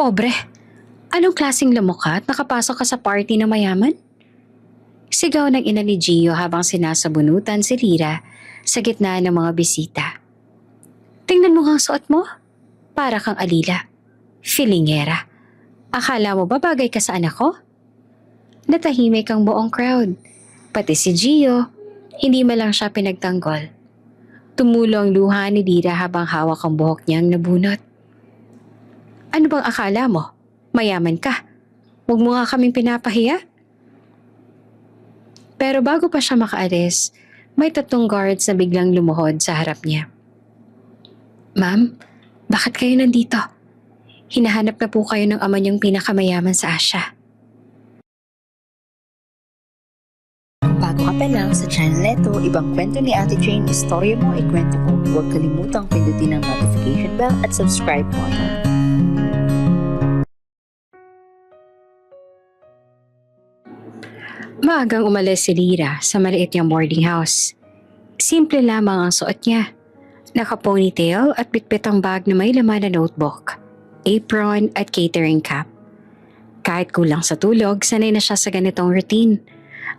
Pobre, anong klaseng lamok ka at nakapasok ka sa party ng mayaman? Sigaw ng ina ni Gio habang sinasabunutan si Lira sa gitna ng mga bisita. Tingnan mo ang suot mo. Para kang alila. Filingera. Akala mo ba bagay ka sa anak ko? Natahimik ang buong crowd. Pati si Gio, hindi man lang siya pinagtanggol. Tumulo ang luha ni Lira habang hawak ang buhok niyang nabunot. Ano bang akala mo? Mayaman ka. Huwag mo nga kaming pinapahiya. Pero bago pa siya makaalis, may 3 guards na biglang lumuhod sa harap niya. Ma'am, bakit kayo nandito? Hinahanap na po kayo ng ama niyong pinakamayaman sa Asia. Bago ka pa lang sa channel neto, ibang kwento ni Ate Jane, istorya mo, ikwento mo. Huwag kalimutang pindutin ang notification bell at subscribe button. Maagang umalis si Lira sa maliit niyang boarding house. Simple lamang ang suot niya. Naka-ponytail at bitbit ang bag na may laman na notebook, apron at catering cap. Kahit kulang sa tulog, sanay na siya sa ganitong routine.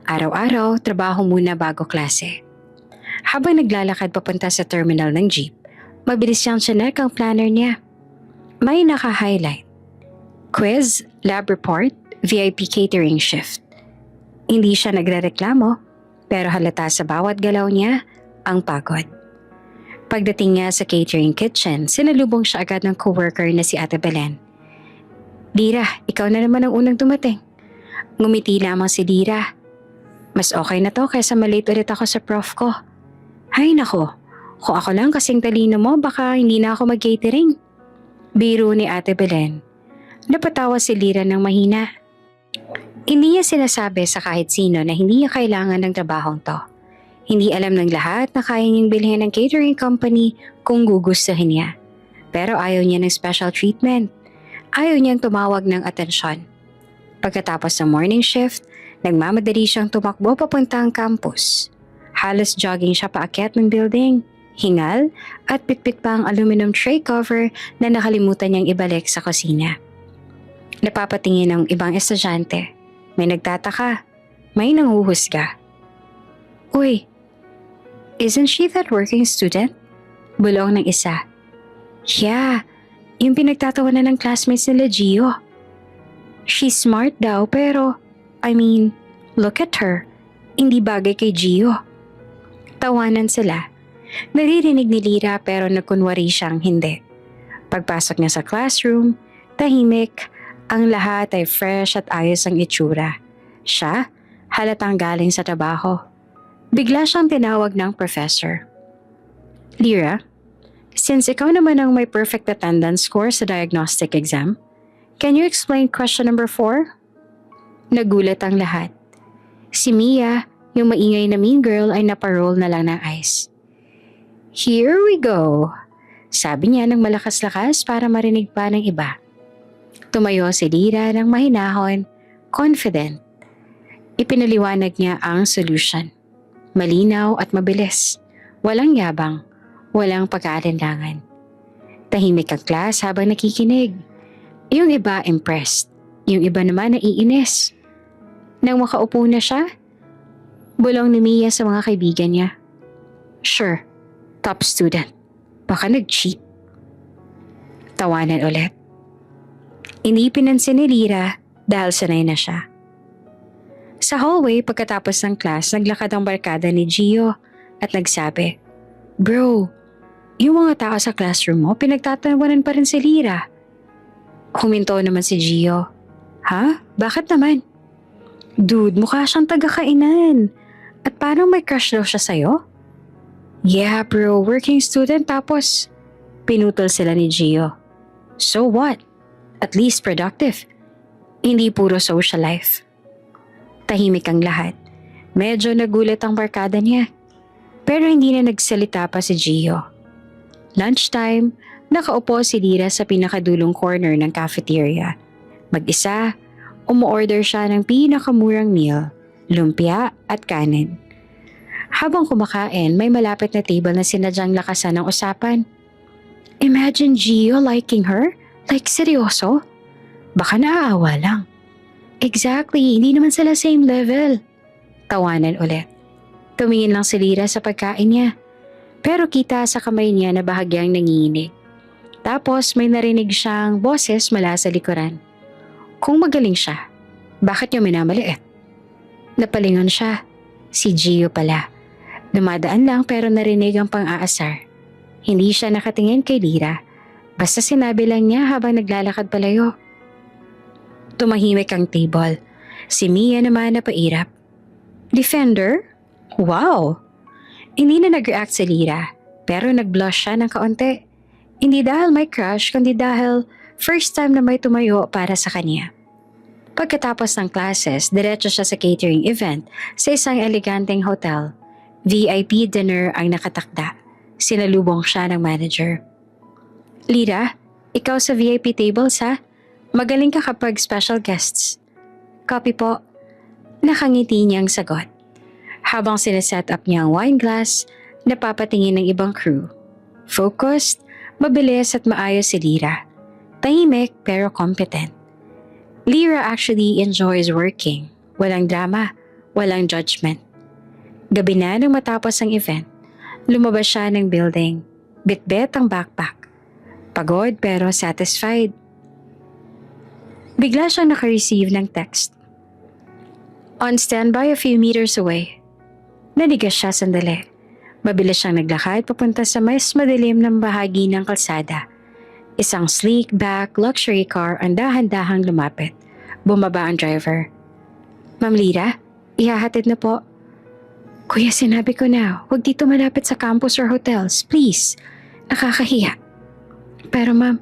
Araw-araw, trabaho muna bago klase. Habang naglalakad papunta sa terminal ng jeep, mabilis siyang chinek ang planner niya. May naka-highlight. Quiz, lab report, VIP catering shift. Hindi siya nagrereklamo, pero halata sa bawat galaw niya ang pagod. Pagdating niya sa catering kitchen, sinalubong siya agad ng coworker na si Ate Belen. Lira, ikaw na naman ang unang dumating. Ngumiti lamang si Lira. Mas okay na to kaysa malate ulit ako sa prof ko. Hay nako, kung ako lang kasing talino mo, baka hindi na ako mag-catering. Biro ni Ate Belen. Napatawa si Lira ng mahina. Hindi niya sinasabi sa kahit sino na hindi niya kailangan ng trabahong to. Hindi alam ng lahat na kaya niyang bilhin ng catering company kung gugustuhin niya. Pero ayaw niya ng special treatment. Ayaw niyang tumawag ng atensyon. Pagkatapos ng morning shift, nagmamadali siyang tumakbo papunta ang campus. Halos jogging siya paakyat ng building. Hingal at pitpit pa ang aluminum tray cover na nakalimutan niyang ibalik sa kusina. Napapatingin ang ibang estudyante. May nagtataka. May nanghuhusga. Uy, isn't she that working student? Bulong ng isa. Yeah, yung pinagtatawanan ng classmates nila Gio. She's smart daw pero, look at her. Hindi bagay kay Gio. Tawanan sila. Naririnig ni Lira pero nagkunwari siyang hindi. Pagpasok niya sa classroom, tahimik. Ang lahat ay fresh at ayos ang itsura. Siya, halatang galing sa trabaho. Bigla siyang tinawag ng professor. Lira, since ikaw naman ang may perfect attendance score sa diagnostic exam, can you explain question number 4? Nagulat ang lahat. Si Mia, yung maingay na mean girl, ay naparoll na lang ng eyes. Here we go, sabi niya ng malakas-lakas para marinig pa ng iba. Tumayo si Lira ng mahinahon, confident. Ipinaliwanag niya ang solution. Malinaw at mabilis. Walang yabang, walang pag-aalinlangan. Tahimik ang class habang nakikinig. Yung iba impressed, yung iba naman naiinis. Nang makaupo na siya, bulong ni Mia sa mga kaibigan niya. Sure, top student. Baka nag-cheat. Tawanan ulit. Hindi pinansin ni Lira dahil sanay na siya. Sa hallway pagkatapos ng class, naglakad ang barkada ni Gio at nagsabi, Bro, yung mga tao sa classroom mo, pinagtatawanan pa rin si Lira. Huminto naman si Gio. Ha? Bakit naman? Dude, mukha siyang taga-kainan. At parang may crush daw siya sa'yo? Yeah bro, working student tapos pinutol sila ni Gio. So what? At least productive. Hindi puro social life. Tahimik ang lahat. Medyo nagulat ang barkada niya. Pero hindi na nagsalita pa si Gio. Lunchtime, nakaupo si Lira sa pinakadulong corner ng cafeteria. Mag-isa, umuorder siya ng pinakamurang meal, lumpia at kanin. Habang kumakain, may malapit na table na sinadyang lakasan ng usapan. Imagine Gio liking her? Like seryoso? Baka naaawa lang. Exactly, hindi naman sila same level. Tawanan ulit. Tumingin lang si Lyra sa pagkain niya. Pero kita sa kamay niya na bahagyang nanginginig. Tapos may narinig siyang boses mula sa likuran. Kung magaling siya, bakit niya minamaliit? Napalingon siya. Si Gio pala. Dumadaan lang pero narinig ang pang-aasar. Hindi siya nakatingin kay Lyra. Basta sinabi lang niya habang naglalakad palayo. Tumahimik ang table. Si Mia naman napairap. Defender? Wow! Hindi na nag-react si Lyra, pero nag-blush siya ng kaunti. Hindi dahil may crush, kundi dahil first time na may tumayo para sa kanya. Pagkatapos ng classes, diretso siya sa catering event sa isang eleganteng hotel. VIP dinner ang nakatakda. Sinalubong siya ng manager. Lyra, ikaw sa VIP tables ha? Magaling ka kapag special guests. Copy po. Nakangiti niyang sagot. Habang sineset up niya ang wine glass, napapatingin ng ibang crew. Focused, mabilis at maayos si Lyra. Tahimik pero competent. Lyra actually enjoys working. Walang drama, walang judgment. Gabi na nang matapos ang event, lumabas siya ng building. Bitbit ang backpack. Pagod pero satisfied. Bigla siyang naka-receive ng text. On standby a few meters away. Nanigas siya sandali. Mabilis siyang naglakad papunta sa mas madilim ng bahagi ng kalsada. Isang sleek back luxury car ang dahan-dahang lumapit. Bumaba ang driver. Ma'am Lyra, ihahatid na po. Kuya, sinabi ko na, huwag dito malapit sa campus or hotels. Please. Nakakahiya. Pero ma'am,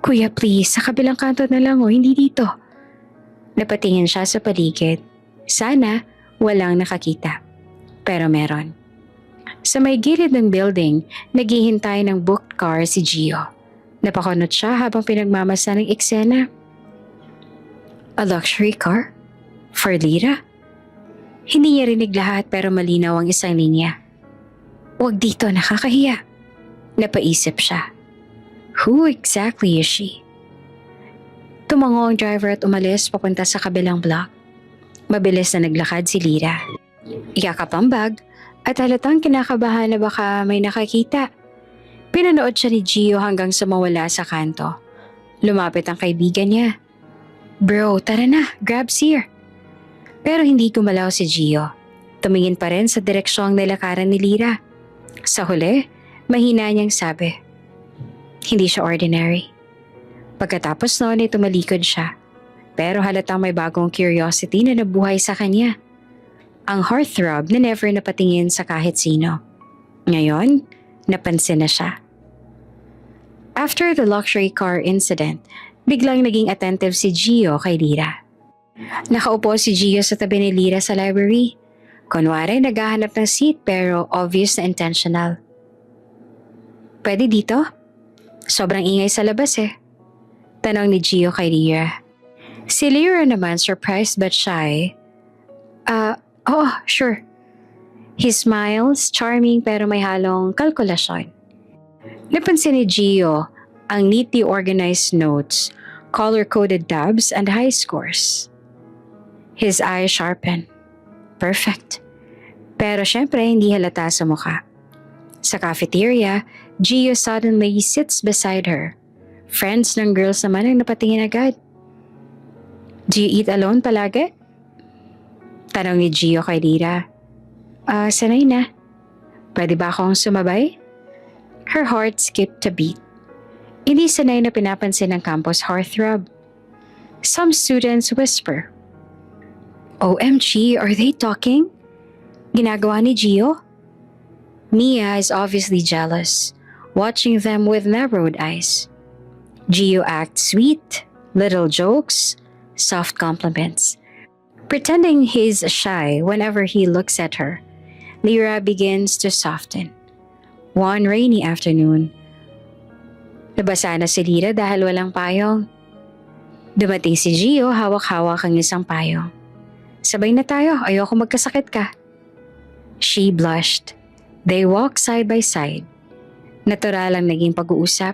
kuya please, sa kabilang kanto na lang o, hindi dito. Napatingin siya sa paligid. Sana walang nakakita. Pero meron. Sa may gilid ng building, naghihintay ng booked car si Gio. Napakunot siya habang pinagmamasa ng eksena. A luxury car? For Lyra? Hindi niya rinig lahat pero malinaw ang isang linya. Huwag dito, nakakahiya. Napaisip siya. Who exactly is she? Tumango ang driver at umalis papunta sa kabilang block. Mabilis na naglakad si Lyra. Yakap ang bag at halatang kinakabahan na baka may nakakita. Pinanood siya ni Gio hanggang sa mawala sa kanto. Lumapit ang kaibigan niya. Bro, tara na, grab's here. Pero hindi gumalaw si Gio. Tumingin pa rin sa direksyong nilakaran ni Lyra. Sa huli, mahina niyang sabi. Hindi siya ordinary. Pagkatapos noon ay tumalikod siya. Pero halatang may bagong curiosity na nabuhay sa kanya. Ang heartthrob na never napatingin sa kahit sino. Ngayon, napansin na siya. After the luxury car incident, biglang naging attentive si Gio kay Lyra. Nakaupo si Gio sa tabi ni Lyra sa library. Kunwari naghahanap ng seat pero obvious na intentional. Pwede dito? Sobrang ingay sa labas eh. Tanong ni Gio kay Lyra. Si Lyra naman surprised but shy. Oo, sure. He smiles, charming pero may halong kalkulasyon. Napansin ni Gio ang neatly organized notes, color-coded tabs and high scores. His eyes sharpen. Perfect. Pero syempre hindi halata sa mukha. Sa cafeteria, Gio suddenly sits beside her. Friends ng girls naman ang napatingin agad. Do you eat alone palagi? Tanong ni Gio kay Lyra. Sanay na. Pwede ba akong sumabay? Her heart skipped a beat. Hindi sanay na pinapansin ng campus heartthrob. Some students whisper. OMG, are they talking? Ginagawa ni Gio? Mia is obviously jealous, watching them with narrowed eyes. Gio acts sweet, little jokes, soft compliments. Pretending he's shy whenever he looks at her, Lyra begins to soften. One rainy afternoon, nabasa na si Lyra dahil walang payong. Dumating si Gio, hawak-hawak ang isang payong. Sabay na tayo, ayoko magkasakit ka. She blushed. They walked side by side. Natural ang naging pag-uusap.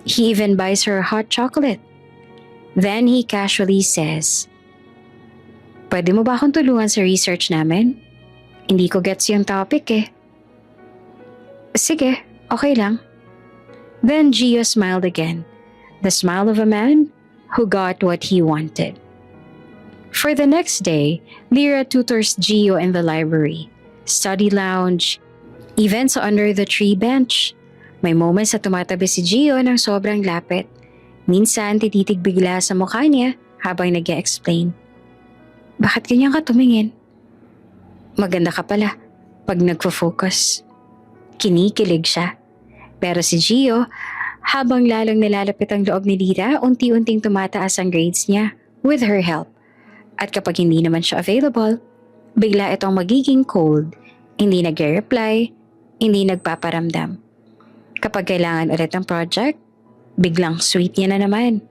He even buys her hot chocolate. Then he casually says, "Pwede mo ba akong tulungan sa research namin? Hindi ko gets yung topic eh." "Sige, okay lang." Then Gio smiled again, the smile of a man who got what he wanted. For the next day, Lyra tutors Gio in the library, study lounge, even sa under the tree bench. May moments na tumatabi si Gio ng sobrang lapit. Minsan tititig bigla sa mukha niya habang nag-e-explain. "Bakit ganyan ka tumingin? Maganda ka pala pag nagfo-focus." Kinikilig siya. Pero si Gio, habang lalong nilalapit ang loob ni Lyra, unti-unting tumataas ang grades niya with her help. At kapag hindi naman siya available, bigla itong magiging cold, hindi nagre-reply, hindi nagpaparamdam. Kapag kailangan ulit ng project, biglang sweet niya na naman.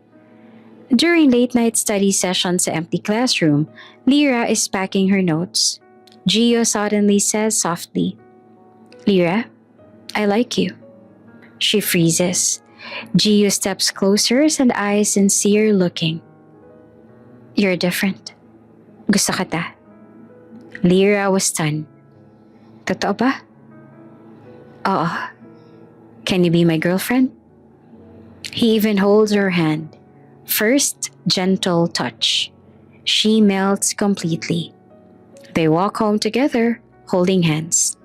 During late night study sessions sa empty classroom, Lyra is packing her notes. Gio suddenly says softly, "Lyra, I like you." She freezes. Gio steps closer and eyes sincere looking. "You're different. Gusto kita." Lyra was stunned. "Totoo ba?" "Oo. Can you be my girlfriend?" He even holds her hand. First, gentle touch. She melts completely. They walk home together, holding hands.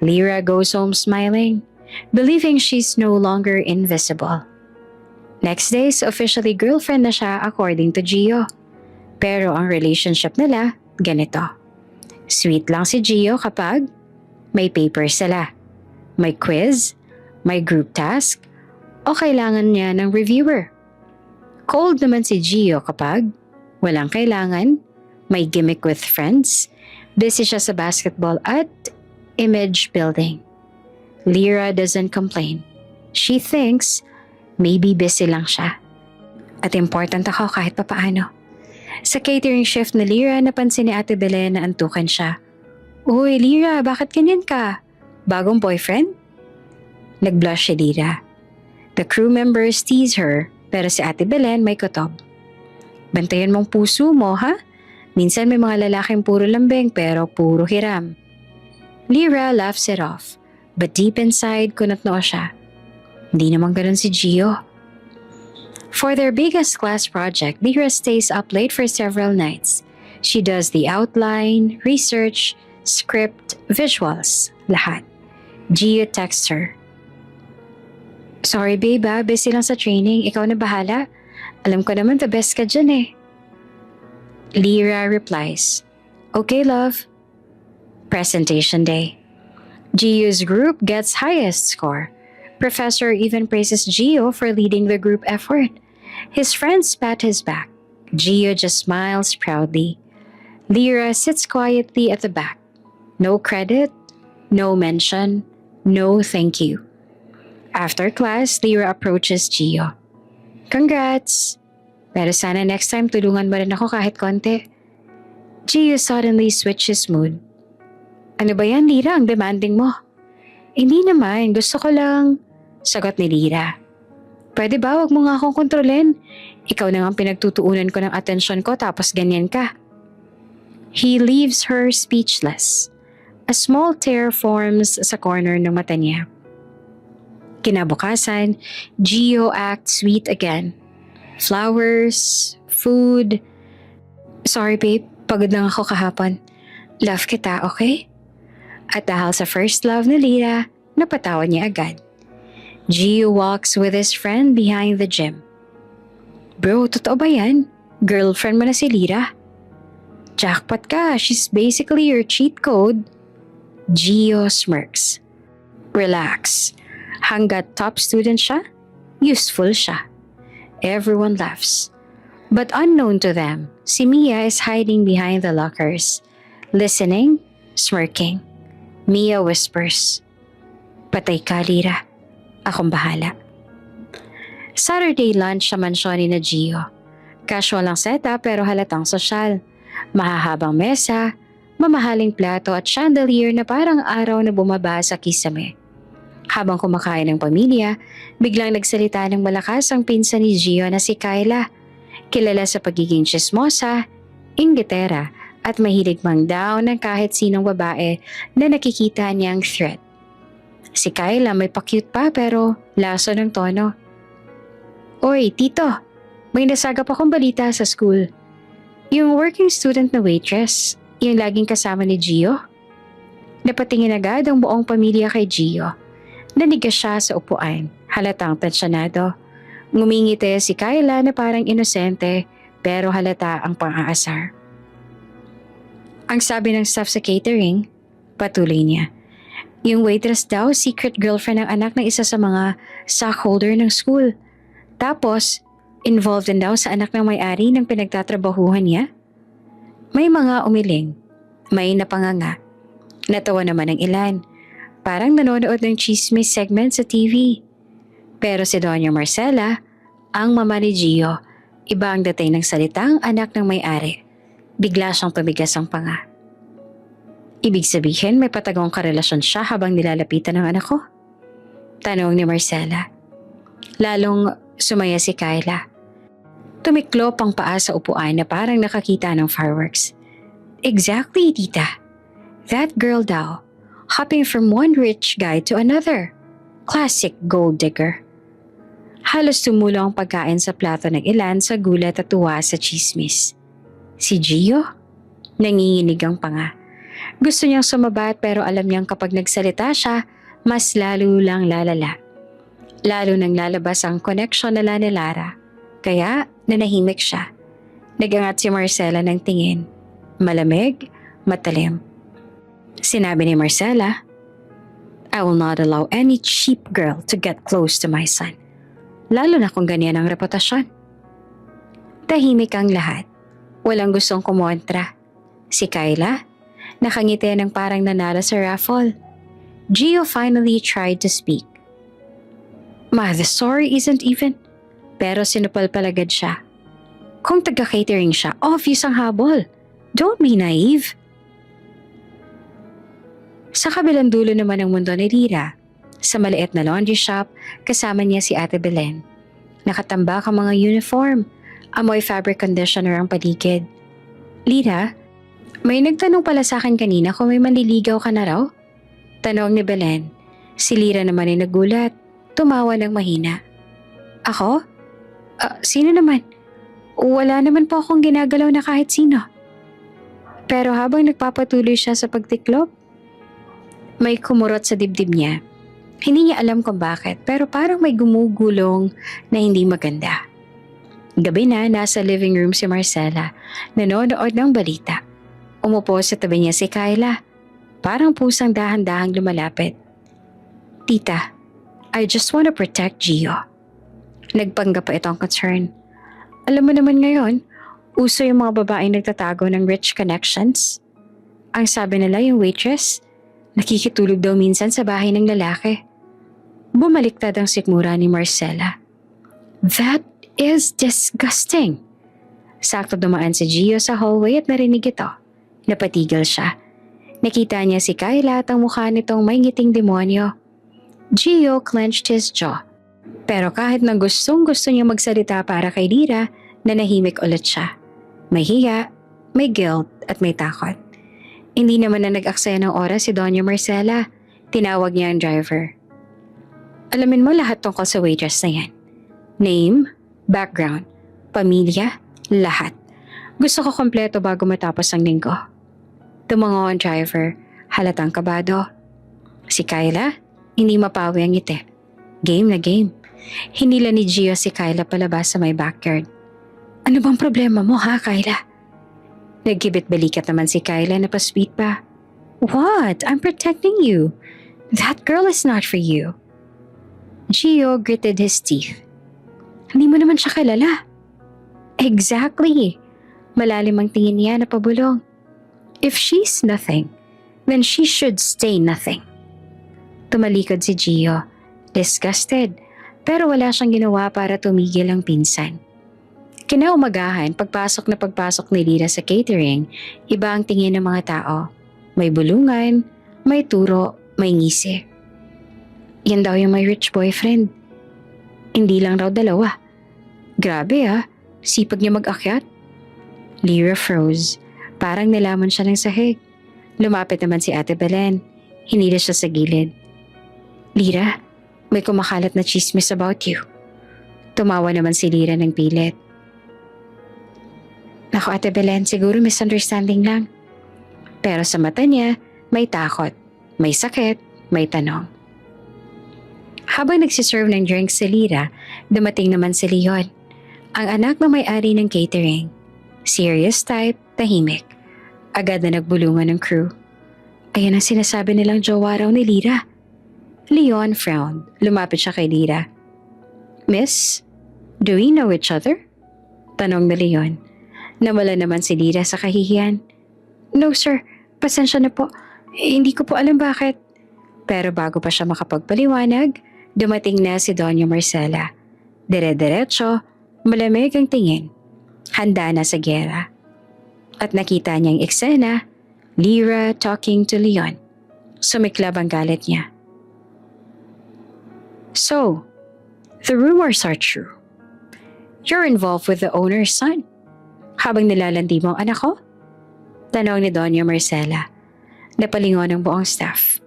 Lyra goes home smiling, believing she's no longer invisible. Next day, officially girlfriend na siya according to Gio. Pero ang relationship nila, ganito. Sweet lang si Gio kapag may paper sila, may quiz, may group task, o kailangan niya ng reviewer. Cold naman si Gio kapag walang kailangan, may gimmick with friends, busy siya sa basketball at image building. Lyra doesn't complain. She thinks maybe busy lang siya. At important ako kahit papaano. Sa catering shift ni Lyra, napansin ni Ate Belen na antukan siya. "Uy, Lyra, bakit ganyan ka? Bagong boyfriend?" Nag-blush si Lyra. The crew members tease her, pero si Ate Belen may kutob. "Bantayan mong puso mo, ha? Minsan may mga lalaking puro lambing pero puro hiram." Lyra laughs it off. But deep inside, kunot noo siya. Hindi naman ganun si Gio. For their biggest class project, Lyra stays up late for several nights. She does the outline, research, script, visuals, lahat. Gio texts her. "Sorry babe, busy lang sa training. Ikaw na bahala. Alam ko naman the best ka dyan eh." Lyra replies, "Okay love." Presentation day. Gio's group gets highest score. Professor even praises Gio for leading the group effort. His friends pat his back. Gio just smiles proudly. Lyra sits quietly at the back. No credit, no mention, no thank you. After class, Lyra approaches Gio. "Congrats! Pero sana next time tulungan mo rin ako kahit konti." Gio suddenly switches mood. "Ano ba yan, Lyra? Ang demanding mo." "Hindi naman. Gusto ko lang," sagot ni Lyra. "Pwede ba wag mo nga akong kontrolin? Ikaw na nga pinagtutuunan ko ng atensyon ko tapos ganyan ka." He leaves her speechless. A small tear forms sa corner ng mata niya. Kinabukasan, Gio acts sweet again. Flowers, food. "Sorry babe, pagod lang ako kahapon. Love kita, okay?" At dahil sa first love ni Lyra, napatawa niya agad. Gio walks with his friend behind the gym. "Bro, totoo ba yan? Girlfriend mo na si Lyra?" "Jackpot ka, she's basically your cheat code." Gio smirks. "Relax. Hanggat top student siya, useful siya." Everyone laughs. But unknown to them, si Mia is hiding behind the lockers, listening, smirking. Mia whispers, "Patay ka, Lyra. Akong bahala." Saturday lunch sa mansyon ni Gio. Casual ang setup pero halatang sosyal. Mahahabang mesa, mamahaling plato at chandelier na parang araw na bumaba sa kisame. Habang kumakain ng pamilya, biglang nagsalita ng malakas ang pinsan ni Gio na si Kyla. Kilala sa pagiging chismosa, inggitera, at mahilig mang down ng kahit sinong babae na nakikita niyang threat. Si Kyla may pa-cute pa pero laso ng tono. Oy, tito, may nasagap akong balita sa school. Yung working student na waitress, yung laging kasama ni Gio. Napatingin agad ang buong pamilya kay Gio. Nanigas siya sa upuan, halatang tensyonado. Ngumingiti si Kyla na parang inosente pero halata ang pang-aasar. Ang sabi ng staff sa catering, patuloy niya. Yung waitress daw, secret girlfriend ng anak ng isa sa mga stockholder ng school. Tapos, involved din daw sa anak ng may-ari ng pinagtatrabahuhan niya. May mga umiling, may napanganga. Natawa naman ang ilan. Parang nanonood ng chismis segment sa TV. Pero si Doña Marcela, ang mama ni Gio, iba ang dating ng salitang anak ng may-ari. Bigla siyang tumigas ang panga. Ibig sabihin may patagong karelasyon siya habang nilalapitan ng anak ko? Tanong ni Marcela. Lalong sumaya si Kyla. Tumiklop ang paa sa upuan na parang nakakita ng fireworks. Exactly, tita. That girl daw, hopping from one rich guy to another. Classic gold digger. Halos tumulo ang pagkain sa plato ng ilan sa gulat at tuwa sa chismis. Si Gio? Nanginginig ang panga. Gusto niyang sumabat pero alam niyang kapag nagsalita siya, mas lalo lang lalala. Lalo nang lalabas ang connection nila ni Lara. Kaya nanahimik siya. Nagangat si Marcela ng tingin. Malamig, matalim. Sinabi ni Marcela, I will not allow any cheap girl to get close to my son. Lalo na kung ganyan ang reputasyon. Tahimik ang lahat. Walang gustong kumontra. Si Kyla, nakangiti ng parang nanalo sa raffle. Gio finally tried to speak. Ma, the story isn't even. Pero sinupal-palagad siya. Kung taga-catering siya, obvious ang habol. Don't be naive. Sa kabilang dulo naman ng mundo ni Lira, sa maliit na laundry shop, kasama niya si Ate Belen. Nakatambak ang mga uniform. Amoy fabric conditioner ang paligid. Lira, may nagtanong pala sa akin kanina kung may manliligaw ka na raw? Tanong ni Belen. Si Lira naman ay nagulat. Tumawa ng mahina. Ako? Sino naman? Wala naman po akong ginagalaw na kahit sino. Pero habang nagpapatuloy siya sa pagtiklop, may kumurot sa dibdib niya. Hindi niya alam kung bakit pero parang may gumugulong na hindi maganda. Gabi na, nasa living room si Marcela, nanonood ng balita. Umupo sa tabi niya si Kyla. Parang pusang dahan-dahang lumalapit. Tita, I just want to protect Gio. Nagpanggap pa itong concern. Alam mo naman ngayon, uso yung mga babaeng nagtatago ng rich connections. Ang sabi nila yung waitress, nakikitulog daw minsan sa bahay ng lalaki. Bumaliktad ang sikmura ni Marcela. That is disgusting. Sakto dumaan si Gio sa hallway at narinig ito. Napatigil siya. Nakita niya si Kyla at ang mukha nitong may ngiting demonyo. Gio clenched his jaw. Pero kahit na gustong-gusto niya magsalita para kay Lira, nanahimik ulit siya. May hiya, may guilt at may takot. Hindi naman na nag-aksaya ng oras si Doña Marcela. Tinawag niya ang driver. Alamin mo lahat tungkol sa waitress na yan. Name, background, pamilya, lahat. Gusto ko kompleto bago matapos ang linggo. Tumango ang driver, halatang kabado. Si Kyla, hindi mapawi ang ngiti. Game na game. Hinila ni Gio si Kyla palabas sa may backyard. Ano bang problema mo ha, Kyla? Nagkibit balikat naman si Kyla na pa-sweet pa. What? I'm protecting you. That girl is not for you. Gio gritted his teeth. Hindi mo naman siya kilala. Exactly. Malalim ang tingin niya na pabulong. If she's nothing, then she should stay nothing. Tumalikod si Gio, disgusted, pero wala siyang ginawa para tumigil ang pinsan. Kinaumagahan, pagpasok ni Lira sa catering, iba ang tingin ng mga tao. May bulungan, may turo, may ngisi. Yan daw yung may rich boyfriend. Hindi lang raw dalawa. Grabe Sipag niya mag-akyat. Lyra froze. Parang nalaman siya ng sahig. Lumapit naman si Ate Belen. Hinila siya sa gilid. Lyra, may kumakalat na chismis about you. Tumawa naman si Lyra ng pilit. Naku Ate Belen, siguro misunderstanding lang. Pero sa mata niya, may takot, may sakit, may tanong. Habang nagsiserve ng drinks si Lyra, dumating naman si Leon, ang anak na may-ari ng catering. Serious type, tahimik. Agad na nagbulungan ng crew. Ayan ang sinasabi nilang jowa raw ni Lyra. Leon frowned. Lumapit siya kay Lyra. Miss, do we know each other? Tanong ni Leon. Nawala naman si Lyra sa kahihiyan. No sir, pasensya na po. Hindi ko po alam bakit. Pero bago pa siya makapagpaliwanag, dumating na si Doña Marcela. Dire-diretso, malamig ang tingin. Handa na sa gera. At nakita niyang eksena, Lyra talking to Leon. Sumiklab ang galit niya. So, the rumors are true. You're involved with the owner's son. Habang nilalandi mo ang anak ko? Tanong ni Doña Marcela. Napalingon ang buong staff.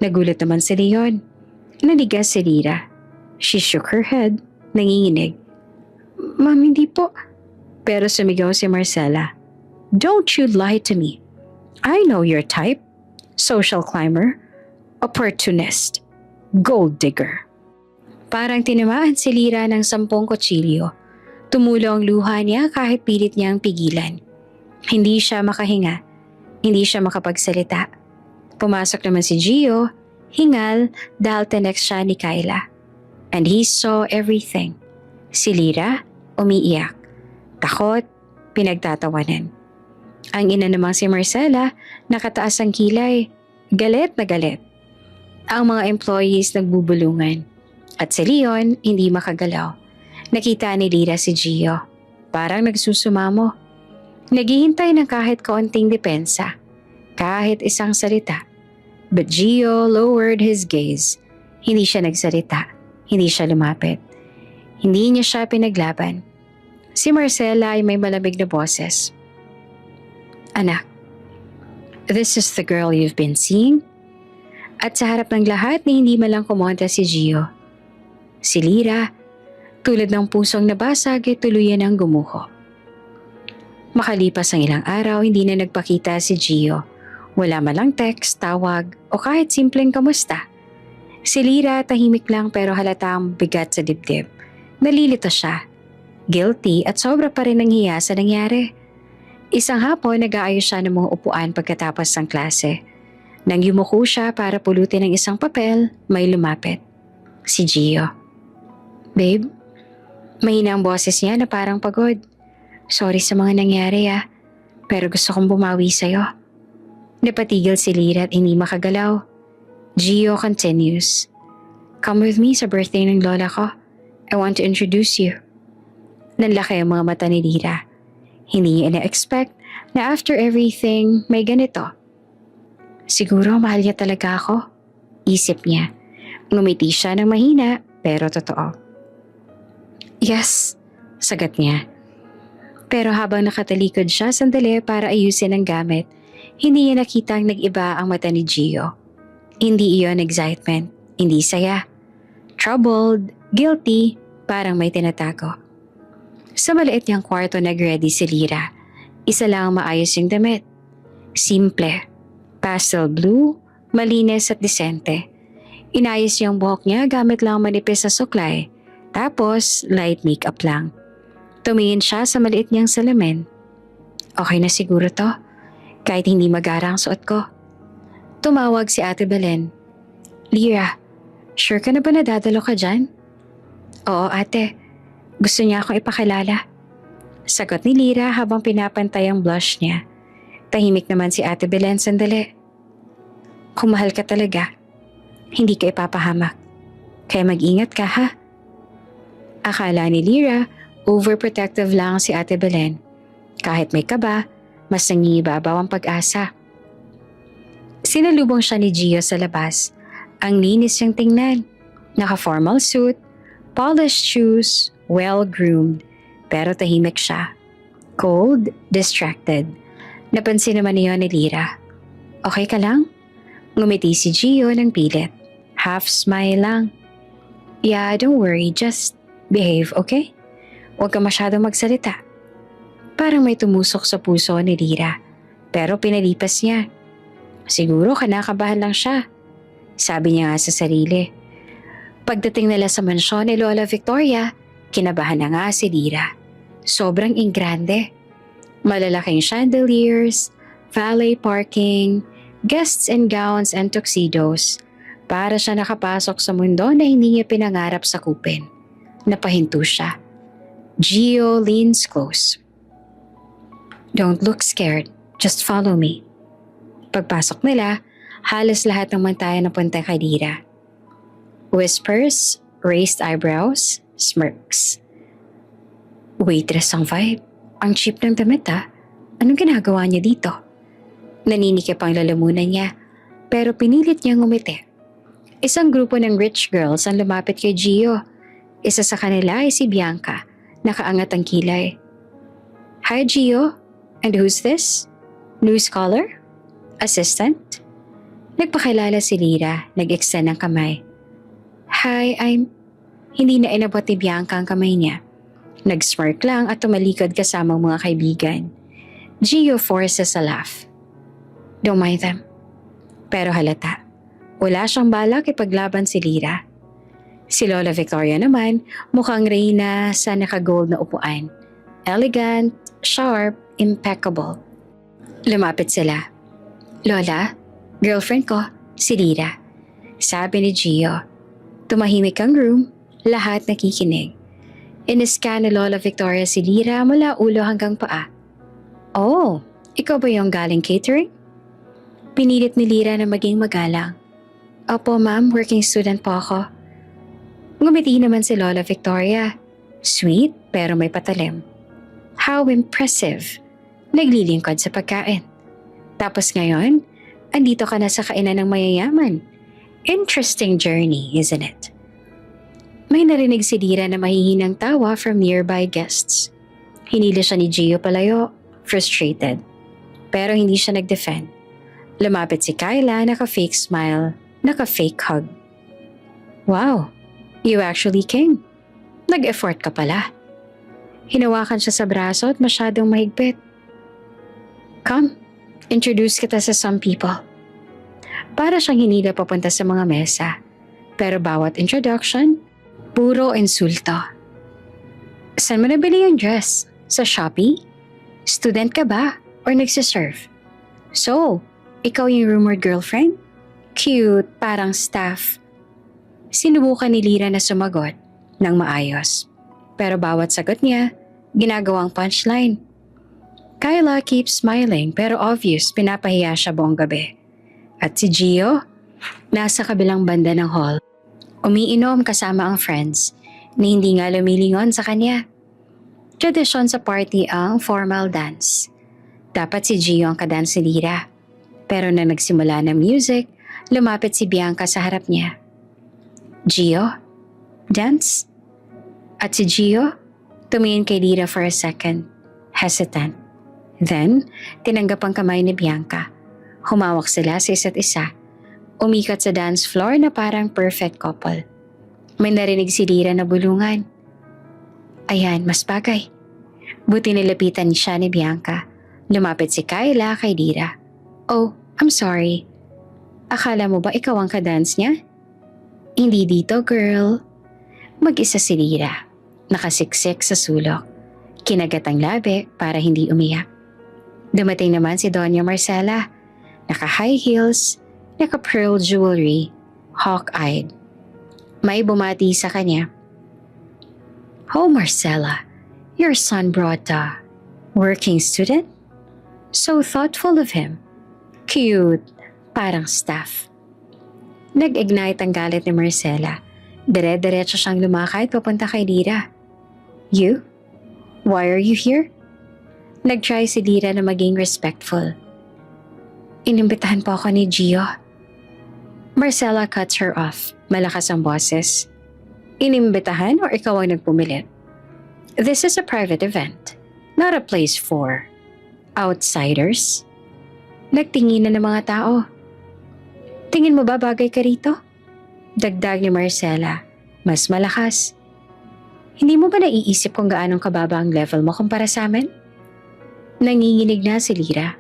Nagulat naman si Leon. Nanigas si Lyra. She shook her head, nanginginig. Ma'am, hindi po. Pero sumigaw si Marcela. Don't you lie to me. I know your type. Social climber. Opportunist. Gold digger. Parang tinamaan si Lyra ng 10 kutsilyo. Tumulo ang luha niya kahit pilit niyang pigilan. Hindi siya makahinga. Hindi siya makapagsalita. Pumasok naman si Gio, hingal dahil tinext siya ni Kyla. And he saw everything. Si Lyra, umiiyak. Takot, pinagtatawanan. Ang ina namang si Marcela, nakataas ang kilay. Galit na galit. Ang mga employees nagbubulungan. At si Leon, hindi makagalaw. Nakita ni Lyra si Gio. Parang nagsusumamo. Naghihintay ng kahit kaunting depensa. Kahit isang salita. But Gio lowered his gaze. Hindi siya nagsalita. Hindi siya lumapit. Hindi niya siya pinaglaban. Si Marcela ay may malamig na boses. Anak, this is the girl you've been seeing? At sa harap ng lahat ni hindi malang kumonta si Gio. Si Lyra, tulad ng pusong nabasag ay tuluyan ang gumuho. Makalipas ang ilang araw, hindi na nagpakita si Gio. Wala malang text, tawag, o kahit simpleng kamusta. Si Lyra tahimik lang pero halatang bigat sa dibdib. Nalilito siya. Guilty at sobra pa rin ang hiya sa nangyari. Isang hapon, nag-aayos siya ng mga upuan pagkatapos ng klase. Nang yumuko siya para pulutin ng isang papel, may lumapit. Si Gio. Babe, mahina ang boses niya na parang pagod. Sorry sa mga nangyari pero gusto kong bumawi sa'yo. Napatigil si Lyra at hindi makagalaw. Gio continues. Come with me sa birthday ng lola ko. I want to introduce you. Nanlaki ang mga mata ni Lyra. Hindi niya ina-expect na after everything may ganito. Siguro mahal niya talaga ako. Isip niya. Ngumiti siya ng mahina pero totoo. Yes, sagat niya. Pero habang nakatalikod siya sandali para ayusin ang gamit, hindi niya nakitang nag-iba ang mata ni Gio. Hindi iyon excitement, hindi saya. Troubled, guilty, parang may tinatago. Sa maliit niyang kwarto nag-ready si Lyra. Isa lang ang maayos yung damit. Simple, pastel blue, malinis at disente. Inayos yung buhok niya gamit lang manipis na suklay. Tapos, light makeup lang. Tumingin siya sa maliit niyang salamin. Okay na siguro to, kahit hindi magara ang suot ko. Tumawag si Ate Belen. Lyra, sure ka na ba nadadalo ka dyan? Oo ate, gusto niya akong ipakilala. Sagot ni Lyra habang pinapantay ang blush niya. Tahimik naman si Ate Belen sandali. Kung mahal ka talaga, hindi ka ipapahamak. Kaya mag-ingat ka ha. Akala ni Lyra, overprotective lang si Ate Belen. Kahit may kaba, mas nangingibabaw ang pag-asa. Sinalubong siya ni Gio sa labas. Ang linis niyang tingnan. Naka-formal suit, polished shoes, well-groomed. pero tahimik siya. Cold, distracted. Napansin naman niyo ni Lyra. Okay ka lang? Ngumiti si Gio ng pilit. Half smile lang. Yeah, don't worry, just behave, okay? Huwag ka masyadong magsalita. Parang may tumusok sa puso ni Lyra, pero pinalipas niya. Siguro kinakabahan lang siya, sabi niya nga sa sarili. Pagdating nila sa mansyon ni Lola Victoria, kinabahan na nga si Lyra. Sobrang ingrande. Malalaking chandeliers, valet parking, guests in gowns and tuxedos. Para siya nakapasok sa mundo na hindi niya pinangarap sakupin. Napahinto siya. Gio leans close. Don't look scared, just follow me. Pagpasok nila, halos lahat ng mantayan napunta kay Lyra. Whispers, raised eyebrows, smirks. Waitress ang vibe. Ang cheap ng damit Anong ginagawa niya dito? Naninikip ang lalamunan niya, pero pinilit niyang ngumiti. Isang grupo ng rich girls ang lumapit kay Gio. Isa sa kanila ay si Bianca, nakaangat ang kilay. Hi Gio, and who's this? New scholar? Assistant? Nagpakilala si Lyra, nag-extend ng kamay. Hi, Hindi na inabot ni Bianca ang kamay niya. Nag-smirk lang at tumalikod kasama ang mga kaibigan. Gio forces a laugh. Don't mind them. Pero halata, wala siyang balak ipaglaban si Lyra. Si Lola Victoria naman mukhang reyna sa naka-gold na upuan. Elegant, sharp, impeccable. Lumapit sila. Lola, girlfriend ko, si Lyra. Sabi ni Gio. Tumahimik ang room, lahat nakikinig. Iniscan ni Lola Victoria si Lyra mula ulo hanggang paa. Oh, ikaw ba yung galing catering? Pinilit ni Lyra na maging magalang. Opo ma'am, working student po ako. Ngumiti naman si Lola Victoria. Sweet pero may patalim. How impressive. Naglilingkod sa pagkain. Tapos ngayon, andito ka na sa kainan ng mayayaman. Interesting journey, isn't it? May narinig si Lyra na mahihinang tawa from nearby guests. Hinila siya ni Gio palayo, frustrated. Pero hindi siya nag-defend. Lumapit si Kyla, naka-fake smile, naka-fake hug. Wow, you actually came. Nag-effort ka pala. Hinawakan siya sa braso at masyadong mahigpit. Come, introduce kita sa some people. Para siyang hinila papunta sa mga mesa. Pero bawat introduction, puro insulto. Saan mo nabili yung dress? Sa Shopee? Student ka ba? Or nagsiserve? So, ikaw yung rumored girlfriend? Cute, parang staff. Sinubukan ni Lyra na sumagot ng maayos. Pero bawat sagot niya, ginagawang punchline. Kyla keeps smiling pero obvious pinapahiya siya buong gabi. At si Gio, nasa kabilang banda ng hall. Umiinom kasama ang friends na hindi nga lumilingon sa kanya. Tradisyon sa party ang formal dance. Dapat si Gio ang kadance ni Lyra. Pero na nagsimula ng music, lumapit si Bianca sa harap niya. Gio, dance? At si Gio, tumingin kay Lyra for a second, hesitant. Then, tinanggap ang kamay ni Bianca. Humawak sila sa isa't isa. Umikat sa dance floor na parang perfect couple. May narinig si Lyra na bulungan. Ayan, mas bagay. Buti nilapitan siya ni Bianca. Lumapit si Kyla kay Lyra. Oh, I'm sorry. Akala mo ba ikaw ang kadance niya? Hindi dito, girl. Mag-isa si Lyra. Nakasiksik sa sulok. Kinagat ang labi para hindi umiyak. Dumating naman si Doña Marcela. Naka-high heels, naka-pearl jewelry, hawk-eyed. May bumati sa kanya. Oh, Marcela, your son brought a working student? So thoughtful of him. Cute, parang staff. Nag-ignite ang galit ni Marcela. Dire-diretso siyang lumakad papunta kay Lyra. You? Why are you here? Nag-try si Lyra na maging respectful. Inimbitahan po ako ni Gio. Marcela cuts her off. Malakas ang boses. Inimbitahan o ikaw ang nagpumilit? This is a private event, not a place for outsiders. Nagtingin na ng mga tao. Tingin mo ba bagay ka rito? Dagdag ni Marcela, mas malakas. Hindi mo ba naiisip kung gaanong kababa ang level mo kumpara sa amin? Nanginginig na si Lyra.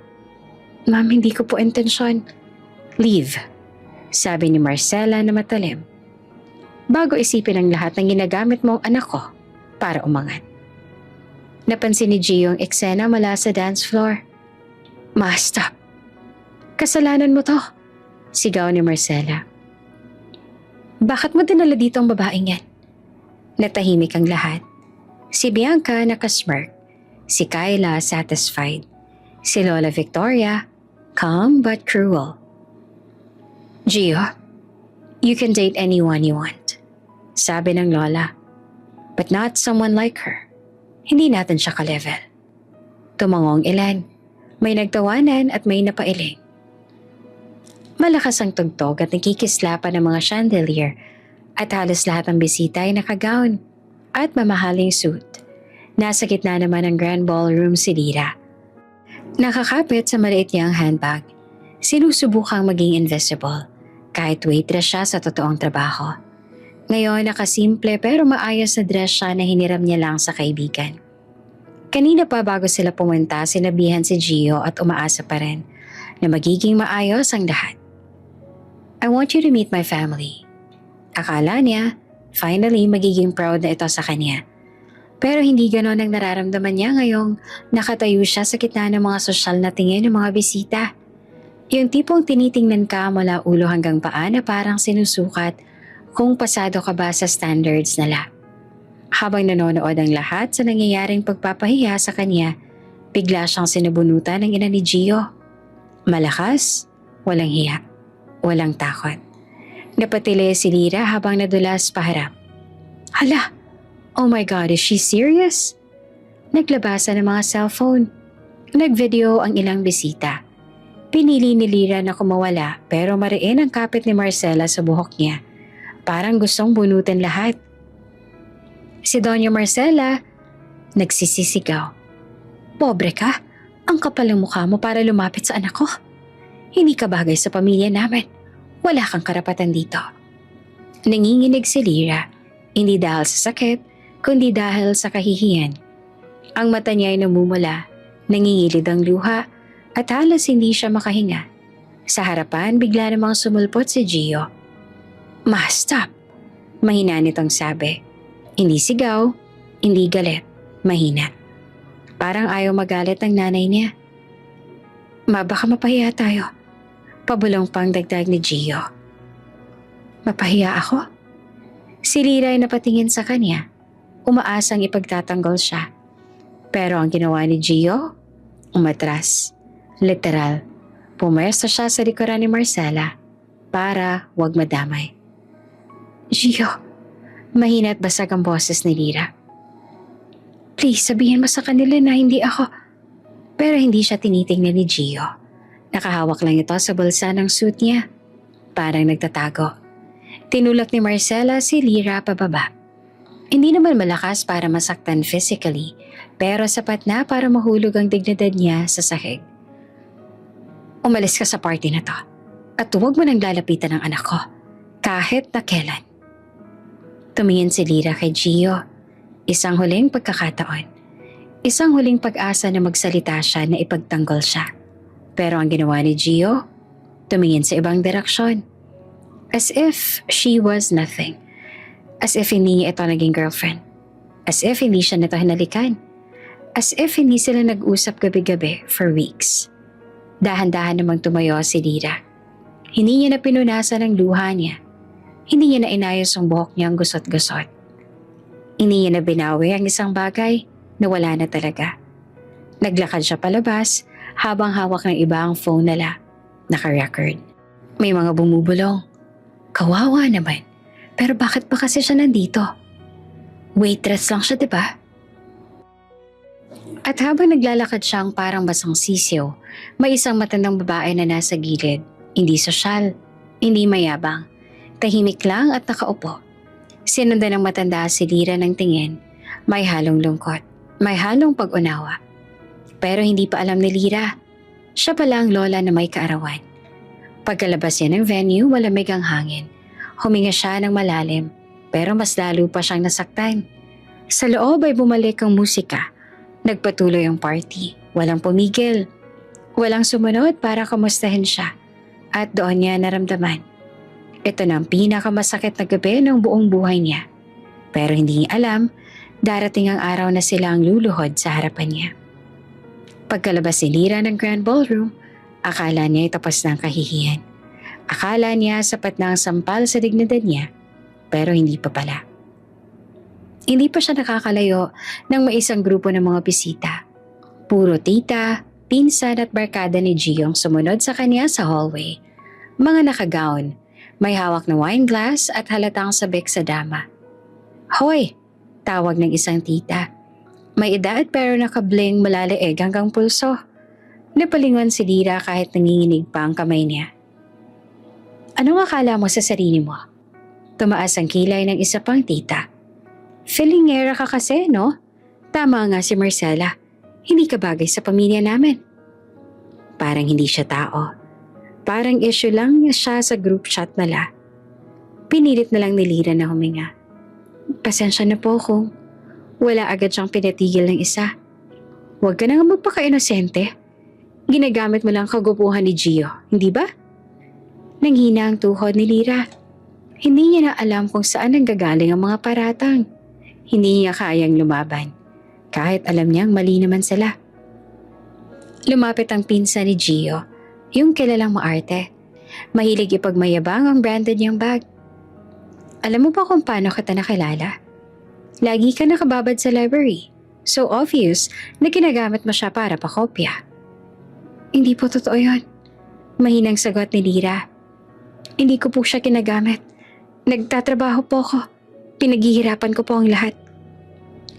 Ma'am, hindi ko po intensyon. Leave, sabi ni Marcela na matalim. Bago isipin ang lahat ng ginagamit mong anak ko para umangat. Napansin ni Gio ang eksena mula sa dance floor. Ma, stop. Kasalanan mo to, sigaw ni Marcela. Bakit mo dinala dito ang babaeng yan? Natahimik ang lahat. Si Bianca nakasmirk. Si Kyla satisfied. Si Lola Victoria, calm but cruel. Gio, you can date anyone you want, sabi ng Lola. But not someone like her. Hindi natin siya ka-level. Tumangong ilan. May nagtawanan at may napailing. Malakas ang tugtog at nakikislapan ng mga chandelier at halos lahat ng bisita ay nakagown at mamahaling suit. Nasa gitna naman ng grand ballroom si Lyra. Nakakapit sa maliit niyang handbag. Sinusubukang maging invisible kahit waitress siya sa totoong trabaho. Ngayon nakasimple pero maayos na dress siya na hiniram niya lang sa kaibigan. Kanina pa bago sila pumunta, sinabihan si Gio at umaasa pa rin na magiging maayos ang lahat. I want you to meet my family. Akala niya, finally magiging proud na ito sa kanya. Pero hindi ganon ang nararamdaman niya ngayong nakatayo siya sa gitna ng mga sosyal na tingin ng mga bisita. Yung tipong tinitingnan ka mula ulo hanggang paa na parang sinusukat kung pasado ka ba sa standards nila. Habang nanonood ang lahat sa nangyayaring pagpapahiya sa kanya, bigla siyang sinabunutan ng ina ni Gio. Malakas, walang hiya, walang takot. Napatili si Lyra habang nadulas paharap. Hala, oh my God, is she serious? Naglabasan ng mga cellphone. Nagvideo ang ilang bisita. Pinili ni Lyra na kumawala pero mariin ang kapit ni Marcela sa buhok niya. Parang gustong bunutin lahat. Si Doña Marcela, nagsisisigaw. Pobre ka, ang kapal ng mukha mo para lumapit sa anak ko. Hindi ka bagay sa pamilya namin. Wala kang karapatan dito. Nanginginig si Lyra, hindi dahil sa sakit, kundi dahil sa kahihiyan. Ang mata niya ay namumula, nangingilid ang luha, at halos hindi siya makahinga. Sa harapan, bigla namang sumulpot si Gio. Ma, stop! Mahina nitong sabi. Hindi sigaw, hindi galit, mahina. Parang ayaw magalit ang nanay niya. Ma, baka mapahiya tayo. Pabulong pang dagdag ni Gio. Mapahiya ako? Si Lyra ay napatingin sa kanya. Umaasang ipagtatanggol siya. Pero ang ginawa ni Gio, umatras. Literal, pumersa siya sa likuran ni Marcela para wag madamay. Gio, mahina at basag ang boses ni Lyra. Please, sabihin mo sa kanila na hindi ako. Pero hindi siya tinitingnan ni Gio. Nakahawak lang ito sa bulsa ng suit niya. Parang nagtatago. Tinulak ni Marcela si Lyra pababa. Hindi naman malakas para masaktan physically, pero sapat na para mahulog ang dignidad niya sa sahig. Umalis ka sa party na to at huwag mo nang lalapitan ng anak ko, kahit na kailan. Tumingin si Lyra kay Gio. Isang huling pagkakataon. Isang huling pag-asa na magsalita siya na ipagtanggol siya. Pero ang ginawa ni Gio, tumingin sa ibang direksyon. As if she was nothing. As if hindi niya ito naging girlfriend. As if hindi siya nito hinalikan. As if hindi sila nag-usap gabi-gabi for weeks. Dahan-dahan namang tumayo si Lyra. Hindi niya na pinunasan ang luha niya. Hindi niya na inayos ang buhok niyang gusot-gusot. Hindi niya na binawi ang isang bagay na wala na talaga. Naglakad siya palabas habang hawak ng iba ang phone nila. Naka-record. May mga bumubulong. Kawawa naman. Pero bakit pa kasi siya nandito? Waitress lang siya, diba? At habang naglalakad siyang parang basang sisiyo, may isang matandang babae na nasa gilid. Hindi sosyal, hindi mayabang. Tahimik lang at nakaupo. Sinundan ng matanda si Lyra ng tingin May halong lungkot, may halong pag-unawa. Pero hindi pa alam ni Lyra, siya pala ang lola na may kaarawan. Pagkalabas niya ng venue, malamig ang hangin. Huminga siya ng malalim, pero mas lalo pa siyang nasaktan. Sa loob ay bumalik ang musika. Nagpatuloy ang party, walang pumigil. Walang sumunod para kamustahin siya. At doon niya naramdaman. Ito na ang pinakamasakit na gabi ng buong buhay niya. Pero hindi niya alam, darating ang araw na sila ang luluhod sa harapan niya. Pagkalabas ni Lyra ng Grand Ballroom, akala niya ay tapos na ang kahihiyan. Akala niya sapat na ang sampal sa dignidad niya, pero hindi pa pala. Hindi pa siya nakakalayo ng may isang grupo ng mga bisita. Puro tita, pinsan at barkada ni Gio ang sumunod sa kanya sa hallway. Mga nakagown, may hawak na wine glass at halatang sabik sa dama. "Hoy!" tawag ng isang tita. May edad pero nakabling malaleeg hanggang pulso. Napalingon si Lyra kahit nanginginig pa ang kamay niya. "Anong akala mo sa sarili mo?" Tumaas ang kilay ng isa pang tita. "Filingera ka kasi, no? Tama nga si Marcela. Hindi ka bagay sa pamilya namin." Parang hindi siya tao. Parang issue lang niya siya sa group chat nila. Pinilit na lang ni Lyra na huminga. "Pasensya na po kung wala agad siyang pinatigil ng isa. Huwag ka na nga magpaka-inosente. Ginagamit mo lang kagupuhan ni Gio, hindi ba?" Nanghina ang tuhod ni Lyra. Hindi niya na alam kung saan nanggagaling ang mga paratang. Hindi niya kayang lumaban, kahit alam niyang mali naman sila. Lumapit ang pinsan ni Gio, yung kilalang maarte. Mahilig ipagmayabang ang branded niyang bag. "Alam mo ba kung paano kita nakilala? Lagi ka nakababad sa library. So obvious na ginagamit mo siya para pakopya." "Hindi po totoo yun." Mahinang sagot ni Lyra. "Hindi ko po siya ginagamit. Nagtatrabaho po ako. Pinaghihirapan ko po ang lahat."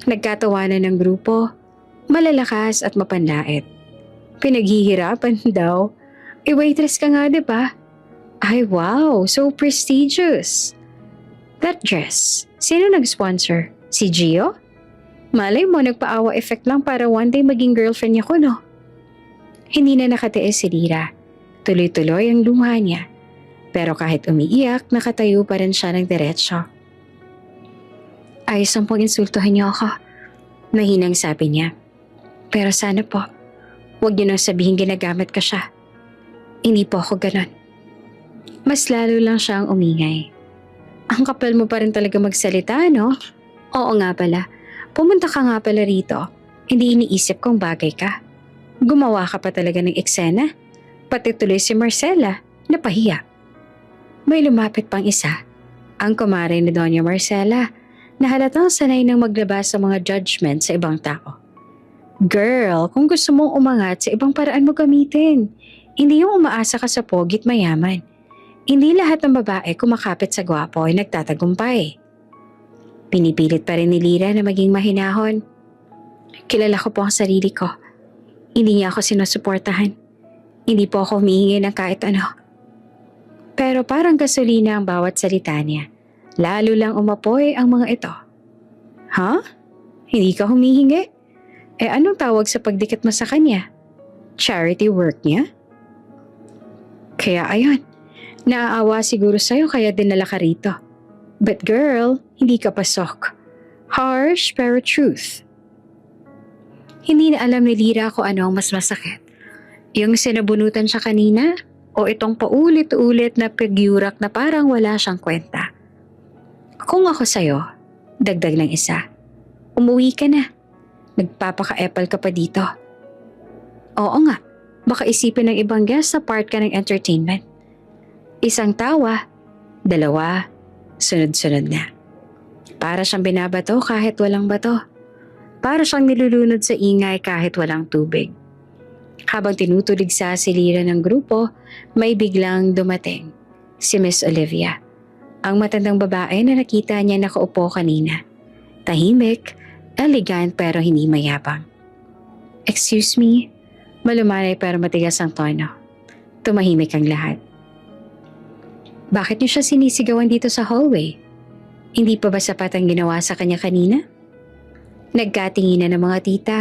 Nagkatawanan ng grupo, malalakas at mapanlait. "Pinaghihirapan daw? Waitress ka nga, di ba? Ay wow, so prestigious. That dress, sino nag-sponsor? Si Gio? Malay mo nagpa-awa effect lang para one day maging girlfriend niya ko, no?" Hindi na nakatiis si Lyra. Tuloy-tuloy ang luha niya. Pero kahit umiiyak, nakatayo pa rin siya ng diretsyo. "Ayos ang pong insultuhan niyo ako," mahinang sabi niya. "Pero sana po, huwag niyo nang sabihin ginagamit ko siya. Hindi po ako ganon." Mas lalo lang siyang umingay. "Ang kapal mo pa rin talaga magsalita, no? Oo nga pala, pumunta ka nga pala rito. Hindi iniisip kong bagay ka. Gumawa ka pa talaga ng eksena. Pati tuloy si Marcela, napahiya." May lumapit pang isa, ang kumare ni Doña Marcela, na halatang sanay nang maglabas sa mga judgment sa ibang tao. "Girl, kung gusto mong umangat, sa ibang paraan mo gamitin. Hindi yung umaasa ka sa pogit mayaman. Hindi lahat ng babae kumakapit sa gwapo ay nagtatagumpay." Pinipilit pa rin ni Lyra na maging mahinahon. "Kilala ko po ang sarili ko. Hindi niya ako sinusuportahan. Hindi po ako humihingi ng kahit ano." Pero parang gasolina ang bawat salita niya. Lalo lang umapoy ang mga ito. "Ha? Hindi ka humihingi? Anong tawag sa pagdikit mo sa kanya? Charity work niya?" "Kaya ayun, naaawa siguro sa'yo kaya dinala ka rito. But girl, hindi ka pasok. Harsh pero truth." Hindi na alam ni Lyra kung ano ang mas masakit. Yung sinabunutan siya kanina o itong paulit-ulit na pagyurak na parang wala siyang kwenta. "Kung ako sa'yo," dagdag ng isa, "umuwi ka na. Nagpapaka-epal ka pa dito." "Oo nga, baka isipin ng ibang guest na part ka ng entertainment." Isang tawa, dalawa, sunod-sunod na. Para siyang binabato kahit walang bato. Para siyang nilulunod sa ingay kahit walang tubig. Habang tinutuligsa si Lyra ng grupo, may biglang dumating. Si Miss Olivia. Ang matandang babae na nakita niya nakaupo kanina. Tahimik, elegant pero hindi mayabang. "Excuse me?" Malumanay pero matigas ang tono. Tumahimik ang lahat. "Bakit niyo siya sinisigawan dito sa hallway? Hindi pa ba sapat ang ginawa sa kanya kanina?" Nagkatinginan ng mga tita.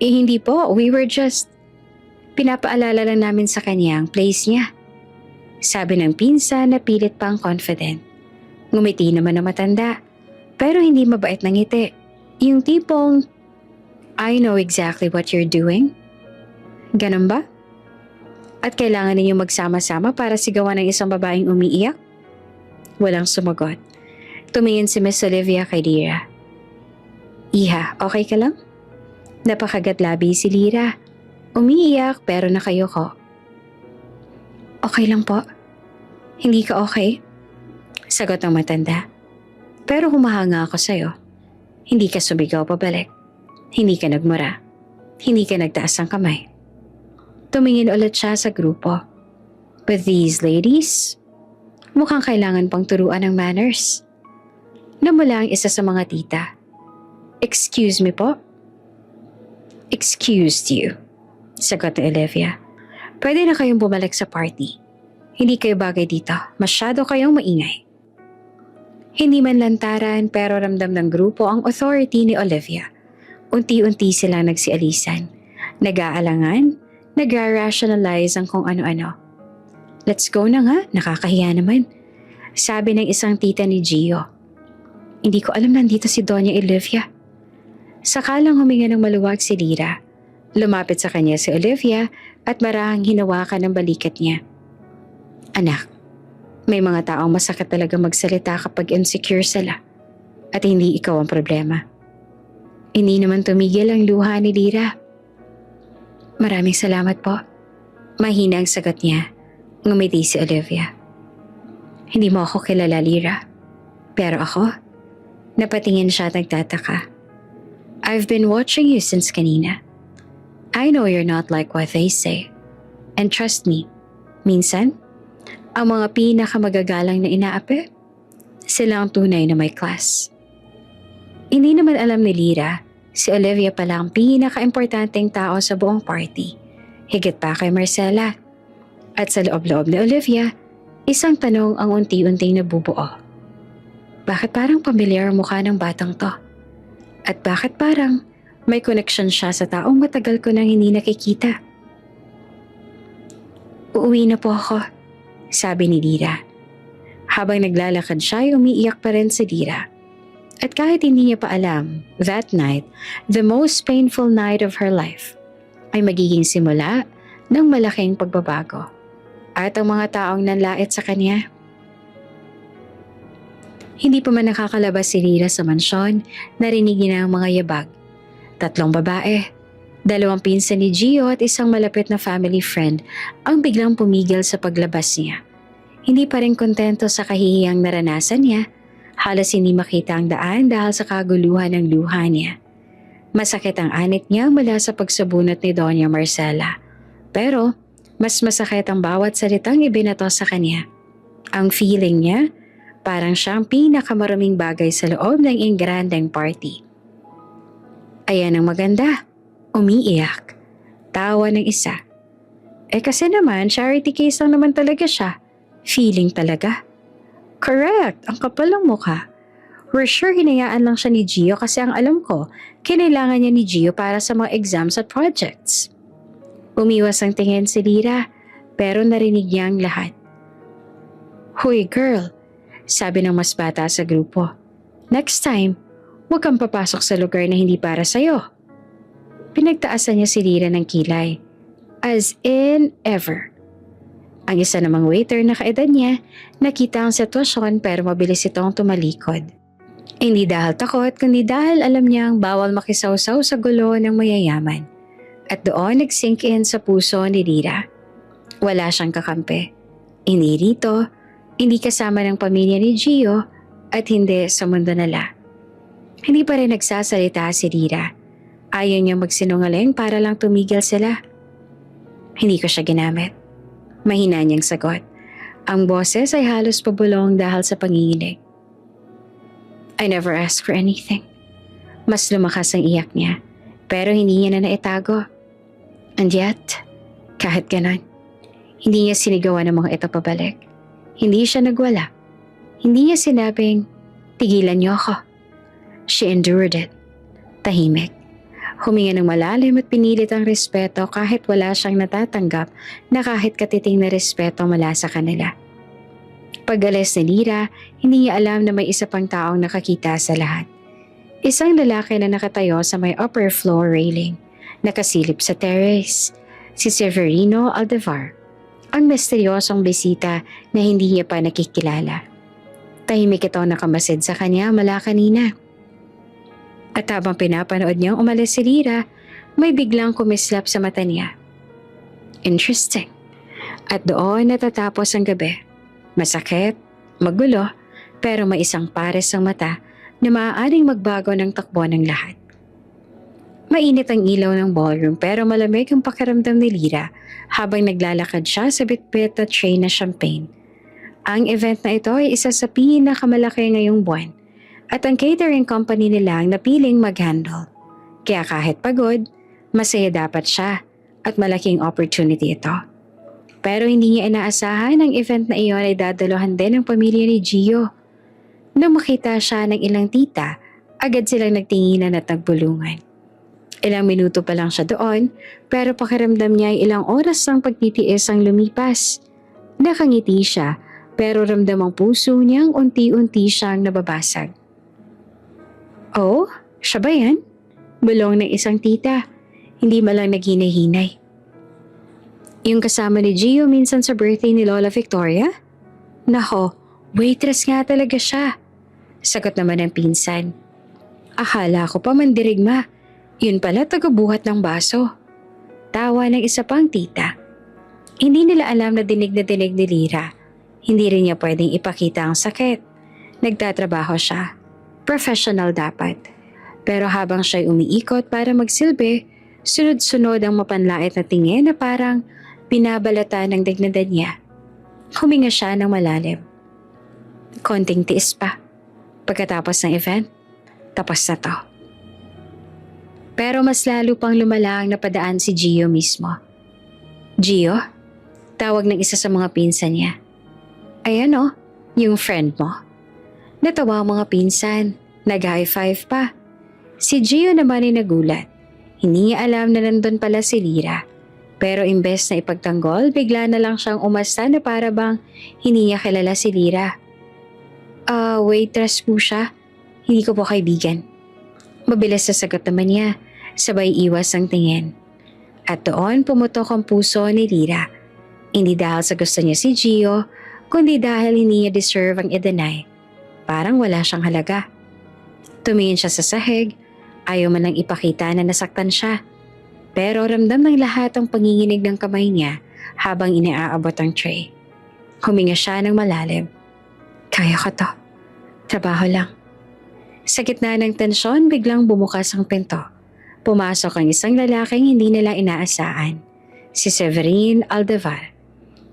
Hindi po. We were just... Pinapaalala lang namin sa kanya ang place niya. Sabi ng pinsan na pilit pang confident. Ngumiti naman ang matanda. Pero hindi mabait ng ngiti. Yung tipong, I know exactly what you're doing. Ganun ba? At kailangan ninyo magsama-sama para sigawan ng isang babaeng umiiyak? Walang sumagot. Tumingin si Miss Olivia kay Lyra. Iha, okay ka lang? Napakagatlabi si Lyra. Umiiyak pero nakayuko. Okay lang po. Hindi ka okay? Sagot ng matanda. Pero humahanga ako sa'yo. Hindi ka sumigaw pabalik. Hindi ka nagmura. Hindi ka nagtaas ng kamay. Tumingin ulit siya sa grupo. With these ladies, mukhang kailangan pang turuan ng manners. Namula ang isa sa mga tita. Excuse me po? Excused you, sagot ni Olivia. Pwede na kayong bumalik sa party. Hindi kayo bagay dito. Masyado kayong maingay. Hindi man lantaran pero ramdam ng grupo ang authority ni Olivia. Unti-unti silang nagsialisan. Nag-aalangan, nag-rationalize ang kung ano-ano. Let's go na nga, nakakahiya naman. Sabi ng isang tita ni Gio. Hindi ko alam nandito si Doña Olivia. Sakalang huminga ng maluwag si Lyra. Lumapit sa kanya si Olivia at marahang hinawakan ng balikat niya. Anak, may mga taong masakit talaga magsalita kapag insecure sila at hindi ikaw ang problema. Hindi naman tumigil ang luha ni Lyra. Maraming salamat po. Mahina ang sagot niya. Ngumiti si Olivia. Hindi mo ako kilala, Lyra. Pero ako, napatingin siya at nagtataka. I've been watching you since kanina. I know you're not like what they say. And trust me, minsan, ang mga pinakamagagalang na inaapi, sila ang tunay na may class. Hindi naman alam ni Lyra, si Olivia pala ang pinaka-importanteng tao sa buong party, higit pa kay Marcella. At sa loob-loob ni Olivia, isang tanong ang unti-unting nabubuo. Bakit parang pamilyar ang mukha ng batang to? At bakit parang may connection siya sa taong matagal ko nang hindi nakikita? Uuwi na po ako, sabi ni Lyra. Habang naglalakad siya ay umiiyak pa rin si Lyra. At kahit hindi niya pa alam, that night, the most painful night of her life, ay magiging simula ng malaking pagbabago. At ang mga taong nanlait sa kanya. Hindi pa man nakakalabas si Lyra sa mansyon, narinig niya ang mga yabag. 3 babae, 2 pinsan ni Gio at isang malapit na family friend ang biglang pumigil sa paglabas niya. Hindi pa rin kontento sa kahihiyang naranasan niya, halos hindi makita ang daan dahil sa kaguluhan ng luha niya. Masakit ang anit niya mula sa pagsabunot ni Doña Marcella. Pero mas masakit ang bawat salitang ibinato sa kanya. Ang feeling niya, parang siyang pinakamaruming bagay sa loob ng ingrandeng party. Ayan ang maganda, umiiyak, tawa ng isa. Kasi naman, charity case lang naman talaga siya. Feeling talaga. Correct, ang kapal ng mukha. We're sure hinayaan lang siya ni Gio kasi ang alam ko, kinailangan niya ni Gio para sa mga exams at projects. Umiwas ang tingin si Lyra, pero narinig niya ang lahat. Hoy girl, sabi ng mas bata sa grupo. Next time, huwag kang papasok sa lugar na hindi para sa'yo. Pinagtaasan niya si Lyra ng kilay. As in ever. Ang isa namang waiter na kaedad niya, nakita ang sitwasyon pero mabilis itong tumalikod. Hindi dahil takot, kundi dahil alam niyang bawal makisawsaw sa gulo ng mayayaman. At doon nag-sink in sa puso ni Lyra. Wala siyang kakampi. Hindi rito, hindi kasama ng pamilya ni Gio at hindi sa mundo nila. Hindi pa rin nagsasalita si Lyra. Ayaw niya magsinungaling para lang tumigil sila. Hindi ko siya ginamit. Mahina niyang sagot. Ang boses ay halos pabulong dahil sa panginginig. I never asked for anything. Mas lumakas ang iyak niya, pero hindi niya na naitago. And yet, kahit ganon, hindi niya sinigawan ang mga ito pabalik. Hindi siya nagwala. Hindi niya sinabing, tigilan niyo ako. She endured it. Tahimik. Huminga ng malalim at pinilit ang respeto kahit wala siyang natatanggap na kahit katiting na respeto mula sa kanila. Pag-alis ni Lyra, hindi niya alam na may isa pang taong nakakita sa lahat. Isang lalaki na nakatayo sa may upper floor railing, nakasilip sa terrace, si Severino Aldevar, ang misteryosong bisita na hindi niya pa nakikilala. Tahimik ito nakamasid sa kanya mula kanina. At habang pinapanood niyang umalis si Lyra, may biglang kumislap sa mata niya. Interesting. At doon natatapos ang gabi. Masakit, magulo, pero may isang pares ng mata na maaaring magbago ng takbo ng lahat. Mainit ang ilaw ng ballroom pero malamig ang pakiramdam ni Lyra habang naglalakad siya sa bitbit at tray na champagne. Ang event na ito ay isa sa pinakamalaki ngayong buwan at ang catering company nila ang napiling mag-handle. Kaya kahit pagod, masaya dapat siya at malaking opportunity ito. Pero hindi niya inaasahan ang event na iyon ay dadaluhan din ng pamilya ni Gio. Nang makita siya ng ilang tita, agad silang nagtinginan at nagbulungan. Ilang minuto pa lang siya doon, pero pakiramdam niya ay ilang oras ng pagtitiis ang lumipas. Nakangiti siya, pero ramdam ang puso niyang unti-unti siyang nababasag. Oh, siya ba yan? Bulong ng isang tita, hindi malang naghinay-hinay. Yung kasama ni Gio minsan sa birthday ni Lola Victoria? Nako, waitress nga talaga siya. Sagot naman ng pinsan. Akala ko pa mandirigma. Yun pala tagabuhat ng baso. Tawa ng isa pang tita. Hindi nila alam na dinig ni Lyra. Hindi rin niya pwedeng ipakita ang sakit. Nagtatrabaho siya. Professional dapat. Pero habang siya'y umiikot para magsilbi, sunod-sunod ang mapanlait na tingin na parang binabalata ng dignadan niya. Huminga siya ng malalim. Konting tiis pa. Pagkatapos ng event, tapos na to. Pero mas lalo pang lumala ang napadaan si Gio mismo. Gio? Tawag ng isa sa mga pinsan niya. Ayan o, yung friend mo. Natawa ang mga pinsan, nag-high five pa. Si Gio naman ay nagulat. Hindi niya alam na nandun pala si Lyra. Pero imbes na ipagtanggol, bigla na lang siyang umasta na para bang hindi niya kilala si Lyra. Waitress po siya. Hindi ko po kaibigan. Mabilis na sagot naman niya, sabay iwas ang tingin. At doon pumutok ang puso ni Lyra. Hindi dahil sa gusto niya si Gio, kundi dahil hindi niya deserve ang i-deny. Parang wala siyang halaga. Tumingin siya sa sahig, ayaw man lang ipakita na nasaktan siya. Pero ramdam ng lahat ang panginginig ng kamay niya habang inaabot ang tray. Huminga siya ng malalim. Kaya ko to. Trabaho lang. Sa gitna ng tensyon, biglang bumukas ang pinto. Pumasok ang isang lalaking hindi nila inaasahan. Si Severine Aldevar.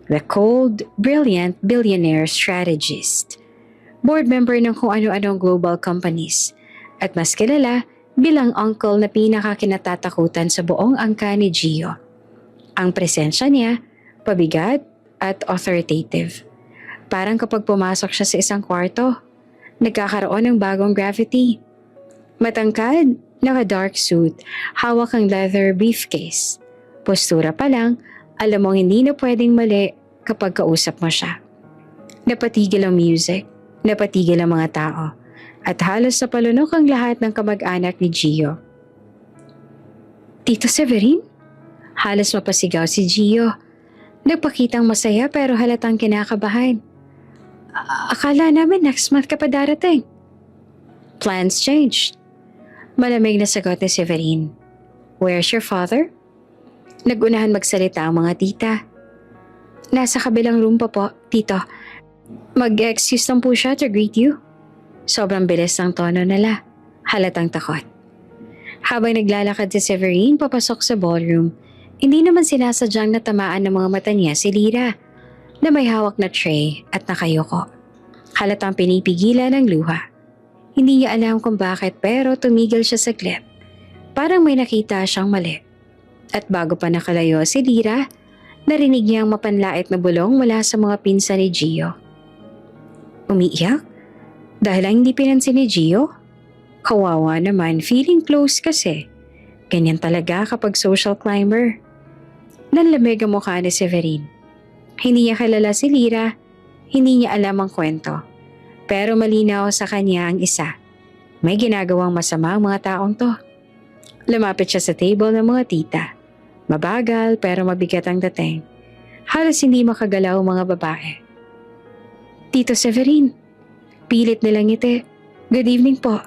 The cold, brilliant billionaire strategist. Board member ng kung ano-anong global companies. At mas kilala bilang uncle na pinakakinatatakutan sa buong angka ni Gio. Ang presensya niya, pabigat at authoritative. Parang kapag pumasok siya sa isang kwarto, nagkakaroon ng bagong gravity. Matangkad, naka-dark suit, hawak ang leather briefcase. Postura pa lang, alam mong hindi na pwedeng mali kapag kausap mo siya. Napatigil ang music, napatigil ang mga tao, at halos napalunok ang lahat ng kamag-anak ni Gio. Tito Severin? Halos mapasigaw si Gio. Nagpakitang masaya pero halatang kinakabahan. Akala namin next month ka pa darating. Plans changed. Malamig na sagot ni Severin. Where's your father? Nagunahan magsalita ang mga tita. Nasa kabilang room pa po, tito. Mag-excuse lang po siya to greet you. Sobrang bilis ng tono nila. Halatang takot. Habang naglalakad si Severin papasok sa ballroom, hindi naman sinasadyang natamaan ng mga mata niya si Lyra na may hawak na tray at nakayuko. Halatang pinipigilan ng luha. Hindi niya alam kung bakit pero tumigil siya saglit. Parang may nakita siyang mali. At bago pa nakalayo si Lyra, narinig niyang mapanlait na bulong mula sa mga pinsan ni Gio. Umiiyak? Dahil lang hindi pinansin ni Gio? Kawawa naman, feeling close kasi. Ganyan talaga kapag social climber. Nanlamig ang mukha ni Severin. Hindi niya kilala si Lyra, hindi niya alam ang kwento. Pero malinaw sa kanya ang isa. May ginagawang masama ang mga taong to. Lumapit siya sa table ng mga tita. Mabagal pero mabigat ang dating. Halos hindi makagalaw ang mga babae. Tito Severin, pilit nilang ngiti. Good evening po.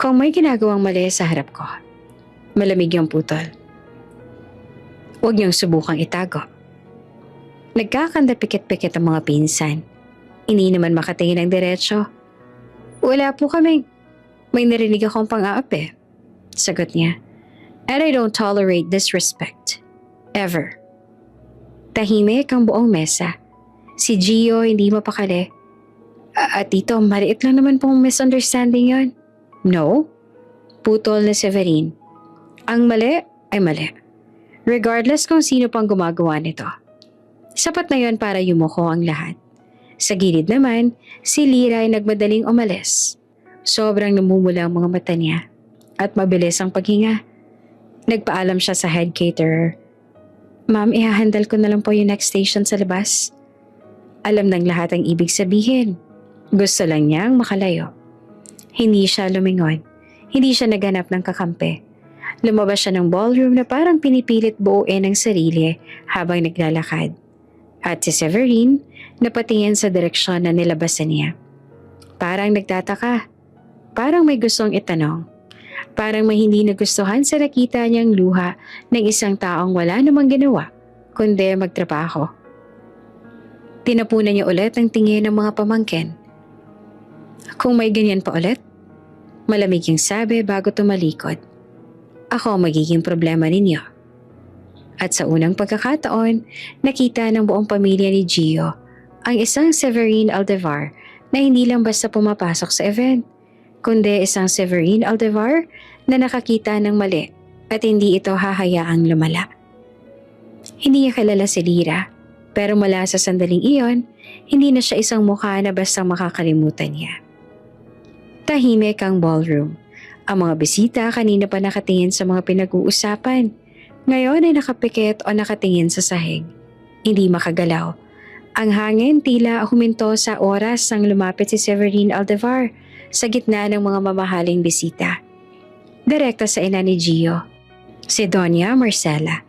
Kung may ginagawang mali sa harap ko, malamig yung putol. Huwag niyong subukang itago. Nagkakanda pikit-pikit ang mga pinsan. Hindi naman makatingin ng diretsyo. Wala po kaming. May narinig akong pang-aapi. Sagot niya. And I don't tolerate disrespect. Ever. Tahimik ang buong mesa. Si Gio hindi mapakali. At tito, maliit lang naman pong misunderstanding yon. No? Putol na Severin. Ang mali ay mali. Regardless kung sino pang gumagawa nito. Sapat na yon para yumuko ang lahat. Sa gilid naman, si Lyra ay nagmadaling umalis. Sobrang namumula ang mga mata niya. At mabilis ang paghinga. Nagpaalam siya sa head caterer. Ma'am, ihahandle ko na lang po yung next station sa labas. Alam ng lahat ang ibig sabihin. Gusto lang niyang makalayo. Hindi siya lumingon. Hindi siya naghanap ng kakampi. Lumabas siya ng ballroom na parang pinipilit buuin ang sarili habang naglalakad. At si Severin napatingin sa direksyon na nilabasan niya. Parang nagtataka. Parang may gustong itanong. Parang may hindi nagustuhan sa nakita niyang luha ng isang taong wala namang ginawa, kundi magtrabaho. Tinapunan niya ulit ang tingin ng mga pamangkin. Kung may ganyan pa ulit, malamig yung sabi bago tumalikod. Ako ang magiging problema ninyo. At sa unang pagkakataon, nakita ng buong pamilya ni Gio ang isang Severin Aldevar na hindi lang basta pumapasok sa event, kundi isang Severin Aldevar na nakakita ng mali at hindi ito hahayaang lumala. Hindi niya kilala si Lyra, pero mula sa sandaling iyon, hindi na siya isang mukha na basta makakalimutan niya. Tahimik ang ballroom. Ang mga bisita kanina pa nakatingin sa mga pinag-uusapan. Ngayon ay nakapikit o nakatingin sa sahig. Hindi makagalaw. Ang hangin tila huminto sa oras nang lumapit si Severin Aldevar sa gitna ng mga mamahaling bisita. Direkta sa ina ni Gio, si Doña Marcela.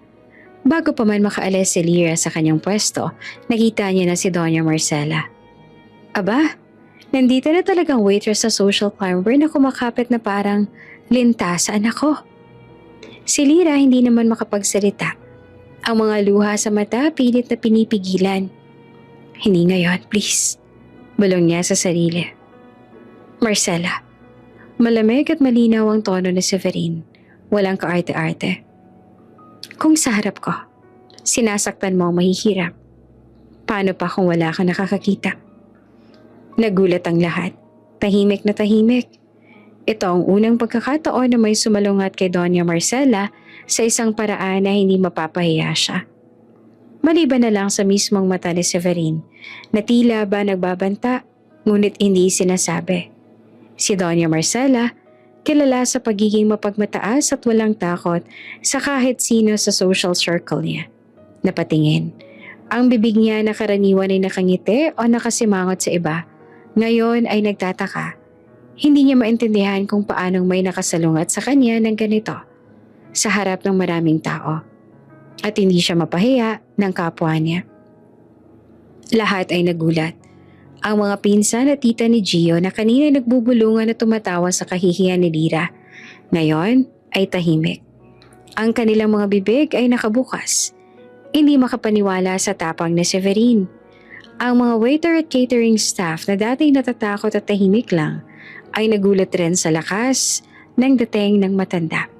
Bago pa man makaalis si Lyra sa kanyang pwesto, nakita niya na si Doña Marcela. Aba, nandito na talagang waitress sa social climber na kumakapit na parang linta sa anak ko. Si Lyra hindi naman makapagsalita. Ang mga luha sa mata pilit na pinipigilan. Hindi ngayon, please. Bulong niya sa sarili. Marcela, malamig at malinaw ang tono ni Severin. Walang kaarte-arte. Kung sa harap ko, sinasaktan mo ang mahihirap. Paano pa kung wala kang nakakakita? Nagulat ang lahat. Tahimik na tahimik. Ito ang unang pagkakataon na may sumalungat kay Doña Marcela sa isang paraan na hindi mapapahiya siya. Maliban na lang sa mismong mata ni Severin na tila ba nagbabanta ngunit hindi sinasabi. Si Doña Marcela, kilala sa pagiging mapagmataas at walang takot sa kahit sino sa social circle niya. Napatingin. Ang bibig niya na karaniwan ay nakangiti o nakasimangot sa iba. Ngayon ay nagtataka. Hindi niya maintindihan kung paanong may nakasalungat sa kanya ng ganito sa harap ng maraming tao. At hindi siya mapahiya ng kapwa niya. Lahat ay nagulat. Ang mga pinsan at tita ni Gio na kanina nagbubulungan at tumatawa sa kahihiyan ni Lyra, ngayon ay tahimik. Ang kanilang mga bibig ay nakabukas. Hindi makapaniwala sa tapang ni Severin. Ang mga waiter at catering staff na dati natatakot at tahimik lang ay nagulat rin sa lakas ng dating ng matanda.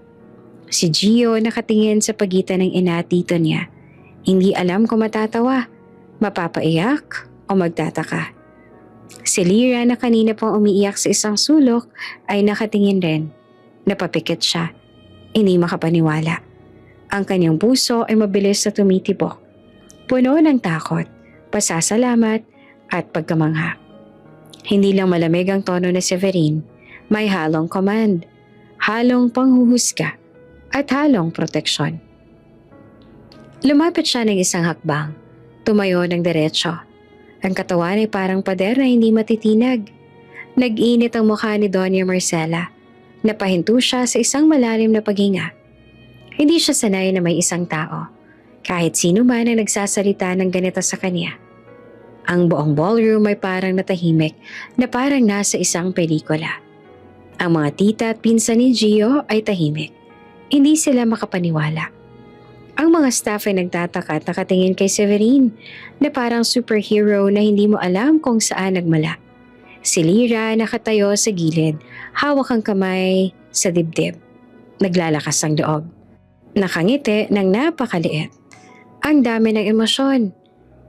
Si Gio nakatingin sa pagitan ng ina at tito niya. Hindi alam kung matatawa, mapapaiyak o magtataka. Si Lyra na kanina pang umiiyak sa isang sulok ay nakatingin rin. Napapikit siya. Hindi makapaniwala. Ang kanyang puso ay mabilis na tumitibok. Puno ng takot, pasasalamat at pagkamangha. Hindi lang malamig ang tono ni Severin, May halong command, halong panghuhusga, at halong proteksyon. Lumapit siya ng isang hakbang, tumayo ng diretsyo. Ang katawan ay parang pader na hindi matitinag. Nag-init ang mukha ni Doña Marcela. Napahinto siya sa isang malalim na paghinga. Hindi siya sanay na may isang tao, kahit sino man ang nagsasalita ng ganito sa kanya. Ang buong ballroom ay parang natahimik na parang nasa isang pelikula. Ang mga tita at pinsan ni Gio ay tahimik. Hindi sila makapaniwala. Ang mga staff ay nagtataka at nakatingin kay Severine na parang superhero na hindi mo alam kung saan nagmala. Si Lyra nakatayo sa gilid, hawak ang kamay sa dibdib. Naglalakas ang loob. Nakangiti ng napakaliit. Ang dami ng emosyon,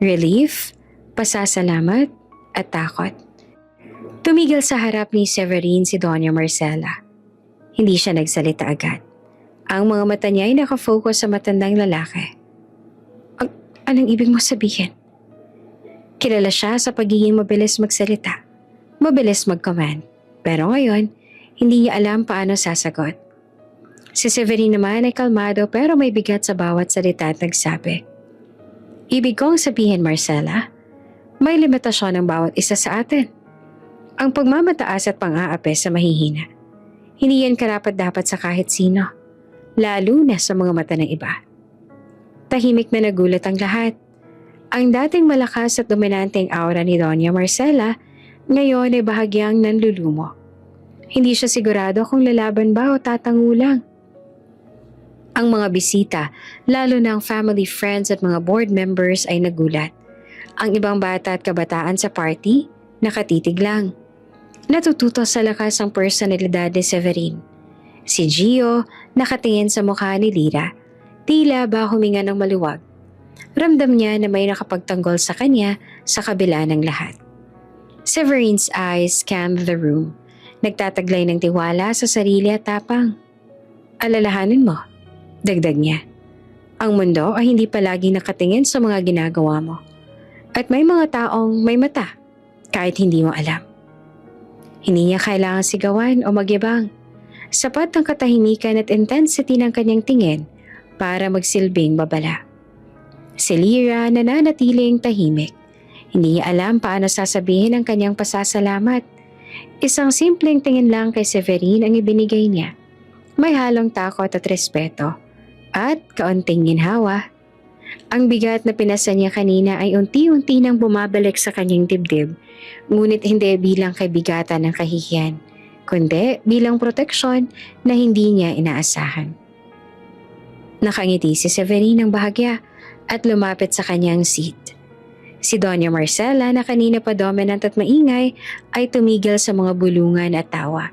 relief, pasasalamat at takot. Tumigil sa harap ni Severine si Doña Marcela. Hindi siya nagsalita agad. Ang mga mata niya ay nakafocus sa matandang lalaki. Anong ibig mo sabihin? Kilala siya sa pagiging mabilis magsalita, mabilis mag-command. Pero ngayon, hindi niya alam paano sasagot. Si Severine naman ay kalmado pero may bigat sa bawat salita at nagsabi, "Ibig kong sabihin, Marcela, may limitasyon ng bawat isa sa atin. Ang pagmamataas at pang-aapi sa mahihina. Hindi yan karapat-dapat sa kahit sino, lalo na sa mga mata ng iba." Tahimik na nagulat ang lahat. Ang dating malakas at dominanteng aura ni Doña Marcela, ngayon ay bahagyang nanlulumo. Hindi siya sigurado kung lalaban ba o tatango lang. Ang mga bisita, lalo na ang family friends at mga board members ay nagulat. Ang ibang bata at kabataan sa party, nakatitig lang. Natututo sa lakas ang personalidad ni Severine. Si Gio nakatingin sa mukha ni Lyra, tila ba huminga ng maluwag. Ramdam niya na may nakapagtanggol sa kanya sa kabila ng lahat. Severine's eyes scanned the room, nagtataglay ng tiwala sa sarili at tapang. "Alalahanin mo," dagdag niya. "Ang mundo ay hindi palagi nakatingin sa mga ginagawa mo. At may mga taong may mata, kahit hindi mo alam." Hindi niya kailangan sigawan o magyabang. Sapat ang katahimikan at intensity ng kanyang tingin para magsilbing babala. Si Lyra nananatiling tahimik. Hindi niya alam paano sasabihin ang kanyang pasasalamat. Isang simpleng tingin lang kay Severine ang ibinigay niya. May halong takot at respeto. At kaunting ginhawa. Ang bigat na pinasa niya kanina ay unti-unti nang bumabalik sa kanyang dibdib. Ngunit hindi bilang kaibigatan ng kahihiyan, kundi bilang proteksyon na hindi niya inaasahan. Nakangiti si Severine ng bahagya at lumapit sa kanyang seat. Si Doña Marcela na kanina pa dominant at maingay ay tumigil sa mga bulungan at tawa.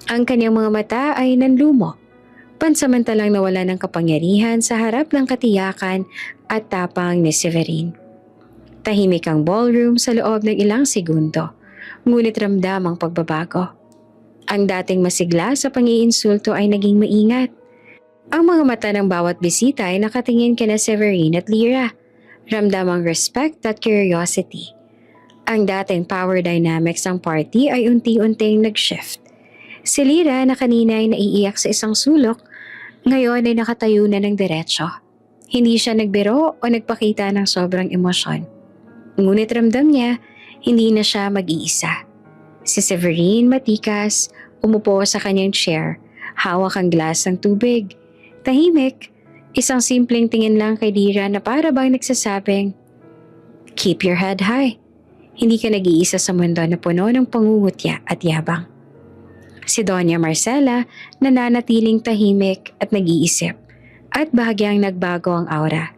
Ang kanyang mga mata ay nanlumo. Pansamantalang nawala ng kapangyarihan sa harap ng katiyakan at tapang ni Severine. Tahimik ang ballroom sa loob ng ilang segundo, ngunit ramdam ang pagbabago. Ang dating masigla sa pang-iinsulto ay naging maingat. Ang mga mata ng bawat bisita ay nakatingin kina Severine at Lyra. Ramdam ang respect at curiosity. Ang dating power dynamics ng party ay unti-unting nag-shift. Si Lyra na kanina ay naiiyak sa isang sulok, ngayon ay nakatayo na ng diretsyo. Hindi siya nagbiro o nagpakita ng sobrang emosyon. Ngunit ramdam niya, hindi na siya mag-iisa. Si Severine matikas, umupo sa kanyang chair, hawak ang glass ng tubig. Tahimik, isang simpleng tingin lang kay Lyra na para bang nagsasabing, "Keep your head high. Hindi ka nag-iisa sa mundo na puno ng pangungutya at yabang." Si Doña Marcela nananatiling tahimik at nag-iisip at bahagyang nagbago ang aura.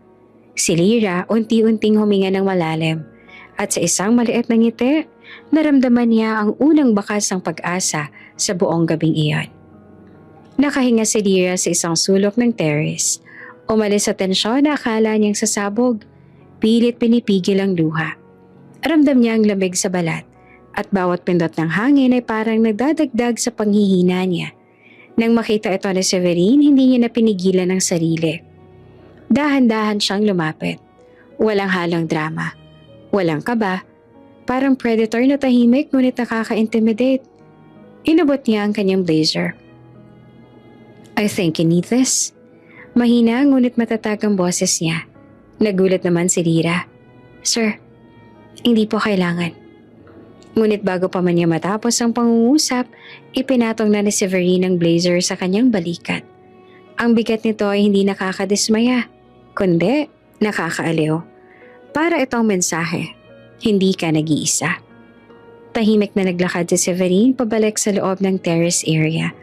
Si Lyra unti-unting huminga ng malalim at sa isang maliit na ngiti, naramdaman niya ang unang bakas ng pag-asa sa buong gabing iyon. Nakahinga si Lyra sa isang sulok ng terrace. Umalis sa tensyon na akala niyang sasabog. Pilit pinipigil ang luha. Ramdam niya ang lamig sa balat at bawat pindot ng hangin ay parang nagdadagdag sa panghihina niya. Nang makita ito ni Severine, hindi niya na pinigilan ang sarili. Dahan-dahan siyang lumapit. Walang halong drama. Walang kaba. Parang predator na tahimik ngunit nakaka-intimidate. Inabot niya ang kanyang blazer. I think you need this. Mahina ngunit matatag ang boses niya. Nagulat naman si Lyra. Sir, hindi po kailangan. Ngunit bago pa man niya matapos ang pangungusap, ipinatong na ni Severine ang blazer sa kanyang balikat. Ang bigat nito ay hindi nakakadismaya, kundi nakakaaliw. Para itong mensahe, hindi ka nag-iisa. Tahimik na naglakad si Severine pabalik sa loob ng terrace area.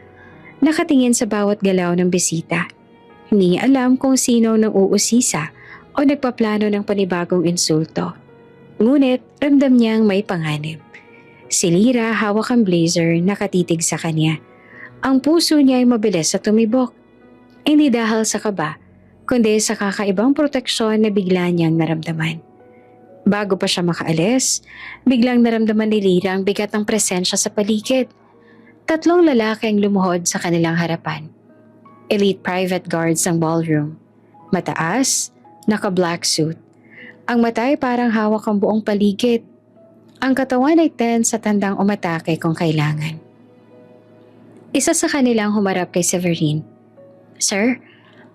Nakatingin sa bawat galaw ng bisita. Hindi niya alam kung sino nang uusisa o nagpaplano ng panibagong insulto. Ngunit ramdam niyang may panganib. Si Lyra hawak ang blazer, nakatitig sa kanya. Ang puso niya ay mabilis sa tumibok. Hindi dahil sa kaba, kundi sa kakaibang proteksyon na bigla niyang naramdaman. Bago pa siya makaalis, biglang naramdaman ni Lyra ang bigat ng presensya sa paligid. 3 lalaki ang lumuhod sa kanilang harapan. Elite private guards ng ballroom. Mataas, naka-black suit. Ang mata ay parang hawak ang buong paligid. Ang katawan ay tense at handang umatake kung kailangan. Isa sa kanilang humarap kay Severine. Sir,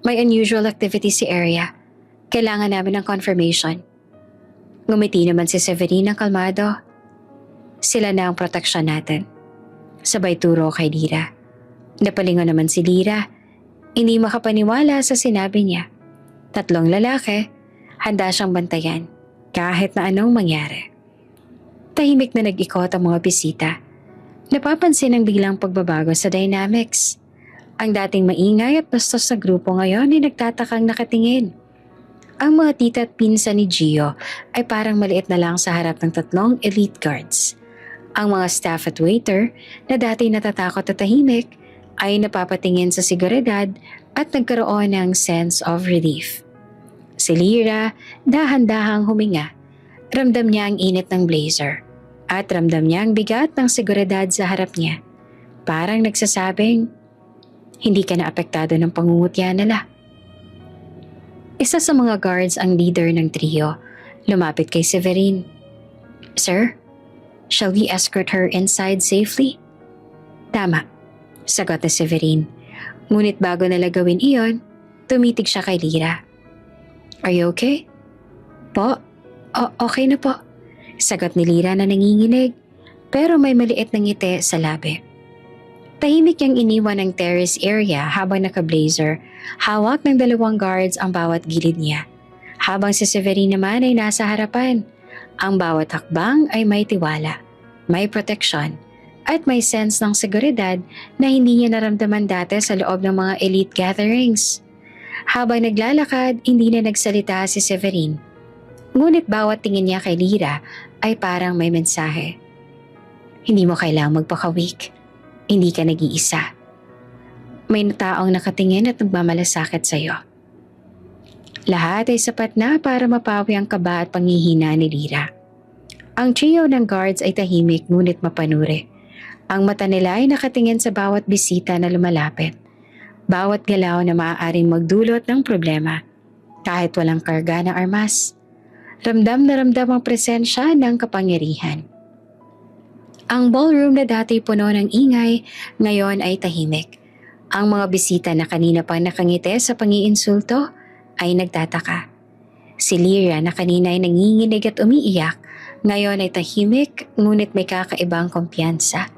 may unusual activity si area. Kailangan namin ng confirmation. Ngumiti naman si Severine ng kalmado. Sila na ang proteksyon natin. Sabay turo kay Lyra. Napalingon naman si Lyra. Hindi makapaniwala sa sinabi niya. 3 lalaki, handa siyang bantayan kahit na anong mangyari. Tahimik na nag-ikot ang mga bisita. Napapansin ang biglang pagbabago sa dynamics. Ang dating maingay at bastos na grupo ngayon ay nagtatakang nakatingin. Ang mga tita at pinsan ni Gio ay parang maliit na lang sa harap ng 3 elite guards. Ang mga staff at waiter na dati natatakot at tahimik ay napapatingin sa seguridad at nagkaroon ng sense of relief. Si Lyra dahan-dahang huminga. Ramdam niya ang init ng blazer at ramdam niya ang bigat ng seguridad sa harap niya. Parang nagsasabing, hindi ka na apektado ng pangungutya nila. Isa sa mga guards ang leader ng trio. Lumapit kay Severine. Sir, shall we escort her inside safely? Tama, sagot ni Severine. Ngunit bago nila gawin iyon, tumitig siya kay Lyra. Are you okay? Po, okay na po. Sagot ni Lyra na nanginginig, pero may maliit na ngiti sa labi. Tahimik niyang iniwan ang terrace area habang naka-blazer, hawak ng 2 guards ang bawat gilid niya. Habang si Severine naman ay nasa harapan, ang bawat hakbang ay may tiwala, may proteksyon, at may sense ng seguridad na hindi niya naramdaman dati sa loob ng mga elite gatherings. Habang naglalakad, hindi na nagsalita si Severine. Ngunit bawat tingin niya kay Lyra ay parang may mensahe. Hindi mo kailangang magpaka-weak. Hindi ka nag-iisa. May taong nakatingin at nagmamalasakit sa iyo. Lahat ay sapat na para mapawi ang kaba at panghihina ni Lyra. Ang trio ng guards ay tahimik ngunit mapanuri. Ang mata nila ay nakatingin sa bawat bisita na lumalapit. Bawat galaw na maaaring magdulot ng problema, kahit walang karga ng armas. Ramdam na ramdam ang presensya ng kapangyarihan. Ang ballroom na dati puno ng ingay, ngayon ay tahimik. Ang mga bisita na kanina pa nakangiti sa pangiinsulto ay nagtataka. Si Lyra na kanina ay nanginginig at umiiyak, ngayon ay tahimik ngunit may kakaibang kumpiyansa.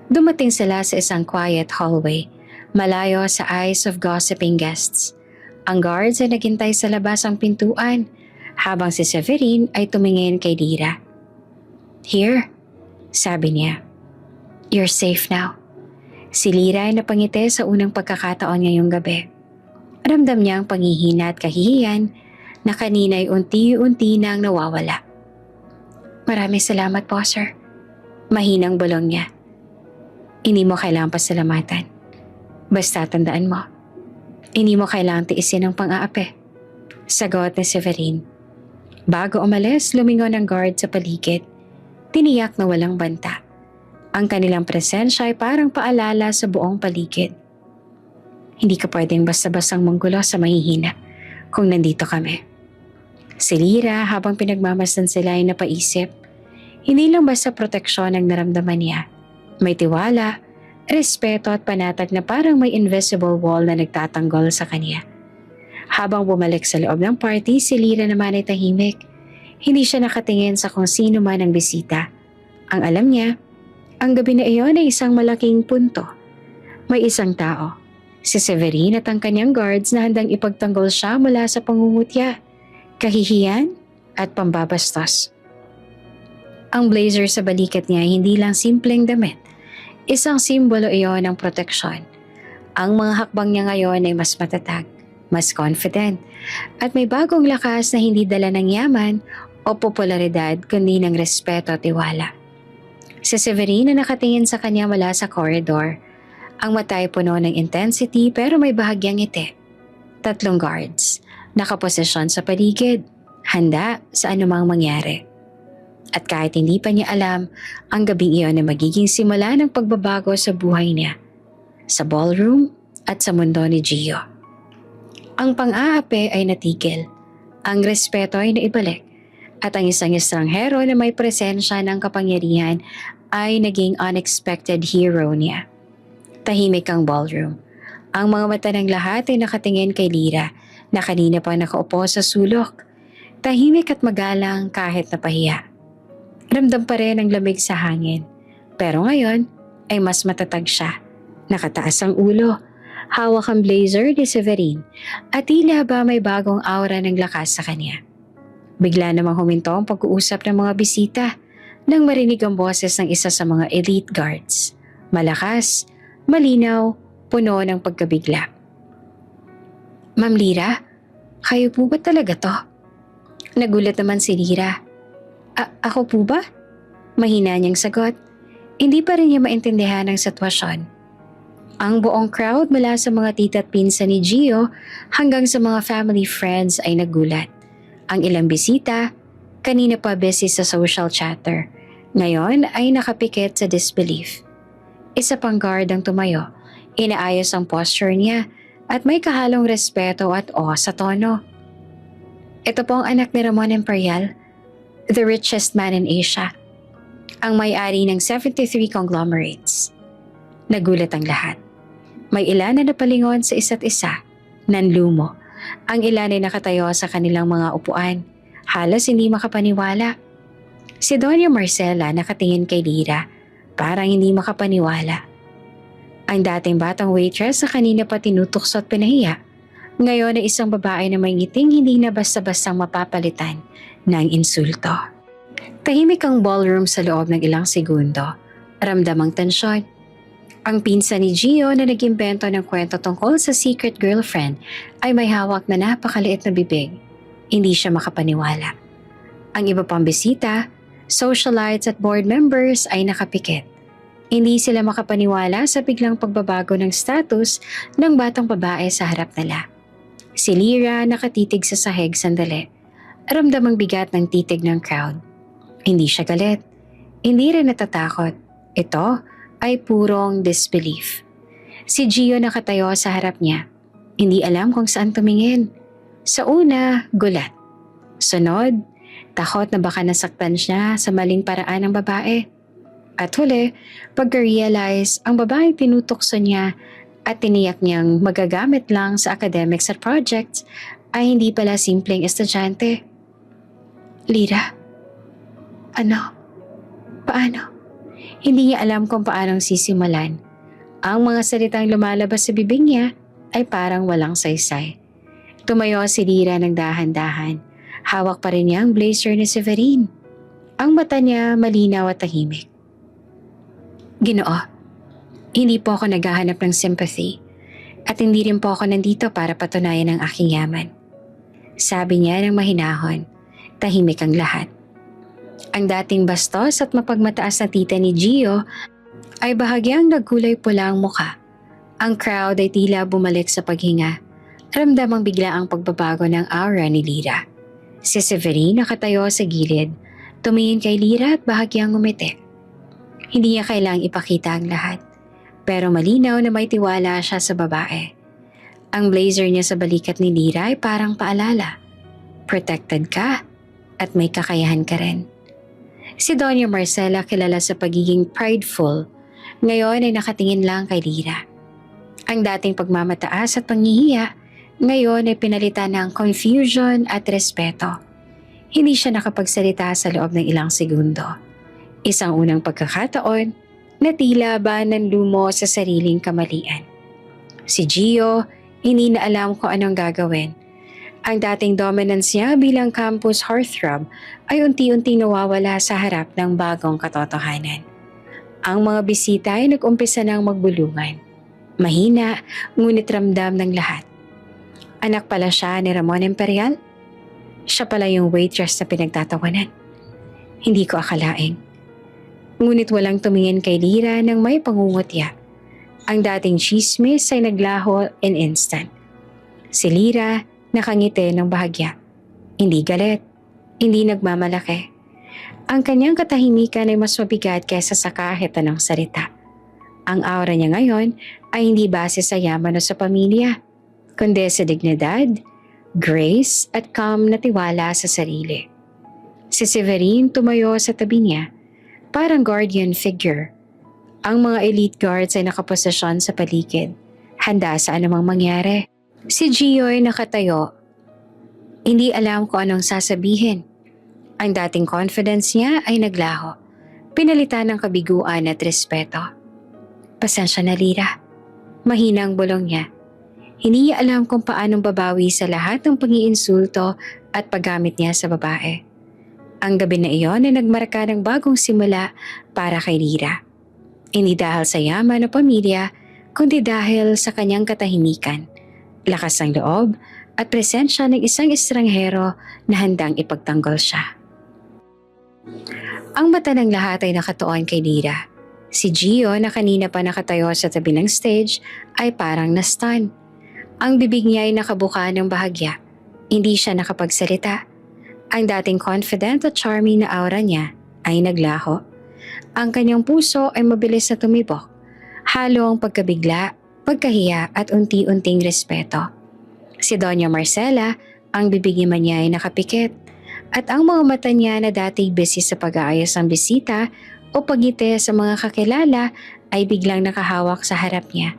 Dumating sila sa isang quiet hallway, malayo sa eyes of gossiping guests. Ang guards ay naghintay sa labas ang pintuan, habang si Severine ay tumingin kay Lyra. Here, sabi niya. You're safe now. Si Lyra ay napangiti sa unang pagkakataon ngayong gabi. Ramdam niya ang panghihina at kahihiyan na kanina ay unti-unti nang nawawala. Maraming salamat po, sir. Mahinang bulong niya. Hindi mo kailangang pasalamatan. Basta tandaan mo, hindi mo kailangang tiisin ang pang-aapi. Sagot ni Severine. Bago umalis, lumingon ang guard sa paligid. Tiniyak na walang banta. Ang kanilang presensya ay parang paalala sa buong paligid. Hindi ka pwedeng basta-bastang manggulo sa mahihina kung nandito kami. Si Lyra habang pinagmamasdan sila ay napaisip, hindi lang basta proteksyon ang naramdaman niya, May tiwala, respeto at panatag na parang may invisible wall na nagtatanggol sa kanya. Habang bumalik sa loob ng party, si Lyra naman ay tahimik. Hindi siya nakatingin sa kung sino man ang bisita. Ang alam niya, ang gabi na iyon ay isang malaking punto. May isang tao, si Severine at ang kanyang guards na handang ipagtanggol siya mula sa pangungutya, kahihiyan at pambabastos. Ang blazer sa balikat niya ay hindi lang simpleng damit. Isang simbolo iyon ng proteksyon. Ang mga hakbang niya ngayon ay mas matatag, mas confident, at may bagong lakas na hindi dala ng yaman o popularidad kundi ng respeto at tiwala. Si Severine na nakatingin sa kanya mula sa corridor. Ang mata ay puno ng intensity pero may bahagyang ngiti. 3 guards, nakaposisyon sa paligid, handa sa anumang mangyari. At kahit hindi pa niya alam, ang gabing iyon ay magiging simula ng pagbabago sa buhay niya, sa ballroom at sa mundo ni Gio. Ang pang-aapi ay natigil, ang respeto ay naibalik, at ang isang estranghero na may presensya ng kapangyarihan ay naging unexpected hero niya. Tahimik ang ballroom. Ang mga mata ng lahat ay nakatingin kay Lyra na kanina pa nakaupo sa sulok. Tahimik at magalang kahit napahiya. Ramdam pa rin ang lamig sa hangin. Pero ngayon ay mas matatag siya. Nakataas ang ulo. Hawak ang blazer ni Severine at tila ba may bagong aura ng lakas sa kanya. Bigla namang huminto ang pag-uusap ng mga bisita nang marinig ang boses ng isa sa mga elite guards. Malakas, malinaw, puno ng pagkabigla. Ma'am Lyra, kayo po ba talaga to? Nagulat naman si Lyra. Ako po ba? Mahina niyang sagot. Hindi pa rin niya maintindihan ang sitwasyon. Ang buong crowd mula sa mga tita at pinsan ni Gio hanggang sa mga family friends ay nagulat. Ang ilang bisita, kanina pa busy sa social chatter. Ngayon ay nakapikit sa disbelief. Isa pang guard ang tumayo. Inaayos ang posture niya at may kahalong respeto at awe sa tono. Ito po ang anak ni Ramon Imperial, the richest man in Asia. Ang may-ari ng 73 conglomerates. Nagulat ang lahat. May ilan na napalingon sa isa't isa, nanlumo. Ang ilan ay nakatayo sa kanilang mga upuan, halos hindi makapaniwala. Si Doña Marcela nakatingin kay Lyra, parang hindi makapaniwala. Ang dating batang waitress na kanina pa tinutokso at pinahiya, ngayon ay isang babae na may ngiting hindi na basta-bastang mapapalitan ng insulto. Tahimik ang ballroom sa loob ng ilang segundo. Ramdam ang tensyon. Ang pinsan ni Gio na nag-imbento ng kwento tungkol sa secret girlfriend ay may hawak na napakaliit na bibig. Hindi siya makapaniwala. Ang iba pang bisita, socialites at board members ay nakapikit. Hindi sila makapaniwala sa biglang pagbabago ng status ng batang babae sa harap nila. Si Lyra nakatitig sa sahig sandali. Ramdam ang bigat ng titig ng crowd. Hindi siya galit. Hindi rin natatakot. Ito ay purong disbelief. Si Gio nakatayo sa harap niya. Hindi alam kung saan tumingin. Sa una, gulat. Sunod, takot na baka nasaktan siya sa maling paraan ng babae. At huli, pagka-realize ang babae tinutokso niya at tiniyak niyang magagamit lang sa academics at projects ay hindi pala simpleng estudyante. Lyra, ano? Paano? Hindi niya alam kung paanong sisimulan. Ang mga salitang lumalabas sa bibig niya ay parang walang saysay. Tumayo si Lyra ng dahan-dahan. Hawak pa rin niya ang blazer ni Severine. Ang mata niya malinaw at tahimik. Ginoo, hindi po ako naghahanap ng sympathy at hindi rin po ako nandito para patunayan ang aking yaman. Sabi niya ng mahinahon, tahimik ang lahat. Ang dating bastos at mapagmataas na tita ni Gio ay bahagyang nagkulay pula ang muka. Ang crowd ay tila bumalik sa paghinga. Ramdam ang bigla ang pagbabago ng aura ni Lyra. Si Severine nakatayo sa gilid, tumingin kay Lyra at bahagyang ngumiti. Hindi niya kailangang ipakita ang lahat, pero malinaw na may tiwala siya sa babae. Ang blazer niya sa balikat ni Lyra ay parang paalala. Protected ka at may kakayahan ka rin. Si Doña Marcela kilala sa pagiging prideful ngayon ay nakatingin lang kay Lira. Ang dating pagmamataas at panghihiya, ngayon ay pinalitan ng confusion at respeto. Hindi siya nakapagsalita sa loob ng ilang segundo. Isang unang pagkakataon na tila ba nanlumo sa sariling kamalian. Si Gio, hindi na alam kung anong gagawin. Ang dating dominance niya bilang campus heartthrob ay unti-unting nawawala sa harap ng bagong katotohanan. Ang mga bisita ay nag-umpisa ng magbulungan. Mahina, ngunit ramdam ng lahat. Anak pala siya ni Ramon Imperial? Siya pala yung waitress na pinagtatawanan. Hindi ko akalaing. Ngunit walang tumingin kay Lira nang may pangungutya. Ang dating chismis ay naglaho in instant. Si Lira nakangiti ng bahagya. Hindi galit, hindi nagmamalaki. Ang kanyang katahimikan ay mas mabigat kaysa sa kahit anong salita. Ang aura niya ngayon ay hindi base sa yaman o sa pamilya, kundi sa dignidad, grace at calm na tiwala sa sarili. Si Severine tumayo sa tabi niya, parang guardian figure. Ang mga elite guards ay nakaposisyon sa paligid, handa sa anumang mangyari. Si Gio ay nakatayo. Hindi alam kung anong sasabihin. Ang dating confidence niya ay naglaho, pinalitan ng kabiguan at respeto. Pasensya na, Lira. Mahina ang bulong niya. Hindi niya alam kung paanong babawi sa lahat ng pangiinsulto at paggamit niya sa babae. Ang gabi na iyon ay nagmarka ng bagong simula para kay Lira. Hindi dahil sa yaman o pamilya, kundi dahil sa kanyang katahimikan, lakas ng loob at presensya ng isang estranghero na handang ipagtanggol siya. Ang mata ng lahat ay nakatuon kay Lira. Si Gio na kanina pa nakatayo sa tabi ng stage ay parang na-stun. Ang bibig niya ay nakabuka ng bahagya. Hindi siya nakapagsalita. Ang dating confident at charming na aura niya ay naglaho. Ang kanyang puso ay mabilis na tumibok. Halo ang pagkabigla, pagkahiya at unti-unting respeto. Si Doña Marcela, ang bibig naman niya ay nakapikit. At ang mga mata niya na dati busy sa pag-aayos ng bisita o pagngiti sa mga kakilala ay biglang nakahawak sa harap niya.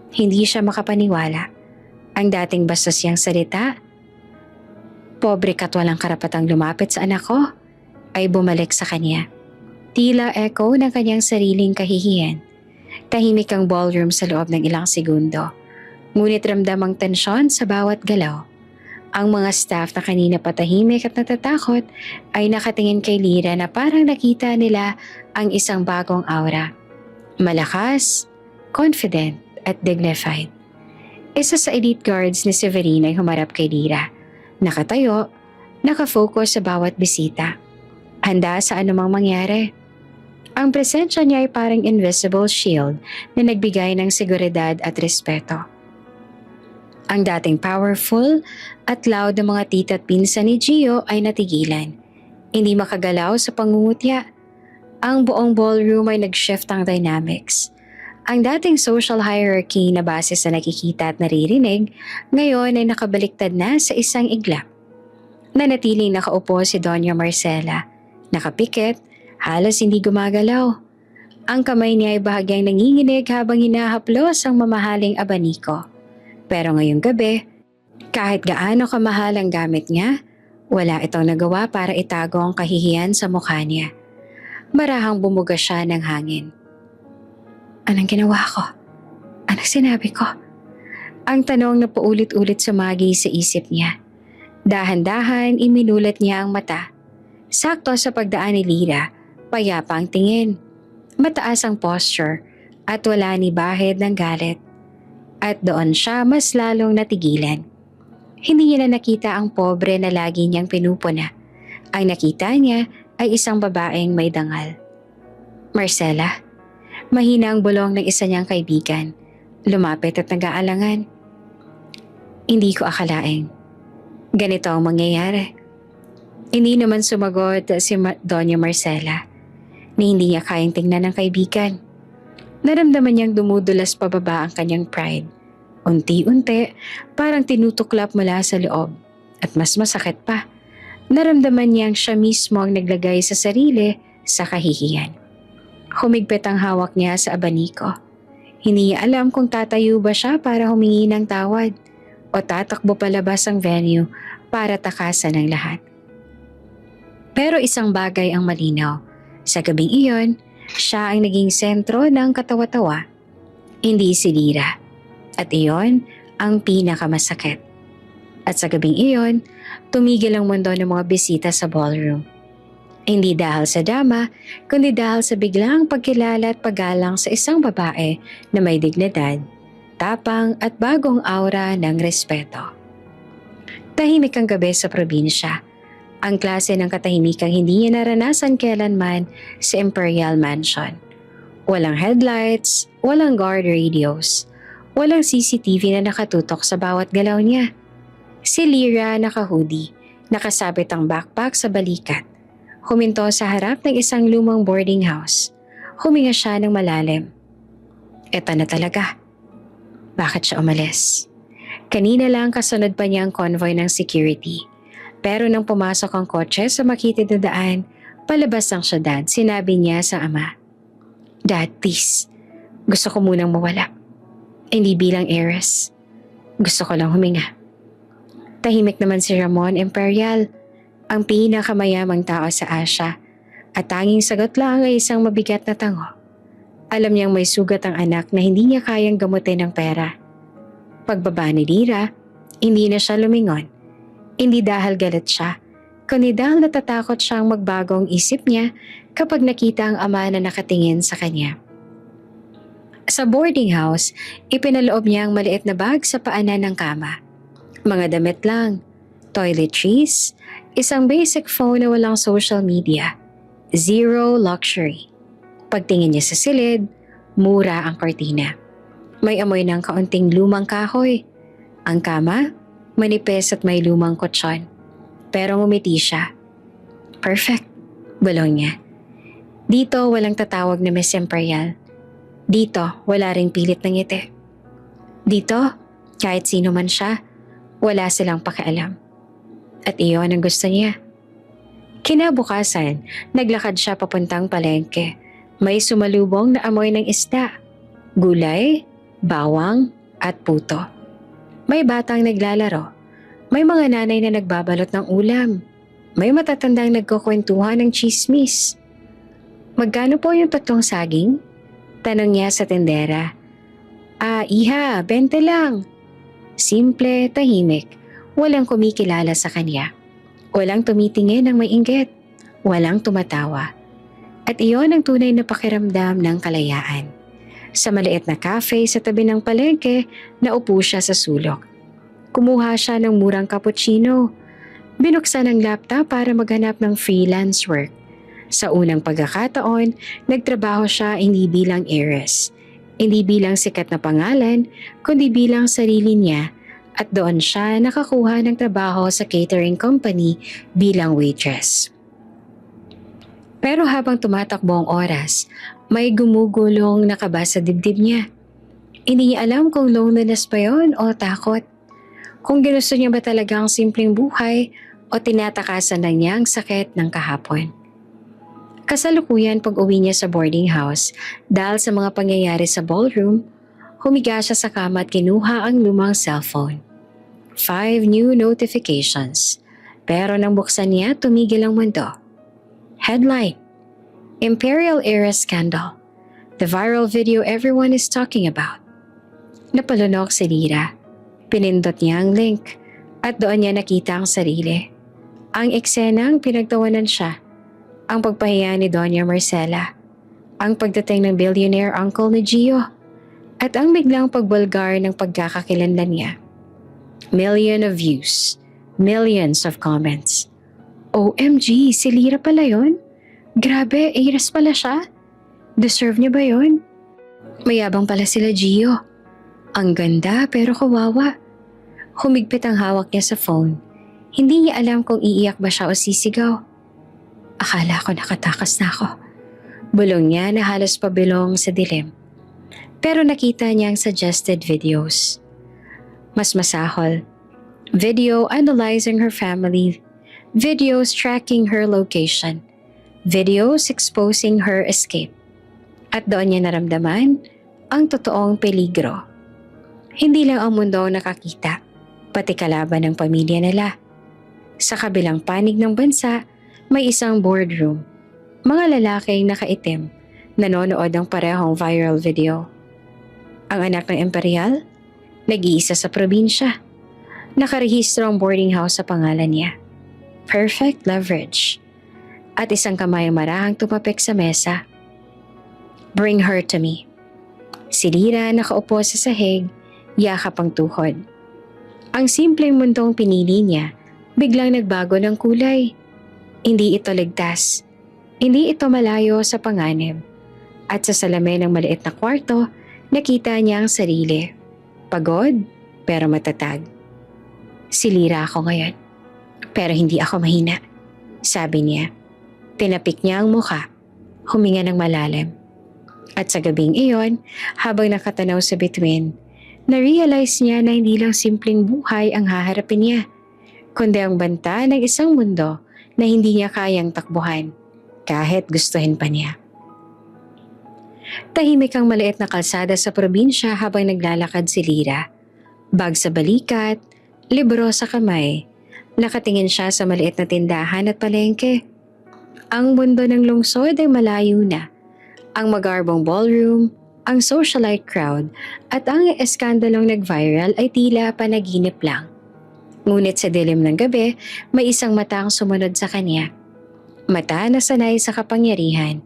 Hindi siya makapaniwala. Ang dating bastos niyang salita, "Pobre ka't walang karapatang lumapit sa anak ko," ay bumalik sa kanya. Tila echo ng kanyang sariling kahihiyan. Tahimik ang ballroom sa loob ng ilang segundo. Ngunit ramdam ang tensyon sa bawat galaw. Ang mga staff na kanina patahimik at natatakot ay nakatingin kay Lira na parang nakita nila ang isang bagong aura. Malakas, confident at dignified. Isa sa elite guards ni Severine ay humarap kay Lira. Nakatayo, nakafocus sa bawat bisita. Handa sa anumang mangyari. Ang presensya niya ay parang invisible shield na nagbigay ng seguridad at respeto. Ang dating powerful at loud na mga tita at pinsan ni Gio ay natigilan. Hindi makagalaw sa pangungutya. Ang buong ballroom ay nag-shift ang dynamics. Ang dating social hierarchy na base sa nakikita at naririnig, ngayon ay nakabaliktad na sa isang iglap. Nanatiling nakaupo si Doña Marcela. Nakapikit, halos hindi gumagalaw. Ang kamay niya ay bahagyang nanginginig habang hinahaplos ang mamahaling abaniko. Pero ngayong gabi, kahit gaano kamahal ang gamit niya, wala itong nagawa para itago ang kahihiyan sa mukha niya. Marahang bumuga siya ng hangin. Anong ginawa ko? Anong sinabi ko? Ang tanong na paulit-ulit sumagi sa isip niya. Dahan-dahan iminulat niya ang mata. Sakto sa pagdaan ni Lira, payapa ang tingin. Mataas ang posture at wala ni bahid ng galit. At doon siya mas lalong natigilan. Hindi niya na nakita ang pobre na lagi niyang pinupuna. Ang nakita niya ay isang babaeng may dangal. Marcela, mahina ang bulong ng isa niyang kaibigan. Lumapit at nag-aalangan. Hindi ko akalaing ganito ang mangyayari. Hindi naman sumagot si Doña Marcela ni hindi niya kayang tingnan ng kaibigan. Naramdaman niyang dumudulas pababa ang kanyang pride. Unti-unti, parang tinutuklap mula sa loob. At mas masakit pa, naramdaman niyang siya mismo ang naglagay sa sarili sa kahihiyan. Humigpit ang hawak niya sa abaniko. Hindi niya alam kung tatayo ba siya para humingi ng tawad o tatakbo palabas ang venue para takasan ng lahat. Pero isang bagay ang malinaw. Sa gabing iyon, siya ang naging sentro ng katawa-tawa, hindi si Lyra. At iyon ang pinakamasakit. At sa gabing iyon, tumigil ang mundo ng mga bisita sa ballroom. Hindi dahil sa dama, kundi dahil sa biglang pagkilala at paggalang sa isang babae na may dignidad, tapang at bagong aura ng respeto. Tahimik ang gabi sa probinsya. Ang klase ng katahimikang hindi niya naranasan kailanman sa Imperial Mansion. Walang headlights, walang guard radios, walang CCTV na nakatutok sa bawat galaw niya. Si Lyra naka-hoodie, nakasabit ang backpack sa balikat. Huminto sa harap ng isang lumang boarding house. Huminga siya ng malalim. Eto na talaga. Bakit siya umalis? Kanina lang kasunod pa niya ang convoy ng security. Pero nang pumasok ang kotse sa makitid na daan, palabas ang syudad, sinabi niya sa ama. Dad, please. Gusto ko munang mawala. Hindi bilang heiress. Gusto ko lang huminga. Tahimik naman si Ramon Imperial, ang pinakamayamang tao sa Asia, at tanging sagot lang ay isang mabigat na tango. Alam niyang may sugat ang anak na hindi niya kayang gamutin ng pera. Pagbaba ni Lyra, hindi na siya lumingon. Hindi dahil galit siya, kundi dahil natatakot siyang magbago ang isip niya kapag nakita ang ama na nakatingin sa kanya. Sa boarding house, ipinaloob niya ang maliit na bag sa paanan ng kama. Mga damit lang, toiletries, isang basic phone na walang social media, zero luxury. Pagtingin niya sa silid, mura ang kortina. May amoy ng kaunting lumang kahoy. Ang kama, manipis at may lumang kutsyon. Pero ngumiti siya. Perfect, bulong niya. Dito walang tatawag na Miss Imperial. Dito wala ring pilit ng ngiti. Dito, kahit sino man siya, wala silang pakialam. At iyon ang gusto niya. Kinabukasan, naglakad siya papuntang palengke. May sumalubong na amoy ng isda, gulay, bawang at puto. May batang naglalaro. May mga nanay na nagbabalot ng ulam. May matatandang nagkukwentuhan ng chismis. Magkano po yung 3 saging? Tanong niya sa tendera. Iha, 20 lang. Simple, tahimik. Walang kumikilala sa kanya. Walang tumitingin ng may inggit. Walang tumatawa. At iyon ang tunay na pakiramdam ng kalayaan. Sa maliit na cafe sa tabi ng palengke, naupo siya sa sulok. Kumuha siya ng murang cappuccino. Binuksan ang laptop para maghanap ng freelance work. Sa unang pagkakataon, nagtrabaho siya hindi bilang heiress. Hindi bilang sikat na pangalan, kundi bilang sarili niya, at doon siya nakakuha ng trabaho sa catering company bilang waitress. Pero habang tumatakbo ang oras, may gumugulong na kaba sa dibdib niya. Hindi niya alam kung loneliness pa yon o takot. Kung ginusto niya ba talaga ang simpleng buhay o tinatakasan na niya ang sakit ng kahapon. Kasalukuyan pag-uwi niya sa boarding house dahil sa mga pangyayari sa ballroom, humiga siya sa kama at kinuha ang lumang cellphone. 5 new notifications. Pero nang buksan niya, tumigil ang mundo. Headline: Imperial Heiress Scandal. The viral video everyone is talking about. Napalunok si Lyra. Pinindot niya ang link at doon niya nakita ang sarili. Ang eksenang pinagtawanan siya. Ang pagpahiya ni Doña Marcela. Ang pagdating ng billionaire uncle ni Gio. At ang biglang pagbulgar ng pagkakakilanlan niya. Million of views. Millions of comments. OMG, si Lyra pala yun? Grabe, heiress pala siya? Deserve niya ba yun? Mayabang pala sila Gio. Ang ganda pero kawawa. Humigpit ang hawak niya sa phone. Hindi niya alam kung iiyak ba siya o sisigaw. Akala ko nakatakas na ako. Bulong niya na halos pabilong sa dilim. Pero nakita niya ang suggested videos. Mas masahol. Video analyzing her family. Videos tracking her location. Videos exposing her escape. At doon niya naramdaman ang totoong peligro. Hindi lang ang mundo ang nakakita, pati kalaban ng pamilya nila. Sa kabilang panig ng bansa, may isang boardroom. Mga lalaking nakaitim, nanonood ng parehong viral video. Ang anak ng Imperial, nag-iisa sa probinsya. Nakarehistro ang boarding house sa pangalan niya. Perfect leverage. At isang kamay marahang tumapik sa mesa. Bring her to me. Si Lyra nakaupo sa sahig, yakap ang tuhod. Ang simpleng mundong pinili niya, biglang nagbago ng kulay. Hindi ito ligtas. Hindi ito malayo sa panganib. At sa salamin ng maliit na kwarto, nakita niya ang sarili. Pagod, pero matatag. Si Lyra ako ngayon. Pero hindi ako mahina. Sabi niya. Tinapik niya ang mukha. Huminga ng malalim. At sa gabing iyon, habang nakatanaw sa bituin, na-realize niya na hindi lang simpleng buhay ang haharapin niya, kundi ang banta ng isang mundo na hindi niya kayang takbuhan, kahit gustuhin pa niya. Tahimik ang maliit na kalsada sa probinsya habang naglalakad si Lyra. Bag sa balikat, libro sa kamay, nakatingin siya sa maliit na tindahan at palengke. Ang mundo ng lungsod ay malayo na. Ang magarbong ballroom, ang socialite crowd, at ang eskandalong nag-viral ay tila panaginip lang. Ngunit sa dilim ng gabi, may isang mata ang sumunod sa kanya. Mata na sanay sa kapangyarihan.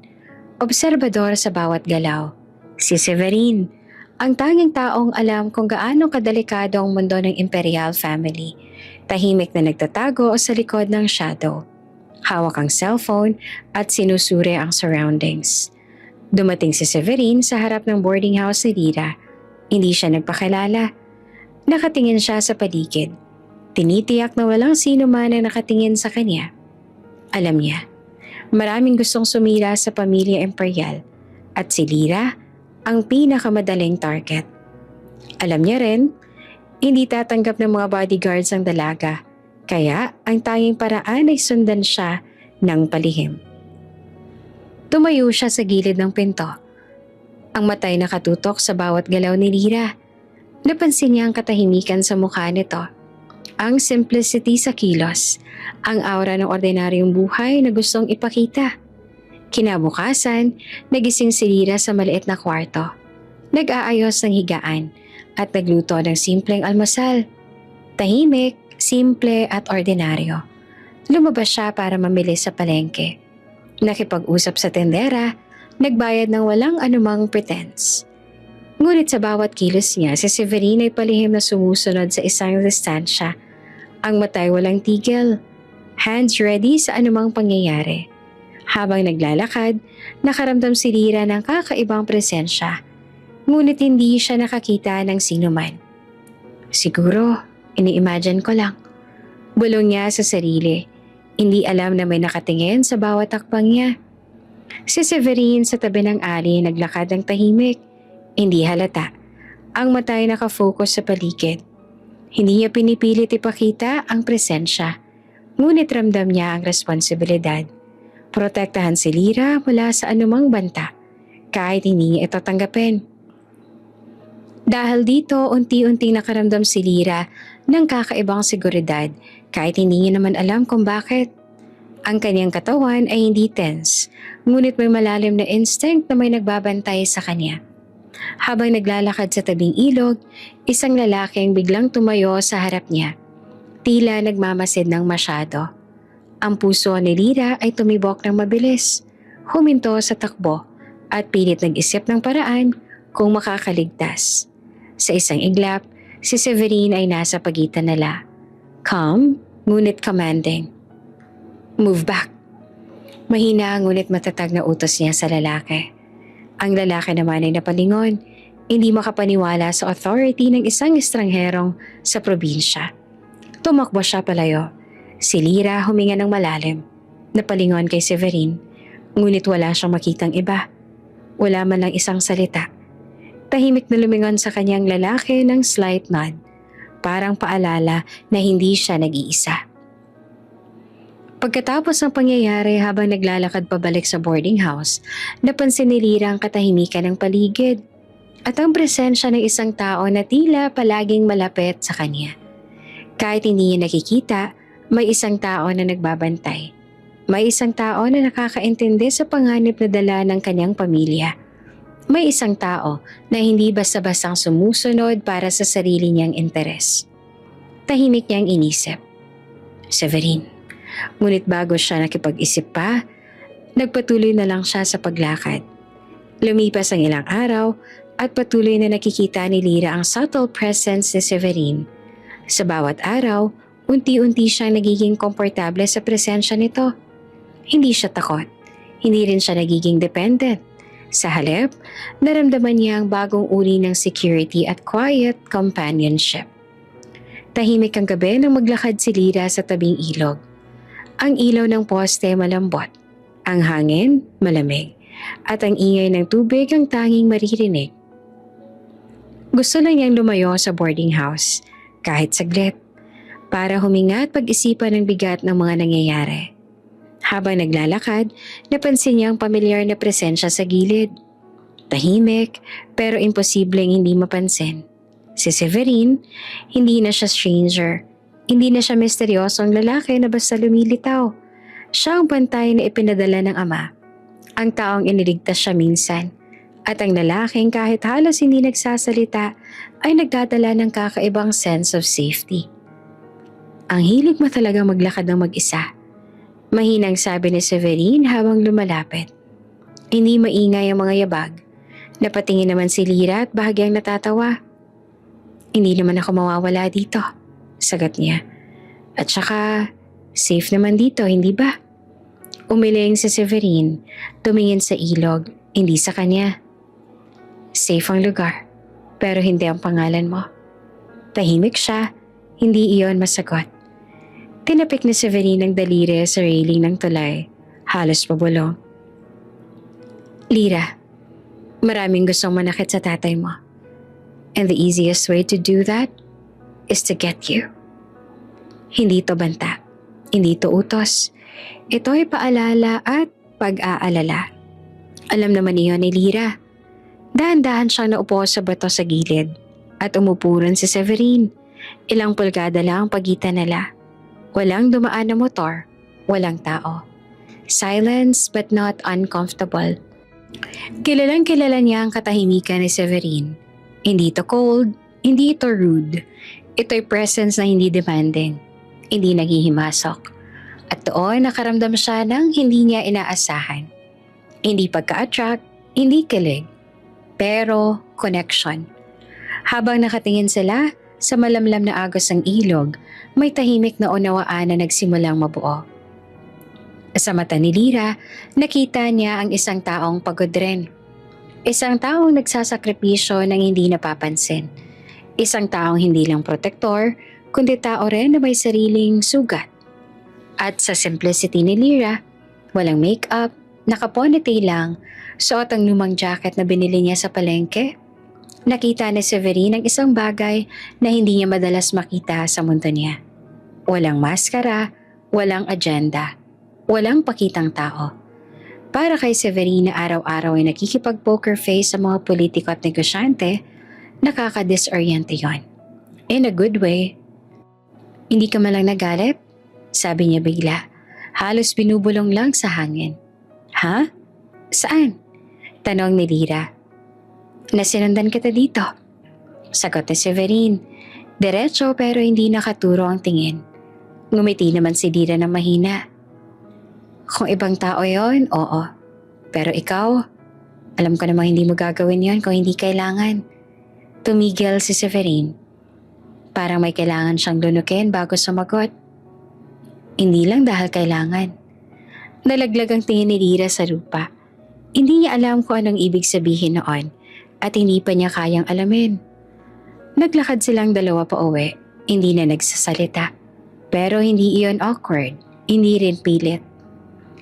Obserbador sa bawat galaw. Si Severine, ang tanging taong alam kung gaano kadelikado ang mundo ng Imperial family. Tahimik na nagtatago sa likod ng shadow. Hawak ang cellphone at sinusuri ang surroundings. Dumating si Severine sa harap ng boarding house ni Lyra. Hindi siya nagpakilala. Nakatingin siya sa paligid. Tinitiyak na walang sino man ang nakatingin sa kanya. Alam niya, maraming gustong sumira sa pamilya Imperial at si Lyra ang pinakamadaling target. Alam niya rin, hindi tatanggap ng mga bodyguards ang dalaga, kaya ang tanging paraan ay sundan siya ng palihim. Tumayo siya sa gilid ng pinto. Ang matay nakatutok sa bawat galaw ni Lyra. Napansin niya ang katahimikan sa mukha nito. Ang simplicity sa kilos, ang aura ng ordinaryong buhay na gustong ipakita. Kinabukasan, nagising si Lyra sa maliit na kwarto. Nag-aayos ng higaan at nagluto ng simpleng almusal. Tahimik, simple at ordinaryo. Lumabas siya para mamili sa palengke. Nakipag-usap sa tendera, nagbayad ng walang anumang pretense. Ngunit sa bawat kilos niya, si Severine ay palihim na sumusunod sa isang distansya. Ang matay walang tigil, hands ready sa anumang pangyayari. Habang naglalakad, nakaramdam si Lyra ng kakaibang presensya. Ngunit hindi siya nakakita ng sinuman. Siguro, ini-imagine ko lang. Bulong niya sa sarili. Hindi alam na may nakatingin sa bawat takbang niya. Si Severine sa tabi ng alley naglakad ng tahimik. Hindi halata. Ang mata ay nakafocus sa paligid. Hindi niya pinipilit ipakita ang presensya. Ngunit ramdam niya ang responsibilidad. Protektahan si Lyra mula sa anumang banta, kahit hindi niya ito tanggapin. Dahil dito, unti-unting nakaramdam si Lyra ng kakaibang seguridad kahit hindi niya naman alam kung bakit. Ang kanyang katawan ay hindi tense, ngunit may malalim na instinct na may nagbabantay sa kanya. Habang naglalakad sa tabing ilog, isang lalaking biglang tumayo sa harap niya. Tila nagmamasid ng masyado. Ang puso ni Lyra ay tumibok ng mabilis, huminto sa takbo at pilit nag-isip ng paraan kung makakaligtas. Sa isang iglap, si Severine ay nasa pagitan nila. Calm, ngunit commanding. Move back. Mahina ngunit matatag na utos niya sa lalaki. Ang lalaki naman ay napalingon, hindi makapaniwala sa authority ng isang estrangherong sa probinsya. Tumakbo siya palayo. Si Lyra huminga ng malalim. Napalingon kay Severine, ngunit wala siyang makitang iba. Wala man lang isang salita. Tahimik na lumingon sa kanyang lalaki ng slight nod. Parang paalala na hindi siya nag-iisa. Pagkatapos ng pangyayari habang naglalakad pabalik sa boarding house, napansin ni Lyra ang katahimikan ng paligid at ang presensya ng isang tao na tila palaging malapit sa kanya. Kahit hindi niya nakikita, may isang tao na nagbabantay. May isang tao na nakakaintindi sa panganib na dala ng kanyang pamilya. May isang tao na hindi basta-bastang sumusunod para sa sarili niyang interes. Tahimik niyang inisip, Severine. Ngunit bago siya nakipag-isip pa, nagpatuloy na lang siya sa paglakad. Lumipas ang ilang araw at patuloy na nakikita ni Lyra ang subtle presence ni Severine. Sa bawat araw, unti-unti siyang nagiging komportable sa presensya nito. Hindi siya takot. Hindi rin siya nagiging dependent. Sa halip, naramdaman niya ang bagong uri ng security at quiet companionship. Tahimik ang gabi nang maglakad si Lyra sa tabing ilog. Ang ilaw ng poste malambot, ang hangin malamig, at ang ingay ng tubig ang tanging maririnig. Gusto lang niyang lumayo sa boarding house, kahit saglit, para huminga at pag-isipan ng bigat ng mga nangyayari. Habang naglalakad, napansin niya ang pamilyar na presensya sa gilid. Tahimik, pero imposibleng hindi mapansin. Si Severine, hindi na siya stranger. Hindi na siya misteryosong lalaki na basta lumilitaw. Siya ang bantay na ipinadala ng ama. Ang taong iniligtas siya minsan. At ang lalaking kahit halos hindi nagsasalita ay nagdadala ng kakaibang sense of safety. Ang hilig mo talaga maglakad ng mag-isa. Mahinang sabi ni Severine habang lumalapit. Hindi maingay ang mga yabag. Napatingin naman si Lyra at bahagyang natatawa. Hindi naman ako mawawala dito, sagot niya. At saka, safe naman dito, hindi ba? Umiling si Severine, tumingin sa ilog, hindi sa kanya. Safe ang lugar, pero hindi ang pangalan mo. Tahimik siya, hindi iyon masagot. Tinapik ni Severine ang daliri sa railing ng tulay, halos pabulong. Lyra, maraming gustong manakit sa tatay mo. And the easiest way to do that is to get you. Hindi to banta, hindi to utos. Ito ay paalala at pag-aalala. Alam naman niyo ni Lyra. Dahan-dahan siyang naupo sa bato sa gilid at umupo rin si Severine. Ilang pulgada lang ang pagitan nila. Walang dumaan na motor, walang tao. Silence but not uncomfortable. Kilalang kilala niya ang katahimikan ni Severine. Hindi ito cold, hindi ito rude. Ito'y presence na hindi demanding, hindi naghihimasok. At doon nakaramdam siya ng hindi niya inaasahan. Hindi pagka-attract, hindi kilig, pero connection. Habang nakatingin sila sa malamlam na agos ng ilog, may tahimik na unawaan na nagsimulang mabuo. Sa mata ni Lyra, nakita niya ang isang taong pagod rin. Isang taong nagsasakripisyo ng hindi napapansin. Isang taong hindi lang protektor, kundi tao rin na may sariling sugat. At sa simplicity ni Lyra, walang makeup, nakaponete lang, suot ang lumang jacket na binili niya sa palengke. Nakita ni Severine ang isang bagay na hindi niya madalas makita sa mundo niya. Walang maskara, walang agenda, walang pakitang tao. Para kay Severine na araw-araw ay nakikipag-poker face sa mga politiko at negosyante, nakaka-disoriente yon. In a good way. Hindi ka malang nagalit? Sabi niya bigla. Halos binubulong lang sa hangin. Ha? Saan? Tanong ni Lyra. Nasinundan kita dito. Sagot ni Severine. Diretso pero hindi nakaturo ang tingin. Ngumiti naman si Lyra ng mahina. Kung ibang tao yon, oo. Pero ikaw, alam ko namang hindi mo gagawin yon kung hindi kailangan. Tumigil si Severine. Parang may kailangan siyang lunukin bago sumagot. Hindi lang dahil kailangan. Nalaglag ang tingin ni Lyra sa lupa. Hindi niya alam kung anong ibig sabihin noon at hindi pa niya kayang alamin. Naglakad silang dalawa pa uwi, hindi na nagsasalita. Pero hindi iyon awkward, hindi rin pilit.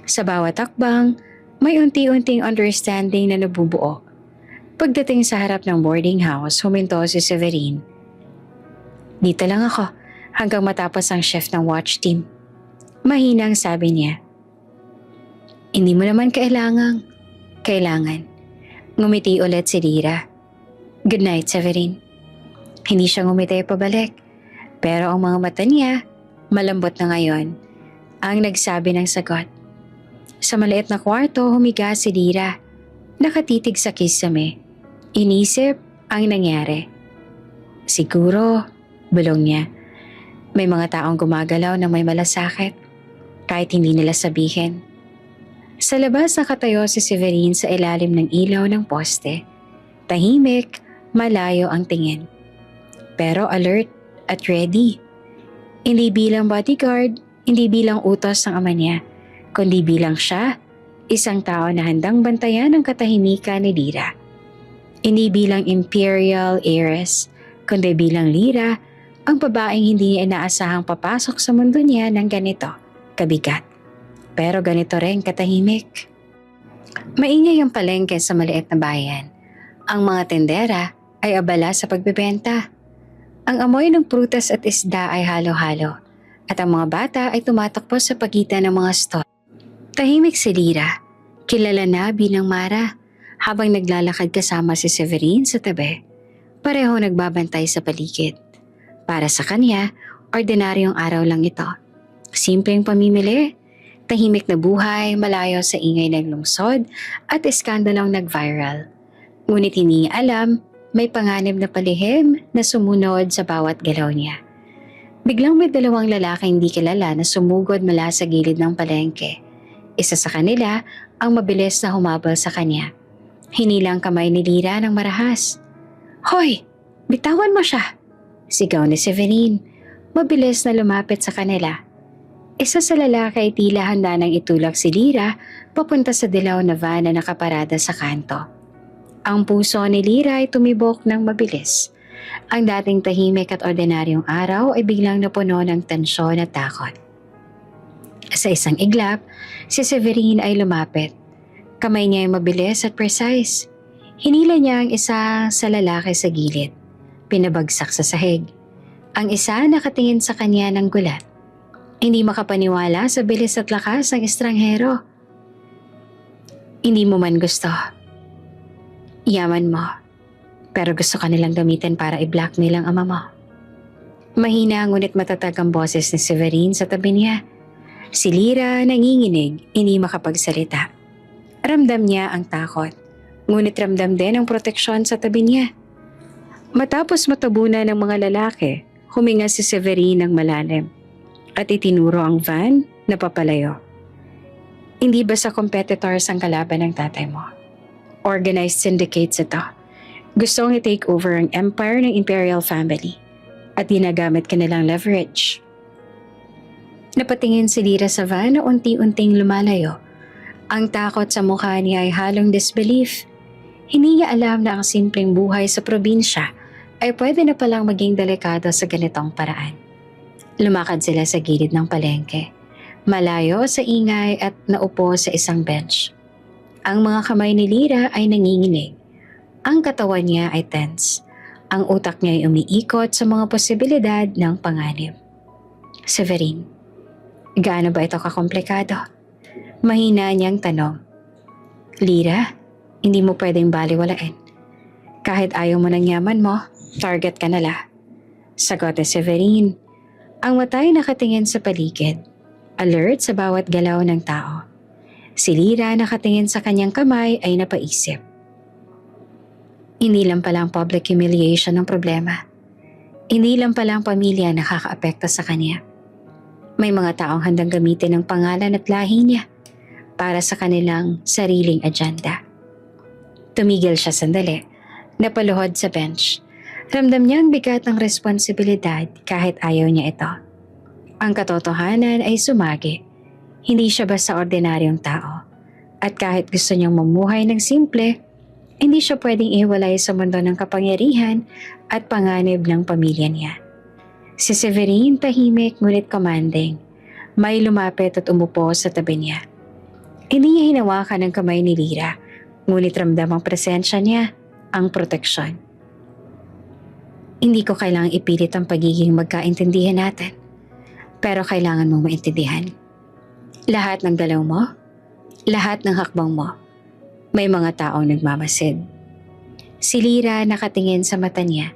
Sa bawat takbang, may unti-unting understanding na nabubuo. Pagdating sa harap ng boarding house, huminto si Severine. Dito lang ako hanggang matapos ang shift ng watch team. Mahinang sabi niya. Hindi mo naman kailangan. Ngumiti ulit si Lyra. Good night, Severin. Hindi siya ngumiti pabalik. Pero ang mga mata niya, malambot na ngayon, ang nagsabi ng sagot. Sa maliit na kwarto, humiga si Lyra. Nakatitig sa kisame. Inisip ang nangyari. Siguro, bulong niya. May mga taong gumagalaw na may malasakit, kahit hindi nila sabihin. Sa labas nakatayo si Severin sa ilalim ng ilaw ng poste. Tahimik, malayo ang tingin. Pero alert at ready. Hindi bilang bodyguard, hindi bilang utos ng ama niya, kundi bilang siya, isang tao na handang bantayan ang katahimikan ni Lyra. Hindi bilang imperial heiress, kundi bilang Lyra, ang babaeng hindi niya inaasahang papasok sa mundo niya ng ganito, kabigat. Pero ganito rin katahimik. Maingay ang palengke sa maliit na bayan. Ang mga tendera ay abala sa pagbebenta. Ang amoy ng prutas at isda ay halo-halo at ang mga bata ay tumatakbo sa pagitan ng mga stall. Tahimik si Lyra, kilala na bilang Mara, habang naglalakad kasama si Severin sa tabi. Pareho nagbabantay sa paligid. Para sa kanya, ordinaryong araw lang ito. Simpleng pamimili, tahimik na buhay malayo sa ingay ng lungsod at iskandalong nag-viral. Ngunit hindi niya alam, may panganib na palihim na sumunod sa bawat galaw niya. Biglang may dalawang lalaki hindi kilala na sumugod mula sa gilid ng palengke. Isa sa kanila ang mabilis na humabol sa kanya. Hinilang kamay ni Lyra ng marahas. Hoy! Bitawan mo siya! Sigaw ni Severin. Mabilis na lumapit sa kanila. Isa sa lalaki ay tila handa nang itulak si Lyra papunta sa dilaw na van na nakaparada sa kanto. Ang puso ni Lyra ay tumibok ng mabilis. Ang dating tahimik at ordinaryong araw ay biglang napuno ng tensyon at takot. Sa isang iglap, si Severin ay lumapit. Kamay niya ay mabilis at precise. Hinila niya ang isa sa lalaki sa gilid. Pinabagsak sa sahig. Ang isa nakatingin sa kanya ng gulat. Hindi makapaniwala sa bilis at lakas ng estranghero. Hindi mo man gusto. Yaman mo. Pero gusto ka nilang gamitin para i-blackmail ang ama mo. Mahina ngunit matatag ang boses ni Severin sa tabi niya. Si Lyra nanginginig, hindi makapagsalita. Ramdam niya ang takot. Ngunit ramdam din ang proteksyon sa tabi niya. Matapos matabunan ng mga lalaki, huminga si Severin ng malalim at itinuro ang van na papalayo. Hindi ba sa competitors ang kalaban ng tatay mo? Organized syndicates ito. Gustong i-take over ang empire ng imperial family at ginagamit kanilang leverage. Napatingin si Lyra sa van na unti-unting lumalayo. Ang takot sa mukha niya ay halong disbelief. Hindi niya alam na ang simpleng buhay sa probinsya ay pwede na palang maging delikado sa ganitong paraan. Lumakad sila sa gilid ng palengke, malayo sa ingay at naupo sa isang bench. Ang mga kamay ni Lyra ay nanginginig. Ang katawan niya ay tense. Ang utak niya ay umiikot sa mga posibilidad ng panganib. Severin, gaano ba ito kakomplikado? Mahina niyang tanong. Lyra, hindi mo pwedeng baliwalain. Kahit ayaw mo ng yaman mo, target ka nala. Sagot ni Severin. Ang mata ay nakatingin sa paligid, alert sa bawat galaw ng tao. Si Lyra nakatingin sa kanyang kamay ay napaisip. Hindi lang pala ang public humiliation ng problema. Hindi lang pala ang pamilya nakakaapekto sa kanya. May mga taong handang gamitin ang pangalan at lahi niya para sa kanilang sariling agenda. Tumigil siya sandali, napaluhod sa bench. Ramdam niya ang bigat ng responsibilidad kahit ayaw niya ito. Ang katotohanan ay sumagi. Hindi siya basta ordinaryong tao. At kahit gusto niyang mamuhay ng simple, hindi siya pwedeng ihiwalay sa mundo ng kapangyarihan at panganib ng pamilya niya. Si Severin tahimik ngunit commanding. May lumapit at umupo sa tabi niya. Hindi niya hinawakan ang kamay ni Lyra, ngunit ramdam ang presensya niya, ang proteksyon. Hindi ko kailangang ipilit ang pagiging magkaintindihan natin. Pero kailangan mong maintindihan. Lahat ng galaw mo, lahat ng hakbang mo, may mga taong nagmamasid. Si Lyra nakatingin sa mata niya,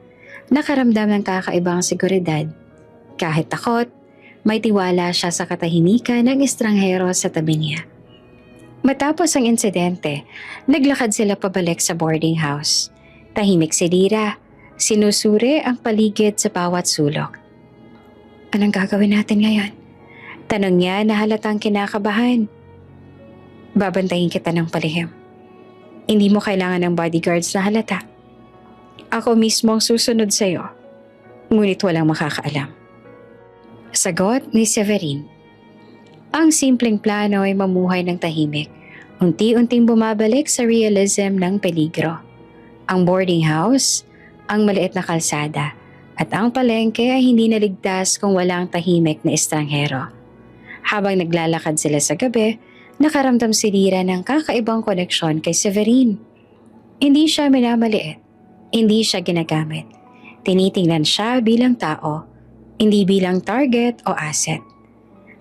nakaramdam ng kakaibang seguridad. Kahit takot, may tiwala siya sa katahimikan ng estranghero sa tabi niya. Matapos ang insidente, naglakad sila pabalik sa boarding house. Tahimik si Lyra, sinusuri ang paligid sa bawat sulok. Anong gagawin natin ngayon? Tanong niya na halatang kinakabahan. Babantayin kita ng palihim. Hindi mo kailangan ng bodyguards na halata. Ako mismo ang susunod sa iyo. Ngunit walang makakaalam. Sagot ni Severin. Ang simpleng plano ay mamuhay ng tahimik. Unti-unting bumabalik sa realism ng peligro. Ang boarding house, ang maliit na kalsada, at ang palengke ay hindi naligtas kung walang tahimik na estranghero. Habang naglalakad sila sa gabi, nakaramdam si Lyra ng kakaibang koneksyon kay Severin. Hindi siya minamaliit, hindi siya ginagamit. Tinitingnan siya bilang tao, hindi bilang target o asset.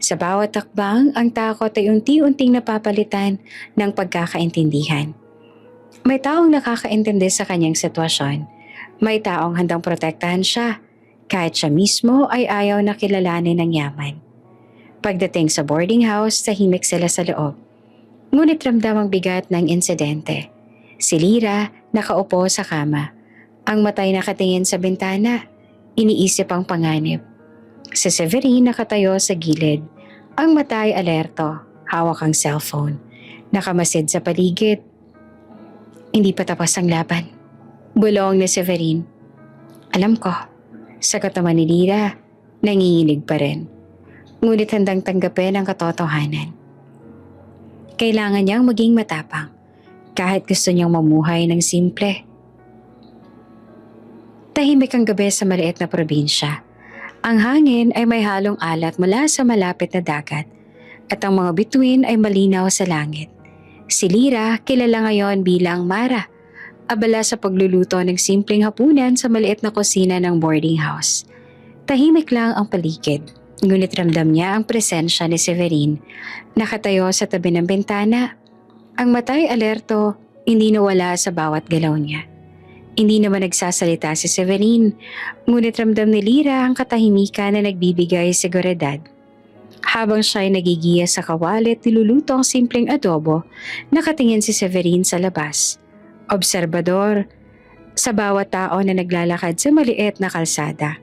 Sa bawat takbang, ang takot ay unti-unting napapalitan ng pagkakaintindihan. May taong nakakaintindi sa kanyang sitwasyon. May taong handang protektahan siya, kahit siya mismo ay ayaw na kilalanin ng yaman. Pagdating sa boarding house, tahimik sila sa loob. Ngunit ramdam ang bigat ng insidente. Si Lyra nakaupo sa kama. Ang matay nakatingin sa bintana. Iniisip ang panganib. Si Severin nakatayo sa gilid. Ang mata ay alerto. Hawak ang cellphone. Nakamasid sa paligid. Hindi pa tapos ang laban. Bulong ni Severin. Alam ko. Sagot naman ni Lyra. Nanginginig pa rin. Ngunit handang tanggapin ang katotohanan. Kailangan niyang maging matapang kahit gusto niyang mamuhay ng simple. Tahimik ang gabi sa maliit na probinsya. Ang hangin ay may halong alat mula sa malapit na dagat at ang mga bituin ay malinaw sa langit. Si Lyra kilala ngayon bilang Mara, abala sa pagluluto ng simpleng hapunan sa maliit na kusina ng boarding house. Tahimik lang ang paligid. Ngunit ramdam niya ang presensya ni Severin. Nakatayo sa tabi ng bintana. Ang matay alerto, hindi nawala sa bawat galaw niya. Hindi naman nagsasalita si Severin, ngunit ramdam ni Lyra ang katahimikan na nagbibigay seguridad. Habang siya ay nagigiya sa kawali at niluluto ang simpleng adobo, nakatingin si Severin sa labas. Obserbador sa bawat tao na naglalakad sa maliit na kalsada.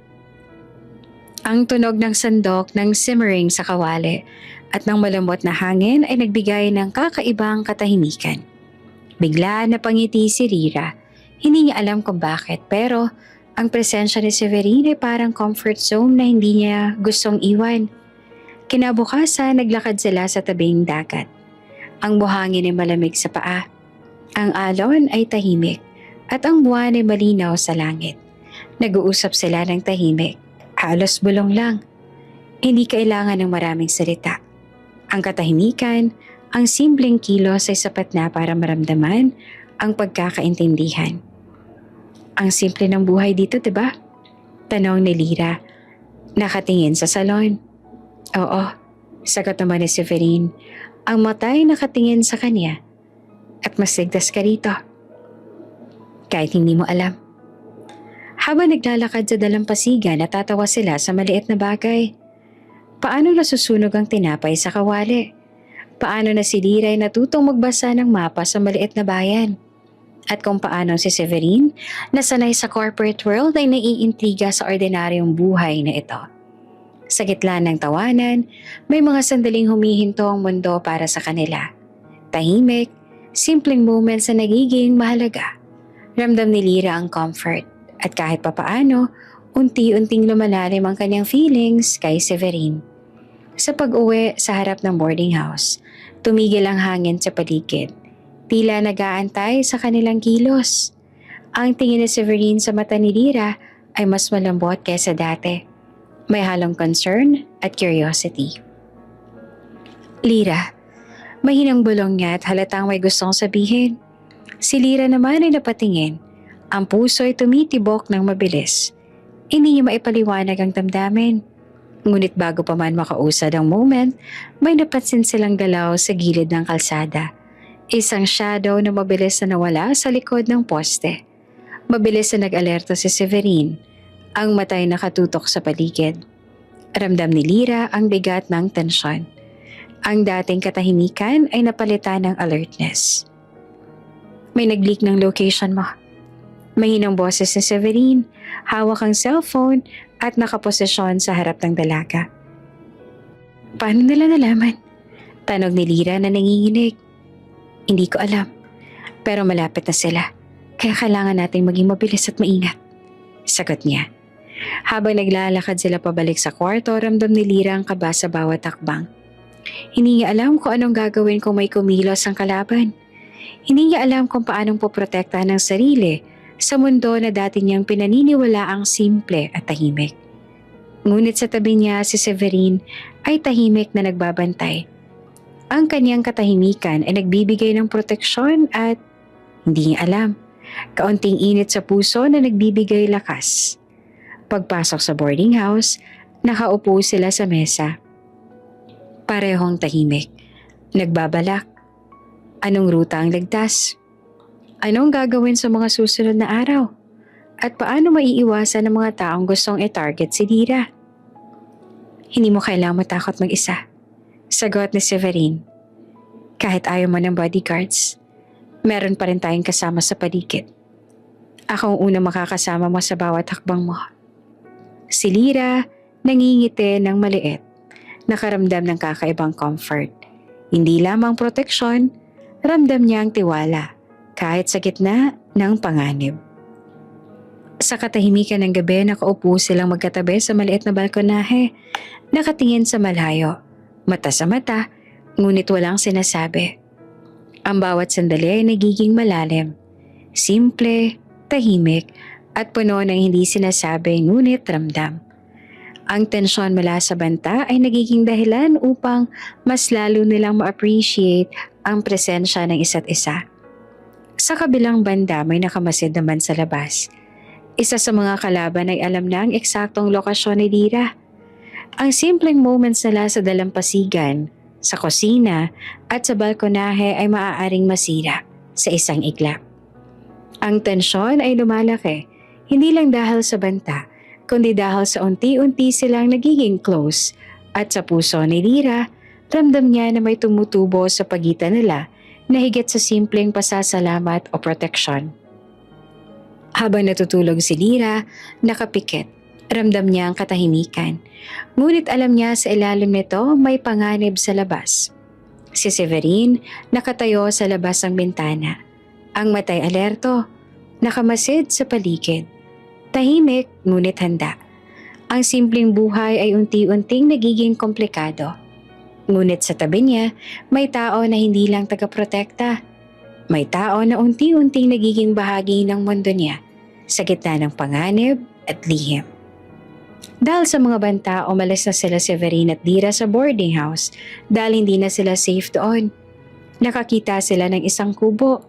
Ang tunog ng sandok ng simmering sa kawali at ng malambot na hangin ay nagbigay ng kakaibang katahimikan. Bigla napangiti si Lyra. Hindi niya alam kung bakit pero ang presensya ni Severin ay parang comfort zone na hindi niya gustong iwan. Kinabukasan naglakad sila sa tabing dagat. Ang buhangin ay malamig sa paa. Ang alon ay tahimik at ang buwan ay malinaw sa langit. Nag-uusap sila ng tahimik. Halos bulong lang. Hindi kailangan ng maraming salita. Ang katahimikan, ang simpleng kilos ay sapat na para maramdaman ang pagkakaintindihan. Ang simple ng buhay dito, diba? Tanong ni Lyra. Nakatingin sa salon. Oo, sagot naman ni Severin. Ang mata ay nakatingin sa kanya. At mas ligtas ka rito. Kahit hindi mo alam. Habang naglalakad sa dalampasigan, natatawa sila sa maliit na bagay. Paano nasusunog ang tinapay sa kawali? Paano na si Lyra ay natutong magbasa ng mapa sa maliit na bayan? At kung paano si Severin, nasanay sa corporate world ay naiintriga sa ordinaryong buhay na ito. Sa gitna ng tawanan, may mga sandaling humihinto ang mundo para sa kanila. Tahimik, simpleng moments na nagiging mahalaga. Ramdam ni Lyra ang comfort. At kahit papaano, unti-unting lumalalim ang kanyang feelings kay Severin. Sa pag-uwi sa harap ng boarding house, tumigil ang hangin sa paligid. Tila nag-aantay sa kanilang kilos. Ang tingin ni Severin sa mata ni Lyra ay mas malambot kaysa dati. May halong concern at curiosity. Lyra, mahinang bulong niya at halatang may gustong sabihin. Si Lyra naman ay napatingin. Ang puso ay tumitibok ng mabilis. Hindi niya maipaliwanag ang damdamin. Ngunit bago pa man makausad ang moment, may napansin silang galaw sa gilid ng kalsada. Isang shadow na mabilis na nawala sa likod ng poste. Mabilis na nag-alerto si Severine, ang matay nakatutok sa paligid. Ramdam ni Lyra ang bigat ng tensyon. Ang dating katahimikan ay napalitan ng alertness. May nag-leak ng location mo. Mahinang boses ni Severine, hawak ang cellphone at nakaposisyon sa harap ng dalaga. Paano nila nalaman? Tanog ni Lyra na nanginginig. Hindi ko alam. Pero malapit na sila. Kaya kailangan nating maging mabilis at maingat. Sagot niya. Habang naglalakad sila pabalik sa kwarto, ramdam ni Lyra ang kaba sa bawat takbang. Hindi niya alam kung anong gagawin kung may kumilos ang kalaban. Hindi niya alam kung paanong poprotektahan ng sarili sa mundo na dati niyang pinaniniwala ang simple at tahimik. Ngunit sa tabi niya si Severine ay tahimik na nagbabantay. Ang kanyang katahimikan ay nagbibigay ng proteksyon at hindi niya alam. Kaunting init sa puso na nagbibigay lakas. Pagpasok sa boarding house, nakaupo sila sa mesa. Parehong tahimik. Nagbabalak. Anong ruta ang ligtas? Anong gagawin sa mga susunod na araw? At paano maiiwasan ng mga taong gustong i-target si Lyra? Hindi mo kailangang matakot mag-isa. Sagot ni Severine. Kahit ayaw mo ng bodyguards, meron pa rin tayong kasama sa paligid. Ako ang unang makakasama mo sa bawat hakbang mo. Si Lyra nangingiti ng maliit, nakaramdam ng kakaibang comfort. Hindi lamang proteksyon, ramdam niya ang tiwala kahit sa gitna ng panganib. Sa katahimikan ng gabi, nakaupo silang magkatabi sa maliit na balkonahe, nakatingin sa malayo, mata sa mata, ngunit walang sinasabi. Ang bawat sandali ay nagiging malalim, simple, tahimik, at puno ng hindi sinasabi ngunit ramdam. Ang tensyon mula sa banta ay nagiging dahilan upang mas lalo nilang ma-appreciate ang presensya ng isa't isa. Sa kabilang banda may nakamasid naman sa labas. Isa sa mga kalaban ay alam na ang eksaktong lokasyon ni Lyra. Ang simpleng moments nila sa dalampasigan, sa kusina at sa balkonahe ay maaaring masira sa isang iglap. Ang tensyon ay lumalaki, hindi lang dahil sa banta, kundi dahil sa unti-unti silang nagiging close at sa puso ni Lyra, ramdam niya na may tumutubo sa pagitan nila na higit sa simpleng pasasalamat o proteksyon. Habang natutulog si Lyra, nakapikit. Ramdam niya ang katahimikan. Ngunit alam niya sa ilalim nito may panganib sa labas. Si Severine nakatayo sa labas ng bintana. Ang matay alerto, nakamasid sa paligid. Tahimik ngunit handa. Ang simpleng buhay ay unti-unting nagiging komplikado. Ngunit sa tabi niya, may tao na hindi lang tagaprotekta. May tao na unti-unting nagiging bahagi ng mundo niya sa gitna ng panganib at lihim. Dahil sa mga banta, umalis na sila Severine at Lyra sa boarding house dahil hindi na sila safe doon. Nakakita sila ng isang kubo.